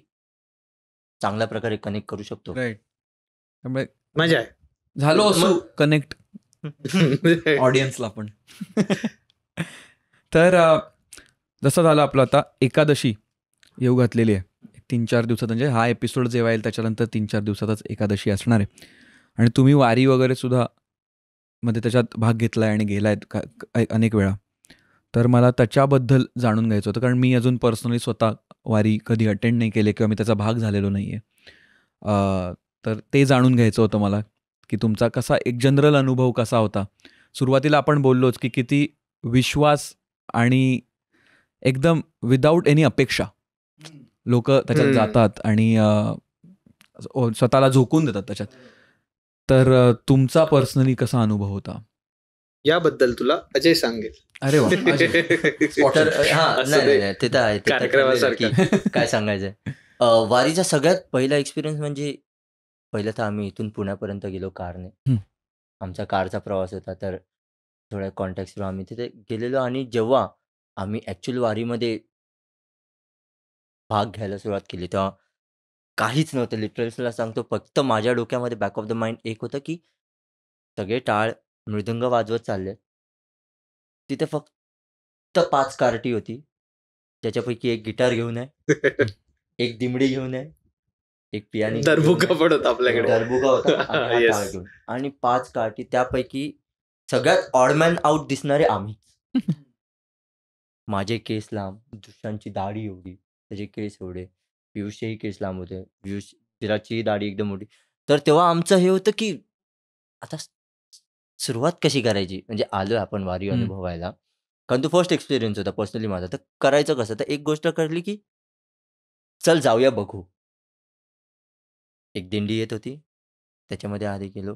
चांगल्या प्रकारे कनेक्ट करू शकतो. राईट. त्यामुळे मजा आहे. झालो असो कनेक्ट ऑडियन्सला पण. तर जसं झालं आपलं आता एकादशी येऊ घातलेली आहे 3-4 दिवसात. म्हणजे हा एपिसोड जेव्हा येईल त्याच्यानंतर 3-4 दिवसातच एकादशी असणार आहे. आणि तुम्ही वारी वगैरे सुद्धा मध्ये त्याच्यात भाग घेतला आहे आणि गेला आहेत अनेक वेळा. तर मला त्याच्याबद्दल जाणून घ्यायचं होतं, कारण मी अजून पर्सनली स्वतः वारी कधी अटेंड नाही केले किंवा मी त्याचा भाग झालेलो नाही आहे. तर ते जाणून घ्यायचं होतं मला की तुमचा कसा एक जनरल अनुभव कसा होता. सुरुवातीला आपण बोललोच की किती विश्वास आणि एकदम विदाऊट एनी अपेक्षा लोक त्याच्यात जातात आणि स्वतःला झोकून देतात त्याच्यात. तर तुमचा पर्सनली कसा अनुभव होता याबद्दल तुला अजय सांगेल. अरे वा तर नाही ते तर आहे, ते तर कार्यक्रमासारखं. ठरलेलं की काय सांगायचंय. वारीचा सगळ्यात पहिला एक्सपिरियन्स म्हणजे पहिलं तर आम्ही इथून पुण्यापर्यंत गेलो कारने. आमचा कारचा प्रवास होता, तर थोड्या कॉन्टॅक्ट थ्रू आम्ही तिथे गेलेलो. आणि जेव्हा आम्ही ऍक्च्युअल वारीमध्ये भाग घ्यायला सुरुवात केली तेव्हा काहीच नव्हतं. लिटरली तुला सांगतो, फक्त माझ्या डोक्यामध्ये बॅक ऑफ द माइंड एक होतं की सगळे टाळ मृदंग वाजवत चालले. तिथे फक्त 5 कार्टी होती, त्याच्यापैकी एक गिटार घेऊन आहे, एक दिमडी घेऊन आहे, एक पियानो दरबुका पण होता आपल्याकडे. दरबुगा होता आणि हा Yes. टाळ घेऊन. आणि 5 कार्टी, त्यापैकी सगळ्यात ऑडमॅन आउट दिसणारे आम्हीच. माझे केस लांब, दुष्यांची दाढी एवढी, त्याचे केस एवढे, पियुषचेही केस लांब होते, तिराची दाढी एकदम मोठी. तर तेव्हा आमचं हे होतं की आता सुरुवात कशी करायची, म्हणजे आलोय आपण वारी अनुभवायला, कारण तो फर्स्ट एक्सपिरियन्स होता पर्सनली माझा. तर करायचं कसं, तर एक गोष्ट कळली की चल जाऊया बघू. एक दिंडी येत होती, त्याच्यामध्ये आधी गेलो.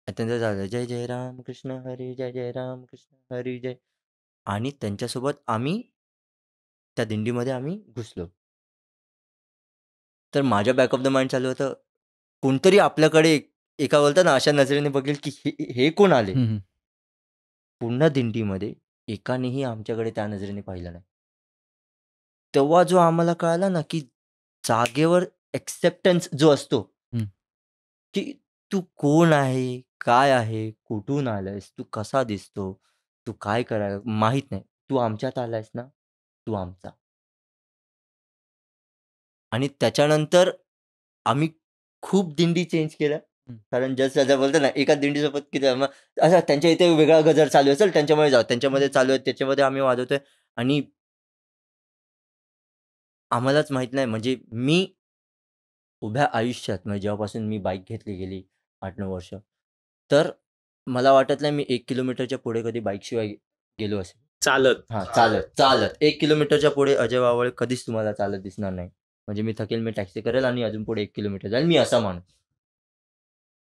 त्यांचं झालं जय जय राम कृष्ण हरी, जय जय राम कृष्ण हरी जय. आणि त्यांच्यासोबत आम्ही त्या दिंडीमध्ये आम्ही घुसलो. तर माझ्या बॅक ऑफ द माइंड चालू होतं, कोणतरी आपल्याकडे एका बोलतात ना अशा नजरेने बघेल की हे कोण आले. पूर्ण दिंडीमध्ये एकानेही आमच्याकडे त्या नजरेने पाहिलं नाही. तेव्हा जो आम्हाला कळाला ना की जागेवर एक्सेप्टन्स जो असतो, की तू कोण आहे, काय आहे, कुठून आलायस, तू कसा दिसतो, तू काय करायला माहित नाही, तू आमच्यात आलायस ना, तू आमचा. आणि त्याच्यानंतर आम्ही खूप दिंडी चेंज केल्या, कारण जसं बोलतो ना एका दिंडीसोबत किती असं त्यांच्या इथे वेगळा गजर चालू असेल, त्यांच्यामध्ये जाऊ, त्यांच्यामध्ये चालू आहे, त्याच्यामध्ये आम्ही वाजवतोय. आणि आम्हालाच माहित नाही, म्हणजे मी उभ्या आयुष्यात, म्हणजे जेव्हापासून मी बाईक घेतली गेली 8-9 वर्ष, तर मला वाटत नाही मी 1 किलोमीटरच्या पुढे कधी बाईकशिवाय गेलो असेल. चालत चालत 1 किलोमीटरच्या पुढे अजय वावळे कधीच तुम्हाला चालत दिसणार नाही. म्हणजे मी थकेल, मी टॅक्सी करेल आणि अजून पुढे 1 किलोमीटर जाईल, मी असा माणूस.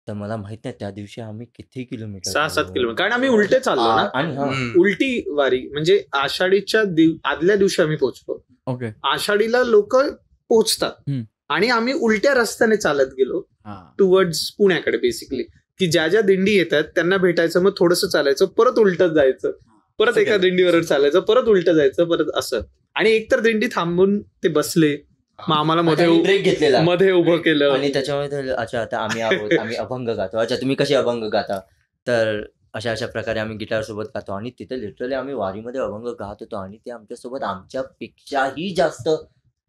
तर मला माहित नाही त्या दिवशी आम्ही किती किलोमीटर 6-7 किलोमीटर, कारण आम्ही उलटे चाललो ना. आणि उलटी वारी म्हणजे आषाढीच्या आदल्या दिवशी आम्ही पोहोचतो. ओके. आषाढीला लोक पोहोचतात आणि आम्ही उलट्या रस्त्याने चालत गेलो टुवर्ड्स पुण्याकडे. बेसिकली की ज्या ज्या दिंडी येतात त्यांना भेटायचं, मग थोडंसं चालायचं, परत उलटत जायचं, परत एका दिंडीवर चालायचं, परत उलटं जायचं, परत असं. आणि एकतर दिंडी थांबून ते बसले, मग आम्हाला ब्रेक घेतलेला मध्ये उभं केलं. आणि त्याच्यामुळे अच्छा आता आम्ही आहोत, आम्ही अभंग गातो. अच्छा तुम्ही कसे अभंग गाता, तर अशा प्रकारे आम्ही गिटार सोबत गातो. आणि तिथे लिटरली आम्ही वारीमध्ये अभंग गात होतो आणि ते आमच्यासोबत आमच्यापेक्षाही जास्त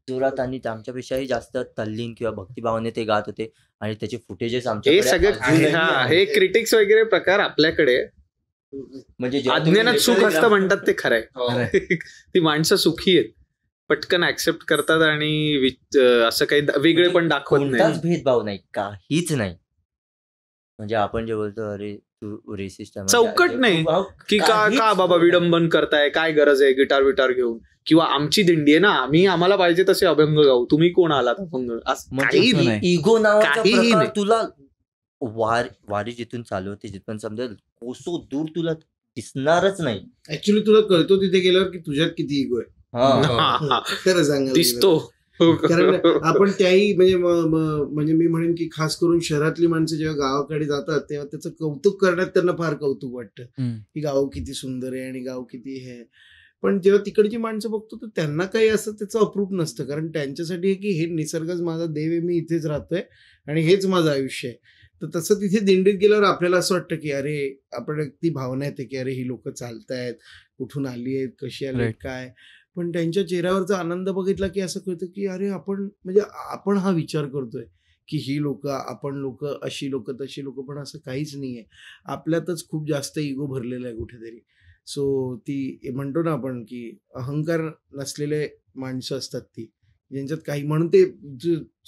जोरात आणि आमच्यापेक्षाही जास्त तल्लीन किंवा भक्तिभावाने ते गात होते. आणि त्याचे फुटेजेस हे आमच्याकडे सगळं हे क्रिटिक्स वगैरे प्रकार आपल्याकडे म्हणजे अज्ञानात सुख असतं म्हणतात, ते खरंय. ती माणसं सुखी आहेत, पटकन ऍक्सेप्ट करतात आणि असं काही वेगळे पण दाखवत कोणताच नाही. भेदभाव नाही, काहीच नाही. म्हणजे आपण जे बोलतो अरे तू रेसिस्ट आहे, चौकट नाही की का बाबा विडंबन करताय, काय गरज आहे गिटार विटार घेऊन, किंवा आमची दिंडी आहे ना, आम्हाला पाहिजे तसे अभंग गाऊ, तुम्ही कोण आलात अभंग, काहीही नाही. इगो नावाचा काहीही प्रकार नाही. तुला वारी जिथून चालू होती, जिथून समजेल कोसो दूर तुला दिसणारच नाही. ऍक्च्युली तुला कळतो तिथे गेल्यावर की तुझ्यात किती इगो आहे. खरं सांगायला दिसतो. कारण आपण त्याही म्हणजे मी म्हणेन की खास करून शहरातली माणसं जेव्हा गावाकडे जातात तेव्हा त्याचं कौतुक करण्यात त्यांना फार कौतुक वाटतं की गाव किती सुंदर आहे आणि गाव किती हे. पण जेव्हा तिकडची माणसं बघतो तर त्यांना काही असं त्याचं अप्रूप नसतं, कारण त्यांच्यासाठी आहे की हे निसर्गच माझा देव आहे, मी इथेच राहतोय आणि हेच माझं आयुष्य आहे. तर तसं तिथे दिंडीत गेल्यावर आपल्याला असं वाटतं की अरे, आपण ती भावना येते की अरे ही लोक चालतायत, कुठून आली आहेत, कशी आली आहेत, काय. पण त्यांच्या चेहऱ्यावरचा आनंद बघितला की असं कळतं की अरे आपण हा विचार करतोय की ही लोक, आपण लोक, अशी लोक तशी लोक, पण असं काहीच नाहीये. आपल्यातच खूप जास्त इगो भरलेला आहे कुठेतरी. सो ती म्हणतो ना आपण की अहंकार नसलेले माणसं असतात ती, ज्यांच्यात काही, म्हणून ते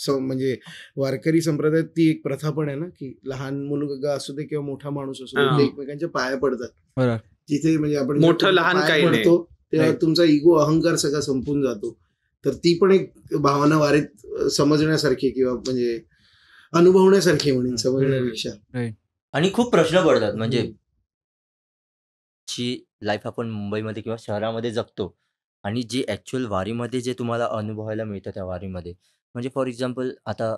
म्हणजे वारकरी संप्रदायात ती एक प्रथा पण आहे ना की लहान मुलगा असू दे किंवा मोठा माणूस असू दे, ते एकमेकांच्या पाया पडतात. जिथे म्हणजे आपण मोठं लहान काही पडतो तेव्हा तुमचा इगो, अहंकार सगळा संपून जातो. तर ती पण एक भावना वारीत समजण्यासारखी किंवा म्हणजे अनुभवण्यासारखी म्हणेन समजण्यापेक्षा. आणि खूप प्रश्न पडतात. म्हणजे जी लाईफ आपण मुंबईमध्ये किंवा शहरामध्ये जगतो आणि जे ऍक्च्युअल वारीमध्ये जे तुम्हाला अनुभवायला मिळतं त्या वारीमध्ये, म्हणजे फॉर एक्झाम्पल आता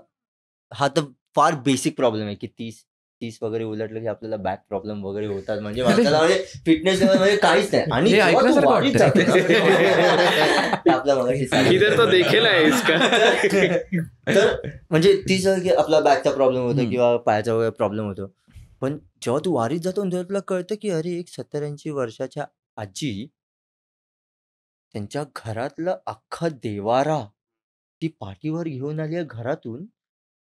हा तर फार बेसिक प्रॉब्लेम आहे की 30 वगैरे उलटलं की आपल्याला बॅक प्रॉब्लेम वगैरे होतात. म्हणजे माणसाला म्हणजे फिटनेस लेवल म्हणजे काहीच नाही. आणि हे जेव्हा तू ऐकल्यासारखं वारीत वाटतंय. जातो ना, आपल्या मगाशी इधर तो देखील आहेस का? तर म्हणजे ती सगळं की आपला बॅकचा प्रॉब्लेम होतो हम्म. किंवा पायाचा वगैरे प्रॉब्लेम होतो. पण जेव्हा तू वारीत जातो ना, तेव्हा तुला कळतं की अरे एक 70-80 वर्षाच्या आजी त्यांच्या घरातला अख्खा देवारा ती पाठीवर घेऊन आली आहे घरातून.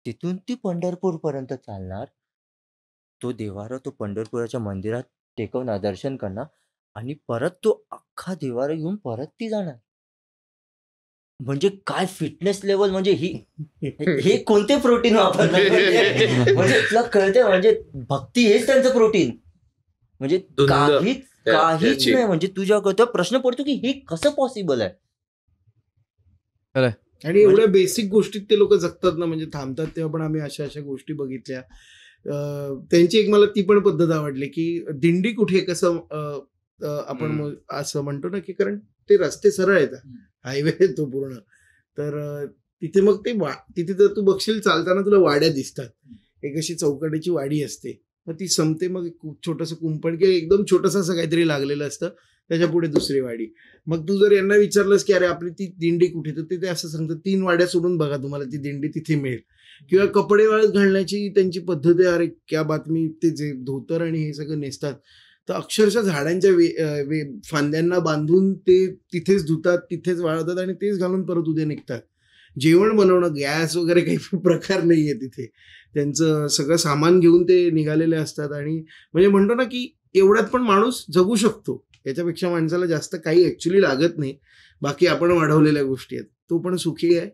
तिथून ती पंढरपूरपर्यंत चालणार. तो देवारा तो पंढरपुराच्या मंदिरात टेकवणार, दर्शन करणार आणि परत तो अख्खा देवारा घेऊन परत ती जाणार. म्हणजे काय फिटनेस लेवल, म्हणजे हे कोणते प्रोटीन वापरतात म्हणजे तुला कळतंय. म्हणजे भक्ती हेच त्यांचं प्रोटीन. म्हणजे धुंद. काहीच त्याची. नाही. म्हणजे तुझ्या कळतं प्रश्न पडतो की हे कसं पॉसिबल आहे. आणि एवढ्या बेसिक गोष्टीत ते लोक जगतात ना, म्हणजे थांबतात तेव्हा पण आम्ही अशा अशा गोष्टी बघितल्या. त्यांची एक मला ती पण पद्धत आवडली की दिंडी कुठे कसं आपण असं म्हणतो ना की कारण ते रस्ते सरळ आहेत, हायवे तो पूर्ण. तर तिथे मग तिथे जर तू बघशील चालताना तुला वाड्या दिसतात. एक अशी चौकटीची वाडी असते, मग ती संपते, मग छोटंसं कुंपण किंवा एकदम छोटंसं असं काहीतरी लागलेलं असतं, त्याच्या पुढे दुसरी वाडी. मग तू जर यांना विचारलंस की अरे आपली ती दिंडी कुठे, तर ते असं सांगतात 3 वाड्या सोडून बघा तुम्हाला ती दिंडी तिथे मिळेल. किंवा कपडे वाळत घालण्याची त्यांची पद्धत आहे. अरे क्या बातमी, ते जे धोतर आणि हे सगळं नेसतात तर अक्षरशः झाडांच्या फांद्यांना बांधून ते तिथेच धुतात, तिथेच वाळवतात आणि तेच घालून परत उद्या निघतात. जेवण बनवणं, गॅस वगैरे काही प्रकार नाहीये तिथे. त्यांचं सगळं सामान घेऊन ते निघालेले असतात. आणि म्हणजे म्हणतो ना की एवढ्यात पण माणूस जगू शकतो. याच्यापेक्षा माणसाला जास्त काही ऍक्च्युली लागत नाही. बाकी आपण वाढवलेल्या गोष्टी आहेत, तो पण सुखी आहे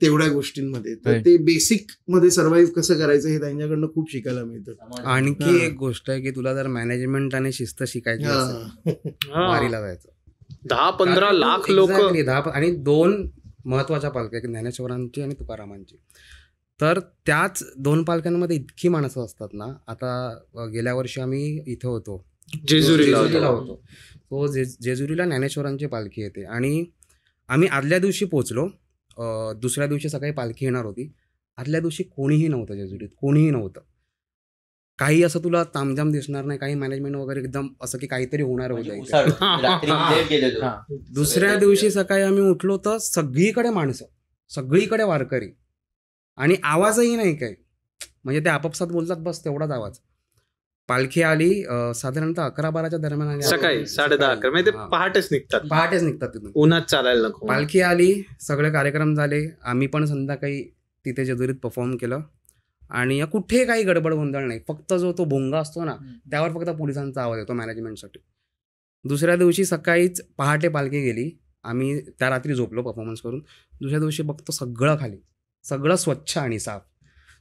तेवढ्या गोष्टींमध्ये. तर ते बेसिक मध्ये सर्व्हाइव्ह कसं करायचं हे त्यांच्याकडनं खूप शिकायला मिळतं. आणखी एक गोष्ट आहे की तुला जर मॅनेजमेंट आणि शिस्त शिकायची असेल, वारीला जायचं. 10-15 लाख लोक. आणि 2 महत्वाच्या पालख्या, ज्ञानेश्वरांची आणि तुकारामांची. तर त्याच 2 पालख्यांमध्ये इतकी माणसं असतात ना. आता गेल्या वर्षी आम्ही इथं होतो, जेजुरीला होतो. तो जेजुरीला ज्ञानेश्वरांची पालखी येते आणि आम्ही आदल्या दिवशी पोहोचलो. दुसऱ्या दिवशी सकाळी पालखी येणार होती. आदल्या दिवशी कोणीही नव्हतं जेजुरीत, कोणीही नव्हतं. काही असं तुला तामझाम दिसणार नाही, काही मॅनेजमेंट वगैरे एकदम असं की काहीतरी होणार होतं. दुसऱ्या दिवशी सकाळी आम्ही उठलो तर सगळीकडे माणसं, सगळीकडे वारकरी आणि आवाजही नाही काही. म्हणजे ते आपापसात बोलतात, बस तेवढाच आवाज. पालखी आली साधारणतः 11-12च्या दरम्यान आली. सकाळी 10:30-11 म्हणजे ते पहाटेच निघतात तिथून. उन्हात चालायला नको. पालखी आली, सगळे कार्यक्रम झाले. आम्ही पण संध्याकाळी तिथे जेजुरीत परफॉर्म केलं आणि कुठे काही गडबड गोंधळ नाही. फक्त जो तो भोंगा असतो ना, त्यावर फक्त पोलिसांचा आवाज येतो मॅनेजमेंटसाठी. दुसऱ्या दिवशी सकाळीच पहाटे पालखी गेली. आम्ही त्या रात्री झोपलो परफॉर्मन्स करून. दुसऱ्या दिवशी बघतो सगळं खाली, सगळं स्वच्छ आणि साफ.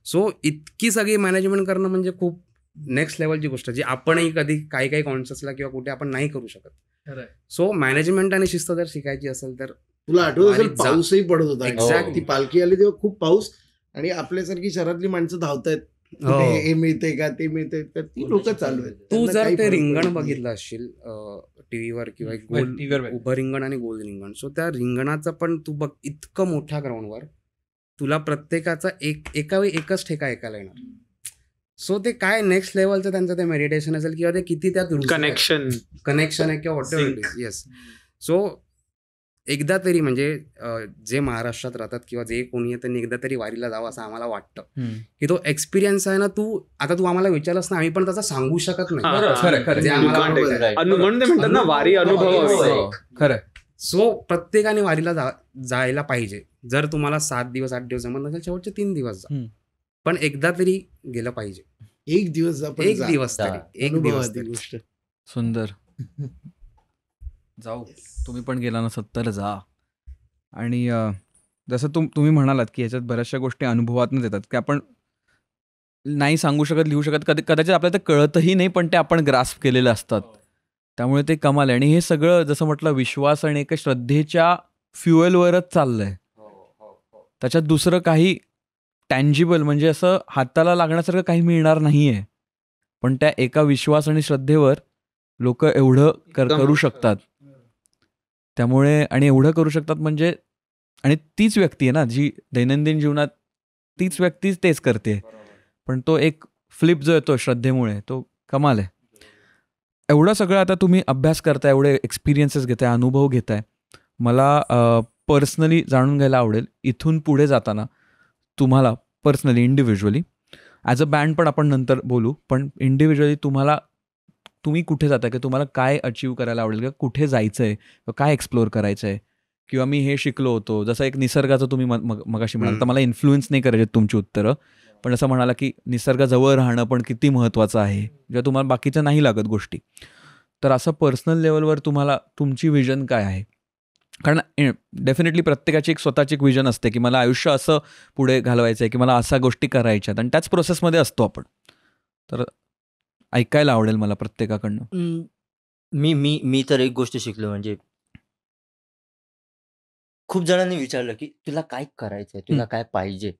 सो इतकी सगळी मॅनेजमेंट करणं म्हणजे खूप नेक्स्ट लेवलची गोष्ट, जी आपणही कधी काही कॉन्शसला किंवा कुठे आपण नाही करू शकत. सो मॅनेजमेंट आणि शिस्त जर शिकायची असेल तर तुला आठवत असेल पाऊसही पडत होता. Exactly. ती पालखी आली तेव्हा खूप पाऊस आणि आपल्यासारखी शहरातली माणसं धावतायत, हे मिळते का ते मिळते का, ती लोक चालू आहेत. तू त्यांना जर काही ते फरक रिंगण पडत नाही. बघितलं असशील टीव्हीवर किंवा एक गोल उभं रिंगण आणि गोल रिंगण. सो त्या रिंगणाचं पण तू बघ, इतकं मोठ्या ग्राउंडवर तुला प्रत्येकाचा एका वेळी एकच ठेका ऐकायला येणार. सो ते काय नेक्स्ट लेवलचं त्यांचं ते मेडिटेशन असेल किंवा ते किती त्यात कनेक्शन आहे किंवा व्हॉट. येस. सो एकदा तरी म्हणजे जे महाराष्ट्रात राहतात किंवा जे कोणी आहे त्यांनी एकदा तरी वारीला जावं असं आम्हाला वाटतं. की तो एक्सपिरियन्स आहे ना, तू आम्हाला विचारलंस ना, आम्ही पण त्याचा सांगू शकत नाही. जे आम्हाला म्हणून ते म्हणतात ना वारी अनुभव. खरं. सो प्रत्येकाने वारीला जायला पाहिजे. जर तुम्हाला 7 दिवस 8 दिवस जमत नसेल, शेवटचे 3 दिवस जा, पण एकदा तरी गेलं पाहिजे. एक दिवस तरी. गोष्ट सुंदर. जाऊ, तुम्ही पण गेला नसत तर जा. आणि जसं तुम्ही म्हणालात की याच्यात बऱ्याचशा गोष्टी अनुभवातून येतात की आपण नाही सांगू शकत, लिहू शकत, कदाचित आपल्याला ते कळतही नाही, पण ते आपण ग्रास्प केलेलं असतात. त्यामुळे ते कमाल आहे. आणि हे सगळं जसं म्हटलं विश्वास आणि एका श्रद्धेच्या फ्युएलवरच चाललंय. त्याच्यात दुसरं काही टँजिबल म्हणजे असं हाताला लागण्यासारखं काही मिळणार नाहीये, पण त्या एका विश्वास आणि श्रद्धेवर लोक एवढं करू शकतात. त्यामुळे आणि एवढं करू शकतात म्हणजे, आणि तीच व्यक्ती आहे ना जी दैनंदिन जीवनात तीच व्यक्ती तेच करते, पण तो एक फ्लिप जो येतो श्रद्धेमुळे तो कमाल आहे. एवढं सगळं आता तुम्ही अभ्यास करताय, एवढे एक्सपिरियन्सेस घेताय, अनुभव घेताय. मला पर्सनली जाणून घ्यायला आवडेल इथून पुढे जाताना तुम्हाला personally, individually, as a band पण आपण नंतर बोलू, पण इंडिव्हिज्युअली तुम्ही कुठे जाताय, की तुम्हाला काय अचीव्ह करायला आवडेल, किंवा कुठे जायचं आहे, किंवा काय एक्सप्लोअर करायचं आहे, किंवा मी हे शिकलो होतो, जसं एक निसर्गाचं तुम्ही मगाशी म्हणाल, तर मला इन्फ्लुएन्स नाही करायचे तुमची उत्तरं, पण असं म्हणाला की निसर्गाजवळ राहणं पण किती महत्त्वाचं आहे, जेव्हा तुम्हाला बाकीचं नाही लागत गोष्टी. तर असं पर्सनल लेवलवर तुम्हाला तुमची विजन काय आहे? कारण डेफिनेटली प्रत्येकाची एक स्वतःची एक विजन असते, की मला आयुष्य असं पुढे घालवायचं आहे, की मला अशा गोष्टी करायच्या आहेत, आणि त्याच प्रोसेसमध्ये असतो आपण. तर ऐकायला आवडेल मला प्रत्येकाकडनं. मी मी मी तर एक गोष्ट शिकलो, म्हणजे खूप जणांनी विचारलं की तुला काय करायचंय, तुला काय पाहिजे,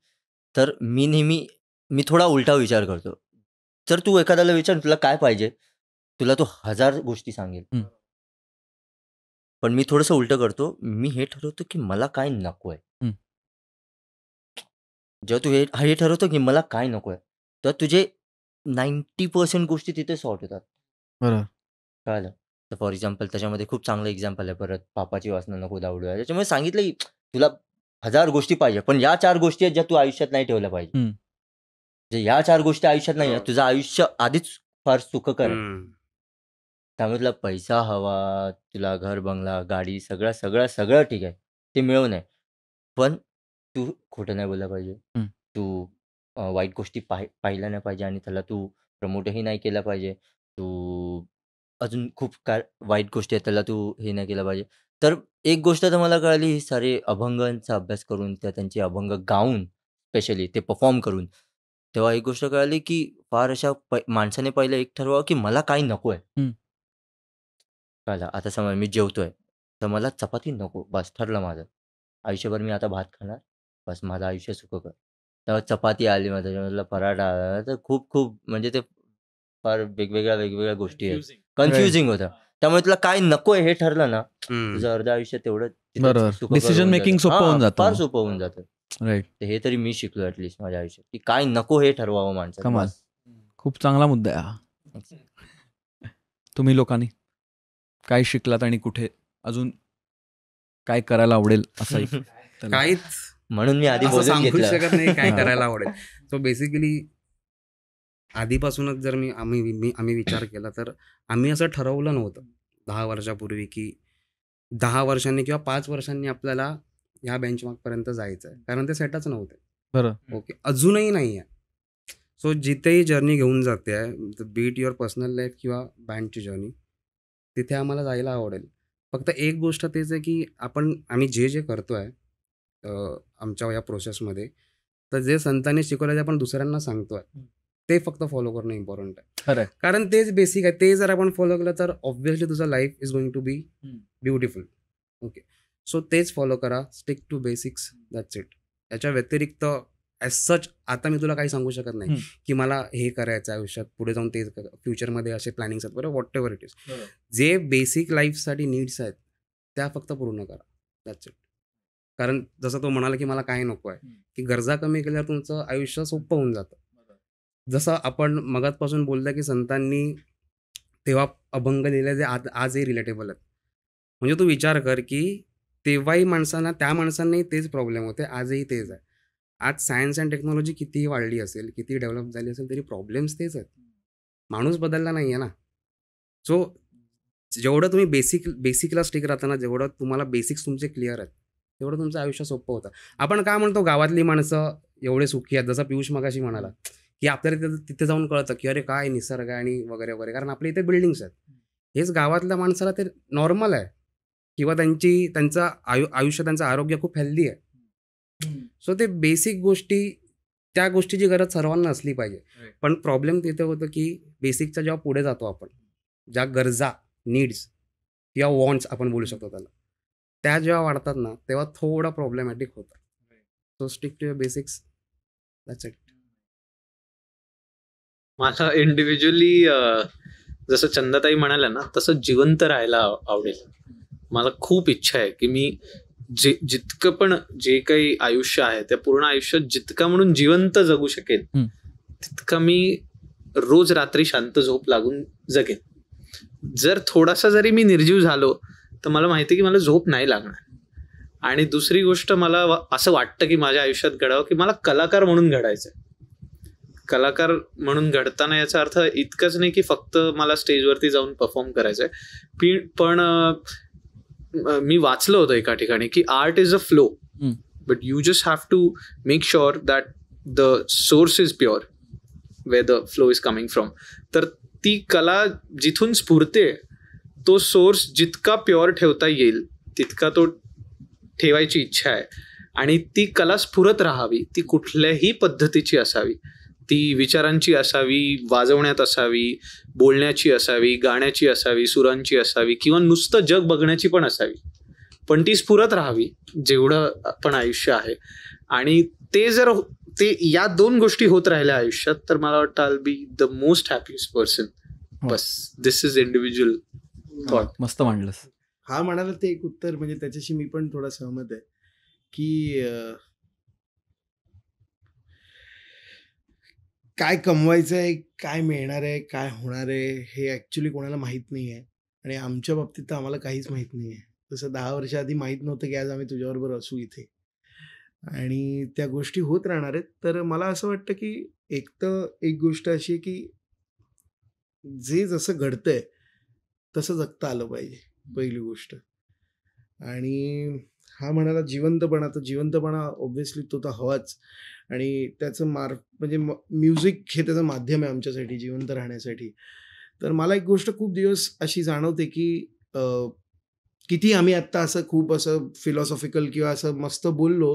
तर मी थोडा उलटा विचार करतो. तर तू एखाद्याला विचार तुला काय पाहिजे, तुला तो 1000 गोष्टी सांगेल. पण मी थोडंसं उलटं करतो. मी हे ठरवतो की मला काय नकोय. जेव्हा तू हे ठरवतो की मला काय नकोय, तर तुझे 90% गोष्टी तिथे सॉर्ट होतात. बरोबर. कळालं? तर फॉर एक्झाम्पल त्याच्यामध्ये खूप चांगलं एक्झाम्पल आहे परत, पापाची वासना नको दावडूया. त्याच्यामुळे सांगितलं की तुला 1000 गोष्टी पाहिजे, पण या 4 गोष्टी आहेत ज्या तू आयुष्यात नाही ठेवल्या पाहिजे. जे या 4 गोष्टी आयुष्यात नाही आहेत, तुझं आयुष्य आधीच फार सुखकर आहे. त्यामुळे तुला पैसा हवा, तुला घर, बंगला, गाडी, सगळं ठीक आहे. ते मिळवून आहे. पण तू खोटं नाही बोललं पाहिजे. तू वाईट गोष्टी पाहिल्या नाही पाहिजे आणि त्याला तू प्रमोटही नाही केला पाहिजे. तू अजून खूप काय वाईट गोष्टी आहेत, त्याला तू हे नाही केलं पाहिजे. तर एक गोष्ट तर मला कळाली, ही सारे अभंगांचा अभ्यास करून, त्यांचे अभंग गाऊन, स्पेशली ते परफॉर्म करून, तेव्हा एक गोष्ट कळाली की फार अशा माणसाने पहिलं एक ठरवावं की मला काय नकोय. कळलं? आता समज मी जेवतोय, तर मला चपाती नको, बस ठरलं माझं. आयुष्यभर मी आता भात खाणार, बस माझं आयुष्य सुखकर. तेव्हा चपाती आली, मग त्याच्यामधला पराठा आला, तर खूप म्हणजे ते फार वेगवेगळ्या गोष्टी आहेत. कन्फ्युजिंग होतं. त्यामुळे तुला काय नकोय हे ठरलं ना, तुझं अर्ध आयुष्य तेवढं बरोबर. सुखकर डिसिजन होऊन मेकिंग जातं. सोपं होऊन जातं फार मग. सोपं होऊन जातं. राईट. तर हे तरी मी शिकलो ॲटलीस्ट माझ्या आयुष्यात, की काय नको हे ठरवावं माणसाने. कमाल. बस. खूप चांगला मुद्दा आहे हा. तुम्ही लोकांनी काय शिकलात आणि कुठे अजून काय करायला आवडेल असं एक काहीच म्हणून मी आधी असं बोलून सांगू घेतलं. शकत नाही काय करायला आवडेल. सो बेसिकली आधीपासूनच जर आम्ही विचार केला, तर आम्ही असं ठरवलं नव्हतं 10 वर्षापूर्वी की 10 वर्षांनी किंवा 5 वर्षांनी आपल्याला ह्या बेंचमार्कपर्यंत जायचं आहे, कारण ते सेटच नव्हते. बरं. ओके, अजूनही नाही आहे. सो जिथेही जर्नी घेऊन जाते आहे, बीट युअर पर्सनल लाईफ किंवा बँडची जर्नी, तिथे आम्हाला जायला आवडेल. फक्त एक गोष्ट तेच आहे की आम्ही जे करतो आहे आमच्या या प्रोसेसमध्ये, तर जे संतांनी शिकवलं ते आपण दुसऱ्यांना सांगतो आहे, ते फक्त फॉलो करणं इम्पॉर्टंट आहे. खरं. कारण तेच बेसिक आहे. ते जर आपण फॉलो केलं तर ऑब्व्हियसली तुझं life is going to be beautiful. Okay, so तेच फॉलो करा. Stick to basics, that's it. याच्या व्यतिरिक्त ॲज सच आता मी तुला काही सांगू शकत नाही की मला हे करायचं आहे आयुष्यात, पुढे जाऊन ते फ्युचरमध्ये असे प्लॅनिंग्स आहेत, बरोबर, व्हॉट एव्हर इट इज. जे बेसिक लाईफसाठी नीड्स आहेत त्या फक्त पूर्ण करा, दॅट्स इट. कारण जसं तो म्हणाला की मला काय नको आहे, की गरजा कमी केल्यावर तुमचं आयुष्य सोपं होऊन जातं. जसं आपण मगाचपासून बोललं की संतांनी तेव्हा अभंग लिहिले जे आजही रिलेटेबल आहेत. म्हणजे तू विचार कर की तेव्हाही त्या माणसांनाही तेच प्रॉब्लेम होते, आजही तेच आहे. आज सायन्स अँड टेक्नॉलॉजी कितीही वाढली असेल, किती डेव्हलप झाली असेल, तरी प्रॉब्लेम्स तेच आहेत. माणूस बदलला नाही आहे ना. सो जेवढं तुम्ही बेसिकला स्टिक राहताना, जेवढं तुम्हाला बेसिक्स तुमचे क्लिअर आहेत, तेवढं तुमचं आयुष्य सोपं होतं. आपण काय म्हणतो, गावातली माणसं एवढे सुखी आहेत, जसं पियुष मगाशी म्हणाला की आपल्याला तिथे जाऊन कळतं की अरे काय निसर्ग आहे आणि वगैरे वगैरे, कारण आपल्या इथे बिल्डिंग्स आहेत. हेच गावातल्या माणसाला ते नॉर्मल आहे, किंवा त्यांचं आयुष्य, त्यांचं आरोग्य खूप हेल्दी आहे. सो ते बेसिक गोष्टी, त्या गोष्टीची गरज सर्वांना असली पाहिजे. पण प्रॉब्लेम तिथे होतं की बेसिकच्या जेव्हा पुढे जातो आपण, ज्या गरजा, नीड्स किंवा वॉन्ट्स आपण बोलू शकतो त्याला, त्या जेव्हा वाढतात ना, तेव्हा थोडा प्रॉब्लेमॅटिक होतं. So stick to your basics, That's it. मला इंडिव्हिज्युअली जसं चंदाताई म्हणाल्या ना तसं जिवंत राहायला आवडेल. मला खूप इच्छा आहे की मी जितकं पण जे काही आयुष्य आहे त्या पूर्ण आयुष्यात जितका म्हणून जिवंत जगू शकेल तितका मी रोज रात्री शांत झोप लागून जगेन. जर थोडासा जरी मी निर्जीव झालो तर मला माहिती की मला झोप नाही लागणार. आणि दुसरी गोष्ट मला असं वाटतं की माझ्या आयुष्यात घडावं की मला कलाकार म्हणून घडायचं आहे. कलाकार म्हणून घडताना याचा अर्थ इतकंच नाही की फक्त मला स्टेजवरती जाऊन परफॉर्म करायचं आहे. पण मी वाचलं होतं एका ठिकाणी की art is a flow but you just have to make sure that the source is pure where the flow is coming from. तर ती कला जिथून स्फुरते तो सोर्स जितका प्युअर ठेवता येईल तितका तो ठेवायची इच्छा आहे. आणि ती कला स्फुरत राहावी, ती कुठल्याही पद्धतीची असावी, ती विचारांची असावी, वाजवण्यात असावी, बोलण्याची असावी, गाण्याची असावी, सुरांची असावी किंवा नुसतं जग बघण्याची पण असावी, पण ती स्फुरत राहावी जेवढं पण आयुष्य आहे. आणि ते या 2 गोष्टी होत राहिल्या आयुष्यात तर मला वाटतं I will be the most happiest person. Bus this is individual thought. मस्त मांडलंस. हा म्हणाला ते एक उत्तर म्हणजे त्याच्याशी मी पण थोडा सहमत आहे की काय कमवायचं आहे, काय मिळणार आहे, काय होणार आहे हे ॲक्च्युली कोणाला माहीत नाही आहे. आणि आमच्या बाबतीत तर आम्हाला काहीच माहीत नाही आहे. जसं 10 वर्ष आधी माहीत नव्हतं की आज आम्ही तुझ्याबरोबर असू इथे आणि त्या गोष्टी होत राहणार आहेत. तर मला असं वाटतं की एक गोष्ट अशी आहे की जे जसं घडतंय तसं जगता आलं पाहिजे पहिली गोष्ट. आणि हा म्हणाला जिवंतपणा, तर जिवंतपणा ऑब्व्हियसली तो तर हवाच. आणि त्याचं म्हणजे म्युझिक हे त्याचं माध्यम आहे आमच्यासाठी जिवंत राहण्यासाठी. तर मला एक गोष्ट खूप दिवस अशी जाणवते की किती आम्ही आत्ता असं खूप असं फिलॉसॉफिकल किंवा असं मस्त बोललो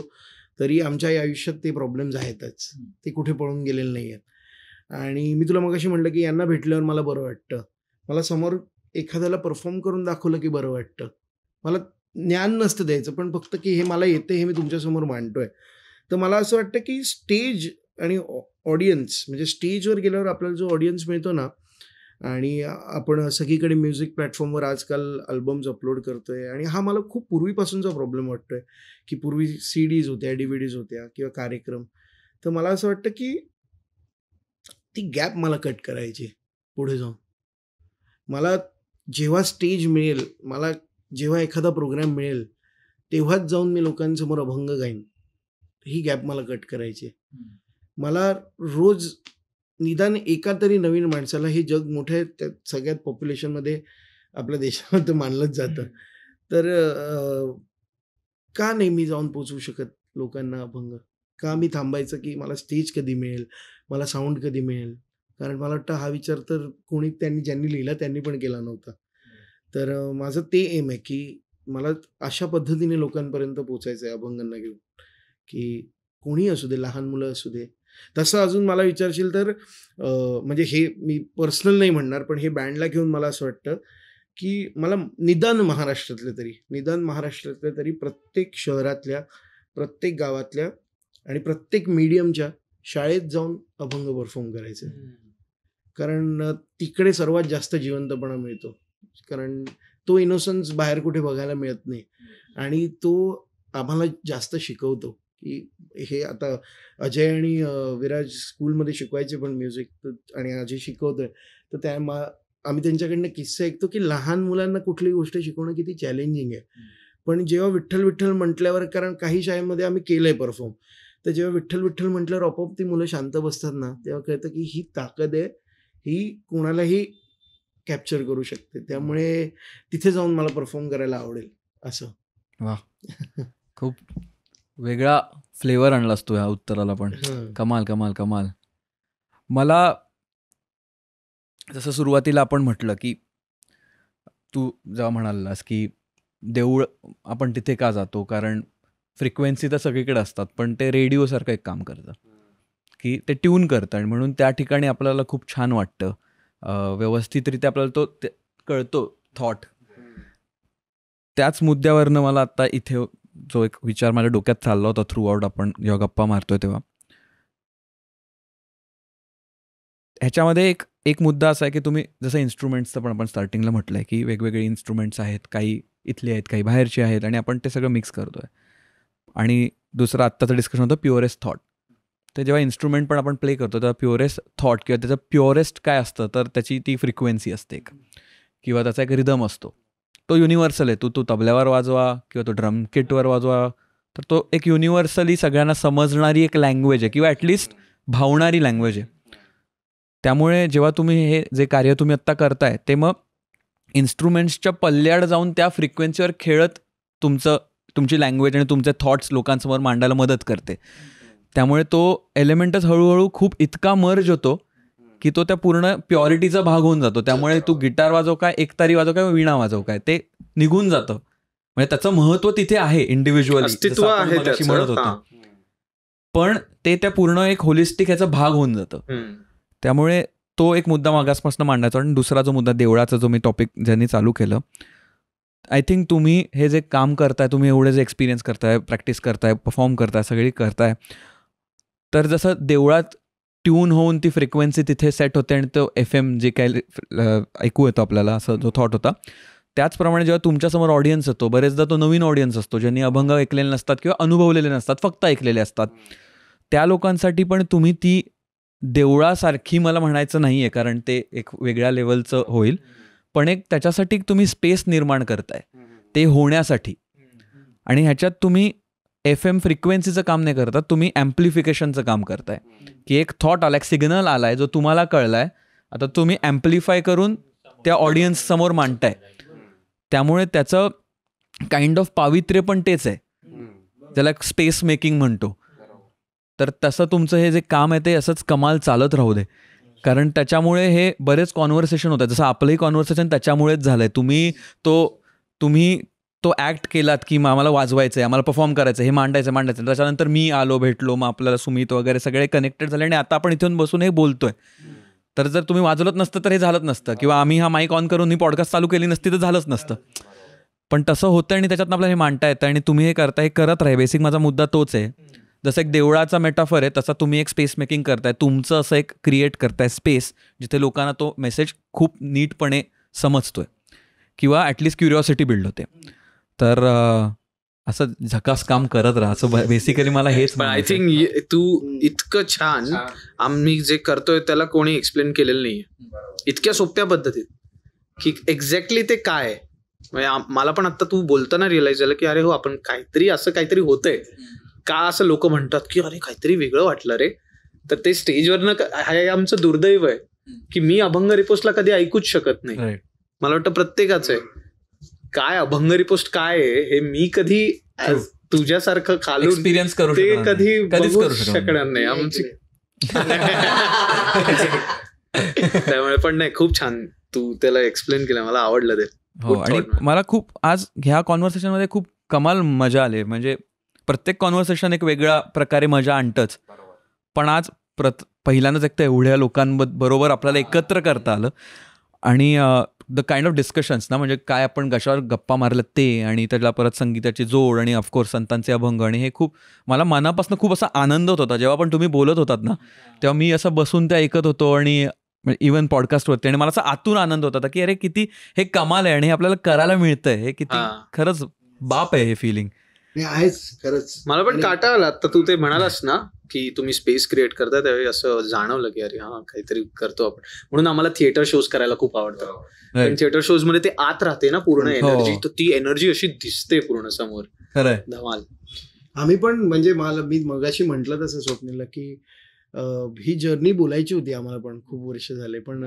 तरी आमच्या आयुष्यात ते प्रॉब्लेम्स आहेतच, ते कुठे पळून गेलेले नाही आहेत. आणि मी तुला मगाशी म्हटलं की यांना भेटल्यावर मला बरं वाटतं. मला समोर एखाद्याला परफॉर्म करून दाखवलं की बरं वाटतं. मला ज्ञान नसतं द्यायचं, पण फक्त की हे मला येते हे मी तुमच्यासमोर मांडतोय. तर मला असं वाटतं की स्टेज आणि ऑडियन्स म्हणजे स्टेजवर गेल्यावर आपल्याला जो ऑडियन्स मिळतो ना, आणि आपण सगळीकडे म्युझिक प्लॅटफॉर्मवर आजकाल अल्बम्स अपलोड करतोय आणि हा मला खूप पूर्वीपासूनचा प्रॉब्लेम वाटतोय की पूर्वी CDs होत्या, DVDs होत्या किंवा कार्यक्रम. तर मला असं वाटतं की ती गॅप मला कट करायची पुढे जाऊन. मला जेव्हा स्टेज मिळेल, मला जेव्हा एखादा प्रोग्राम मिळेल तेव्हाच जाऊन मी लोकांसमोर अभंग गाईन. ही गॅप मला कट करायची. मला रोज निदान एका तरी नवीन माणसाला, हे जग मोठं आहे, त्या सगळ्यात पॉप्युलेशनमध्ये आपल्या देशामध्ये मानलंच जातं, तर का नाही मी जाऊन पोचवू शकत लोकांना अभंग? का मी थांबायचं की मला स्टेज कधी मिळेल, मला साऊंड कधी मिळेल? कारण मला वाटतं हा विचार तर ज्यांनी लिहिला त्यांनी पण केला नव्हता. तर माझं ते एम आहे की मला अशा पद्धतीने लोकांपर्यंत पोचायचं आहे अभंगांना घेऊन, की कोणी असू दे, लहान मुलं असू दे. तसं अजून मला विचारशील तर म्हणजे हे मी पर्सनल नाही म्हणणार, पण हे बँडला घेऊन मला असं वाटतं की मला निदान महाराष्ट्रातल्या तरी प्रत्येक शहरातल्या, प्रत्येक गावातल्या आणि प्रत्येक मीडियमच्या शाळेत जाऊन अभंग परफॉर्म करायचं आहे. कारण तिकडे सर्वात जास्त जिवंतपणा मिळतो, कारण तो इनोसन्स बाहेर कुठे बघायला मिळत नाही आणि तो आम्हाला जास्त शिकवतो. की हे आता अजय आणि विराज स्कूलमध्ये शिकवायचे पण म्युझिक, आणि अजय शिकवतोय, तर आम्ही त्यांच्याकडनं किस्से ऐकतो की लहान मुलांना कुठली गोष्ट शिकवणं किती चॅलेंजिंग आहे. पण जेव्हा विठ्ठल विठ्ठल म्हटल्यावर, कारण काही शाळेमध्ये आम्ही केलंय परफॉर्म, तर जेव्हा विठ्ठल विठ्ठल म्हटल्यावर आपोआप ती मुलं शांत बसतात ना, तेव्हा कळतं की ही ताकद आहे, ही कोणालाही कॅप्चर करू शकते. त्यामुळे तिथे जाऊन मला परफॉर्म करायला आवडेल असं. वा, खूप वेगळा फ्लेवर आणलास तू ह्या उत्तराला पण. कमाल कमाल कमाल. मला जसं सुरुवातीला आपण म्हटलं की तू जेव्हा म्हणालास की देऊळ आपण तिथे का जातो, कारण फ्रिक्वेन्सी तर सगळीकडे असतात, पण ते रेडिओसारखं एक काम करतं की ते ट्यून करतं आणि म्हणून त्या ठिकाणी आपल्याला खूप छान वाटतं, व्यवस्थितरित्या आपल्याला तो कळतो थॉट. त्याच मुद्द्यावरनं मला आता इथे जो एक विचार माझ्या डोक्यात चालला होता थ्रू आउट आपण जेव्हा गप्पा मारतोय तेव्हा, ह्याच्यामध्ये एक मुद्दा असा आहे की तुम्ही जसं इन्स्ट्रुमेंट्सचं पण आपण स्टार्टिंगला म्हटलं आहे की वेगवेगळे इन्स्ट्रुमेंट्स आहेत, काही इथले आहेत, काही बाहेरचे आहेत, आणि आपण ते सगळं मिक्स करतो आहे. आणि दुसरं आत्ताचं डिस्कशन होतं प्युअरेस्ट थॉट. तर जेव्हा इन्स्ट्रुमेंट पण आपण प्ले करतो तेव्हा प्युअरेस्ट थॉट किंवा त्याचं प्युअरेस्ट काय असतं तर त्याची ती फ्रिक्वेन्सी असते एक, किंवा त्याचा एक रिदम असतो. तो युनिव्हर्सल आहे. तू तबल्यावर वाजवा किंवा तो ड्रम किटवर वाजवा, तर तो एक युनिव्हर्सली सगळ्यांना समजणारी एक लँग्वेज आहे, किंवा ॲटलिस्ट भावणारी लँग्वेज आहे. त्यामुळे जेव्हा तुम्ही हे जे कार्य तुम्ही आत्ता करताय ते मग इन्स्ट्रुमेंट्सच्या पल्ल्याड जाऊन त्या फ्रिक्वेन्सीवर खेळत तुमची लँग्वेज आणि तुमचे थॉट्स लोकांसमोर मांडायला मदत करते. त्यामुळे तो एलिमेंटच हळूहळू खूप इतका मर्ज होतो की तो त्या पूर्ण प्युरिटीचा भाग होऊन जातो. त्यामुळे तू गिटार वाजव काय, एकतारी वाजव काय, वीणा वाजव काय, ते निघून जातं. म्हणजे त्याचं महत्व तिथे आहे इंडिव्हिज्युअली, अस्तित्व आहे त्याचं. म्हणत होतो, पण ते त्या पूर्ण एक होलिस्टिक ह्याचा भाग होऊन जातं. त्यामुळे तो एक मुद्दा मागासपासून मांडायचा. आणि दुसरा जो मुद्दा देवळाचा जो मी टॉपिक ज्यांनी चालू केलं, आय थिंक तुम्ही हे जे काम करताय, तुम्ही एवढे जे एक्सपिरियन्स करताय, प्रॅक्टिस करताय, परफॉर्म करताय, सगळी करताय, तर जसं देवळात ट्यून होऊन ती फ्रिक्वेन्सी तिथे सेट होते आणि तो FM जे काय ऐकू येतो आपल्याला, असा जो थॉट होता, त्याचप्रमाणे जेव्हा तुमच्यासमोर ऑडियन्स येतो, बरेचदा तो नवीन ऑडियन्स असतो ज्यांनी अभंग ऐकलेले नसतात किंवा अनुभवलेले नसतात, फक्त ऐकलेले असतात. त्या लोकांसाठी पण तुम्ही ती देवळासारखी, मला म्हणायचं नाही आहे कारण ते एक वेगळ्या लेवलचं होईल, पण एक त्याच्यासाठी तुम्ही स्पेस निर्माण करताय ते होण्यासाठी. आणि ह्याच्यात तुम्ही FM फ्रिक्वेन्सीचं काम नाही करतात, तुम्ही ॲम्प्लिफिकेशनचं काम करताय. की एक थॉट आलाय, सिग्नल आलाय जो तुम्हाला कळलाय, आता तुम्ही ॲम्प्लिफाय करून त्या ऑडियन्स समोर मांडताय. त्यामुळे त्याचं काइंड ऑफ पावित्र्य पण तेच आहे, ज्याला स्पेस मेकिंग म्हणतो. तर तसं तुमचं हे जे काम आहे ते असंच कमाल चालत राहू दे, कारण त्याच्यामुळे हे बरेच कॉन्व्हर्सेशन होत आहेत. जसं आपलंही कॉन्व्हर्सेशन त्याच्यामुळेच झालंय. तुम्ही तो ॲक्ट केलात की आम्हाला वाजवायचं आहे, आम्हाला परफॉर्म करायचं, हे मांडायचं. त्याच्यानंतर मी आलो, भेटलो, मग आपल्याला सुमित वगैरे सगळे कनेक्टेड झाले आणि आता आपण इथून बसून हे बोलतोय. तर जर तुम्ही वाजवलत नसतं तर हे झालंच नसतं, किंवा आम्ही हा माईक ऑन करून ही पॉडकास्ट चालू केली नसती तर झालंच नसतं. पण तसं होतं आणि त्याच्यातनं आपल्याला हे मांडता येतं आणि तुम्ही हे करताय, हे करत राहा. बेसिक माझा मुद्दा तोच आहे. जसं एक देवळाचा मेटाफर आहे तसा तुम्ही एक स्पेस मेकिंग करताय, तुमचं असं एक क्रिएट करताय स्पेस जिथे लोकांना तो मेसेज खूप नीटपणे समजतोय किंवा ॲटलिस्ट क्युरिओसिटी बिल्ड होते. तर असं झकास काम करत राहा, असं बेसिकली मला हेच. आय थिंक तू इतकं छान आम्ही जे करतोय त्याला कोणी एक्सप्लेन केलेलं नाहीये इतक्या सोप्या पद्धतीत की एक्झॅक्टली ते काय आहे. म्हणजे मला पण आता तू बोलताना रिअलाइज झालं की अरे हो, आपण काहीतरी होतंय का, असं लोक म्हणतात की अरे काहीतरी वेगळं वाटलं रे. तर ते स्टेजवरनं हे आमचं दुर्दैव आहे की मी अभंग रिपोस्टला कधी ऐकूच शकत नाही. मला वाटतं प्रत्येकाचं आहे. काय अभंग रिपोस्ट काय आहे हे मी कधी तुझ्यासारखं खालून एक्सपिरियन्स करू ते कधी कधीच बघू करू शकणार नाही आमची. त्यामुळे पण नाही, खूप छान तू त्याला एक्सप्लेन केलं, मला आवडलं ते. हो, आणि मला खूप आज ह्या कॉन्व्हर्सेशनमध्ये खूप कमाल मजा आली. म्हणजे प्रत्येक कॉन्व्हर्सेशन एक वेगळ्या प्रकारे मजा आणतंच, पण आज पहिल्यांदाच एक तर एवढ्या लोकांबरोबर आपल्याला एकत्र करता आलं. आणि द काइंड ऑफ डिस्कशन्स ना, म्हणजे काय आपण कशावर गप्पा मारलं ते, आणि त्याला परत संगीताची जोड आणि ऑफकोर्स संतांचे अभंग, आणि हे खूप मला मनापासून खूप असा आनंद होत होता. जेव्हा पण तुम्ही बोलत होतात ना तेव्हा मी असं बसून ते ऐकत होतो, आणि इव्हन पॉडकास्टवरती, आणि मला असा आतून आनंद होता की अरे किती हे कमाल आहे आणि हे आपल्याला करायला मिळतंय, हे किती खरंच बाप आहे हे फिलिंग. आहेच खरंच. मला पण काटा आला आता तू ते म्हणालास ना की तुम्ही स्पेस क्रिएट करताय, त्यावेळी असं जाणवलं की अरे हा काहीतरी करतो आपण. म्हणून आम्हाला थिएटर शोज करायला खूप आवडतं. पण थिएटर शोज मध्ये ते आत राहते ना पूर्ण एनर्जी, तर ती एनर्जी अशी दिसते पूर्ण समोर. खरंय, धमाल. आम्ही पण म्हणजे मी मगाशी म्हटलं तसं स्वप्नीला की ही जर्नी बोलायची होती आम्हाला पण खूप वर्ष झाले, पण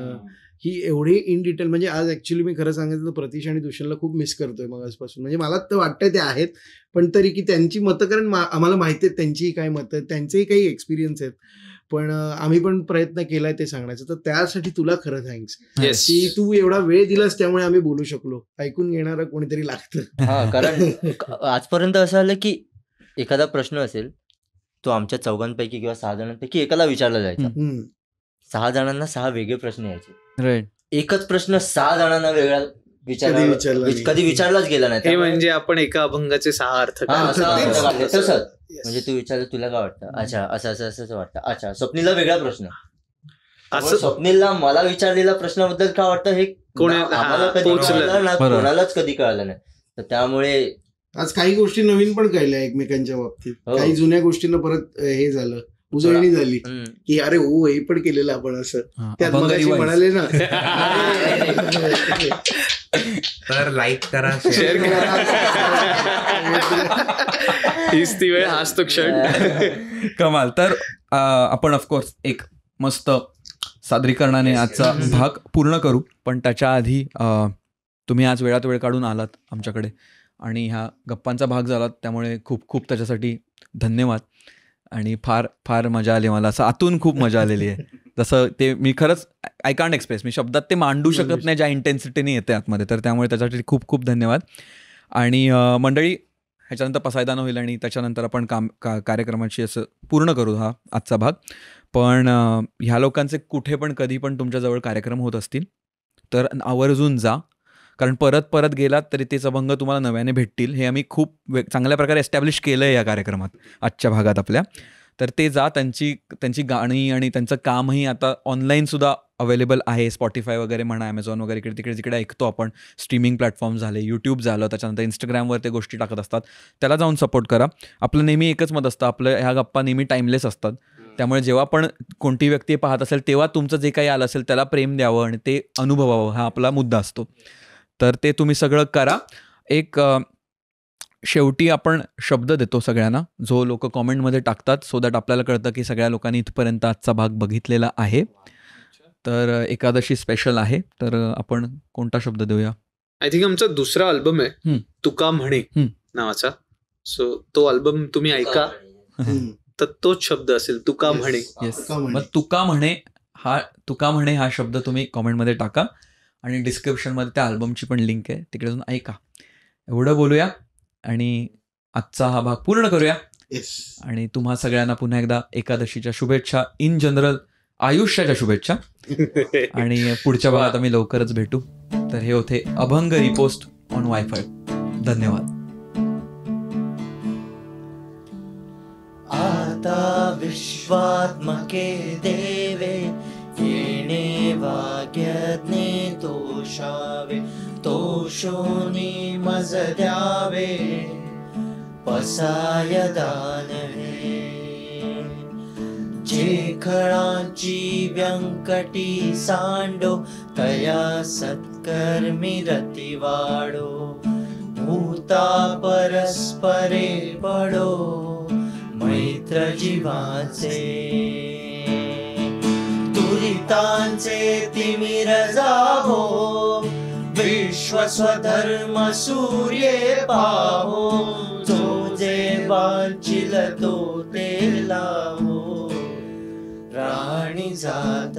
ही एवढी इन डिटेल, म्हणजे आज ऍक्च्युली मी खरं सांगितलं तर प्रतीश आणि दुष्यंतला खूप मिस करतोय मगासपासून. म्हणजे मला तर वाटतंय ते आहेत, पण तरी की त्यांची मतं, कारण आम्हाला माहिती आहेत त्यांचीही काही मतं आहेत, त्यांचेही काही एक्सपिरियन्स आहेत, पण आम्ही पण प्रयत्न केलाय ते सांगण्याचा. तर त्यासाठी तुला खरं थँक्स की तू एवढा वेळ दिलास, त्यामुळे आम्ही बोलू शकलो. ऐकून घेणारं कोणीतरी लागतं. हा, कारण आजपर्यंत असं आलं की एखादा प्रश्न असेल तो आमच्या 4 किंवा 6 जणांपैकी एकाला विचारला जायचा. 6 जणांना 6 वेगळे प्रश्न यायचे. राईट. एकच प्रश्न 6 जणांना वेगळा कधी विचारलाच गेला नाही. हे म्हणजे आपण एका अभंगाचे 6 अर्थ म्हणजे तू विचारलं तुला काय वाटतं, अच्छा असं असं असं वाटतं, अच्छा स्वप्नीला वेगळा प्रश्न, असं स्वप्नीलला मला विचारलेल्या प्रश्नाबद्दल काय वाटतं हे कोणी- ना आम्हाला कधी पोचलं. कळलं ना बरोबर. कोणालाच कधी कळलं नाही. तर त्यामुळे आज काही गोष्टी नवीन पण कळल्या एकमेकांच्या बाबतीत. हो. काही जुन्या गोष्टींना परत हे झालं, उजळणी झाली हम्म. की अरे हो हे पण केलेलं आपण असं. हा, त्यात अभंग मगाशी रिवाइज. म्हणाले ना तर लाईक करा शेअर हीच ती वेळ, हाच तो क्षण. कमाल. तर आपण ऑफकोर्स एक मस्त सादरीकरणाने आजचा भाग पूर्ण करू, पण त्याच्या आधी तुम्ही आज वेळात वेळ काढून आलात आमच्याकडे आणि ह्या गप्पांचा भाग झालात, त्यामुळे खूप खूप त्याच्यासाठी धन्यवाद. आणि फार फार मजा आली मला, असं आतून खूप मजा आलेली आहे. जसं ते मी खरंच आय कांट एक्सप्रेस, मी शब्दात ते मांडू शकत नाही ज्या इंटेन्सिटीने येते आतमध्ये. तर त्यामुळे त्याच्यासाठी खूप खूप धन्यवाद. आणि मंडळी, ह्याच्यानंतर पसायदान होईल आणि त्याच्यानंतर आपण कार्यक्रमाची असं पूर्ण करू हा आजचा भाग. पण ह्या लोकांचे कुठे पण कधी पण तुमच्याजवळ कार्यक्रम होत असतील तर आवर्जून जा, कारण परत परत गेलात तरी तेच अभंग तुम्हाला नव्याने भेटतील. हे आम्ही खूप चांगल्या प्रकारे एस्टॅब्लिश केलं आहे या कार्यक्रमात आजच्या भागात आपल्या. तर ते जा, त्यांची गाणी आणि त्यांचं कामही आता ऑनलाईनसुद्धा अवेलेबल आहे. स्पॉटिफाय वगैरे म्हणा, ॲमेझॉन वगैरे इकडे तिकडे जिकडे ऐकतो आपण, स्ट्रीमिंग प्लॅटफॉर्म झाले, यूट्यूब झालं, त्याच्यानंतर इंस्टाग्रामवर ते गोष्टी टाकत असतात, त्याला जाऊन सपोर्ट करा. आपलं नेहमी एकच मत असतं, आपलं ह्या गप्पा नेहमी टाईमलेस असतात. त्यामुळे जेव्हा पण कोणती व्यक्ती पाहत असेल तेव्हा तुमचं जे काही आलं असेल त्याला प्रेम द्यावं आणि ते अनुभवावं, हा आपला मुद्दा असतो. तर ते तुम्ही सगळं करा. एक शेवटी आपण शब्द देतो सगळ्यांना, जो लोक कॉमेंटमध्ये टाकतात, सो दॅट आपल्याला कळतं की सगळ्या लोकांनी इथपर्यंत आजचा भाग बघितलेला आहे. तर एकादशी स्पेशल आहे, तर आपण कोणता शब्द देऊया? आय थिंक आमचा दुसरा अल्बम आहे तुका म्हणे नावाचा. सो तो अल्बम तुम्ही ऐका, तर तोच शब्द असेल, तुका म्हणे. येस, मग तुका म्हणे हा शब्द तुम्ही कॉमेंटमध्ये टाका आणि डिस्क्रिप्शनमध्ये त्या अल्बमची पण लिंक आहे, तिकडे जाऊन ऐका. एवढं बोलूया आणि आजचा हा भाग पूर्ण करूया. आणि तुम्हा सगळ्यांना पुन्हा एकदा एकादशीच्या शुभेच्छा, इन जनरल आयुष्याच्या शुभेच्छा. आणि पुढच्या भागात आम्ही लवकरच भेटू. तर हे होते अभंग रिपोस्ट ऑन वायफाय. धन्यवाद. आता विश्वात्मके देवे येणे वाग्यज्ञे तोषावे, तोषोनी मज द्यावे पसाय दानवे. जे खळांची व्यंकटी सांडो, तया सत्कर्मी रती वाढो. भूता परस्परे पडो, मैत्र जीवाचे. दुरितांचे तिमिर जावो, विश्व स्वधर्म सूर्ये पाहो. जो जे वांचिल तो ते लावो, राणी जात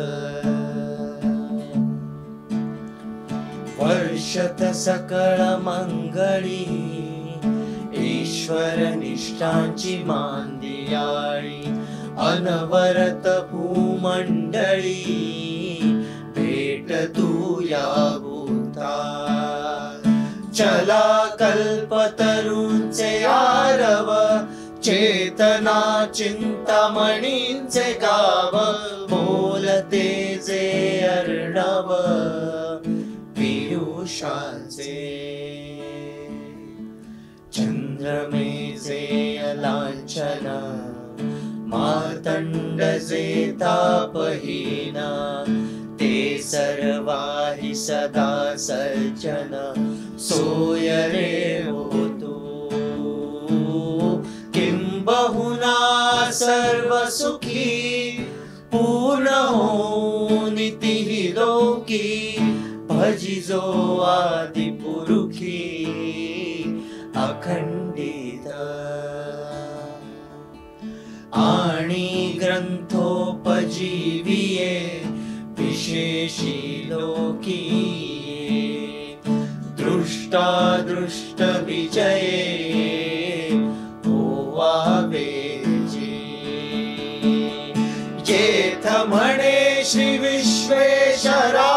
वर्षत सकळ मंगळी. ईश्वर निष्ठांची मांदियाळी, अनवरत भूमंडळी. भेट तू या भूता, चला कल्पतरूंचे आरव. चेतना चिंतामणींचे गाव, बोलते जे अर्णव पियुषांचे. चंद्रमे जे लांछन, मार्तंड जे तापहीन. ते सर्वाहि सदा सज्जन, सोय रे होतो. किंबहुना सर्व सुखी, पूर्ण हो निती लोकी. भजिजो आदि पुरुखी, अखंडित. आणि ग्रंथोपजीविये, विशेषी लोकी. दृष्टादृष्ट विजये, होवावे जे. जेथ म्हणे श्री विश्वेश्वरा,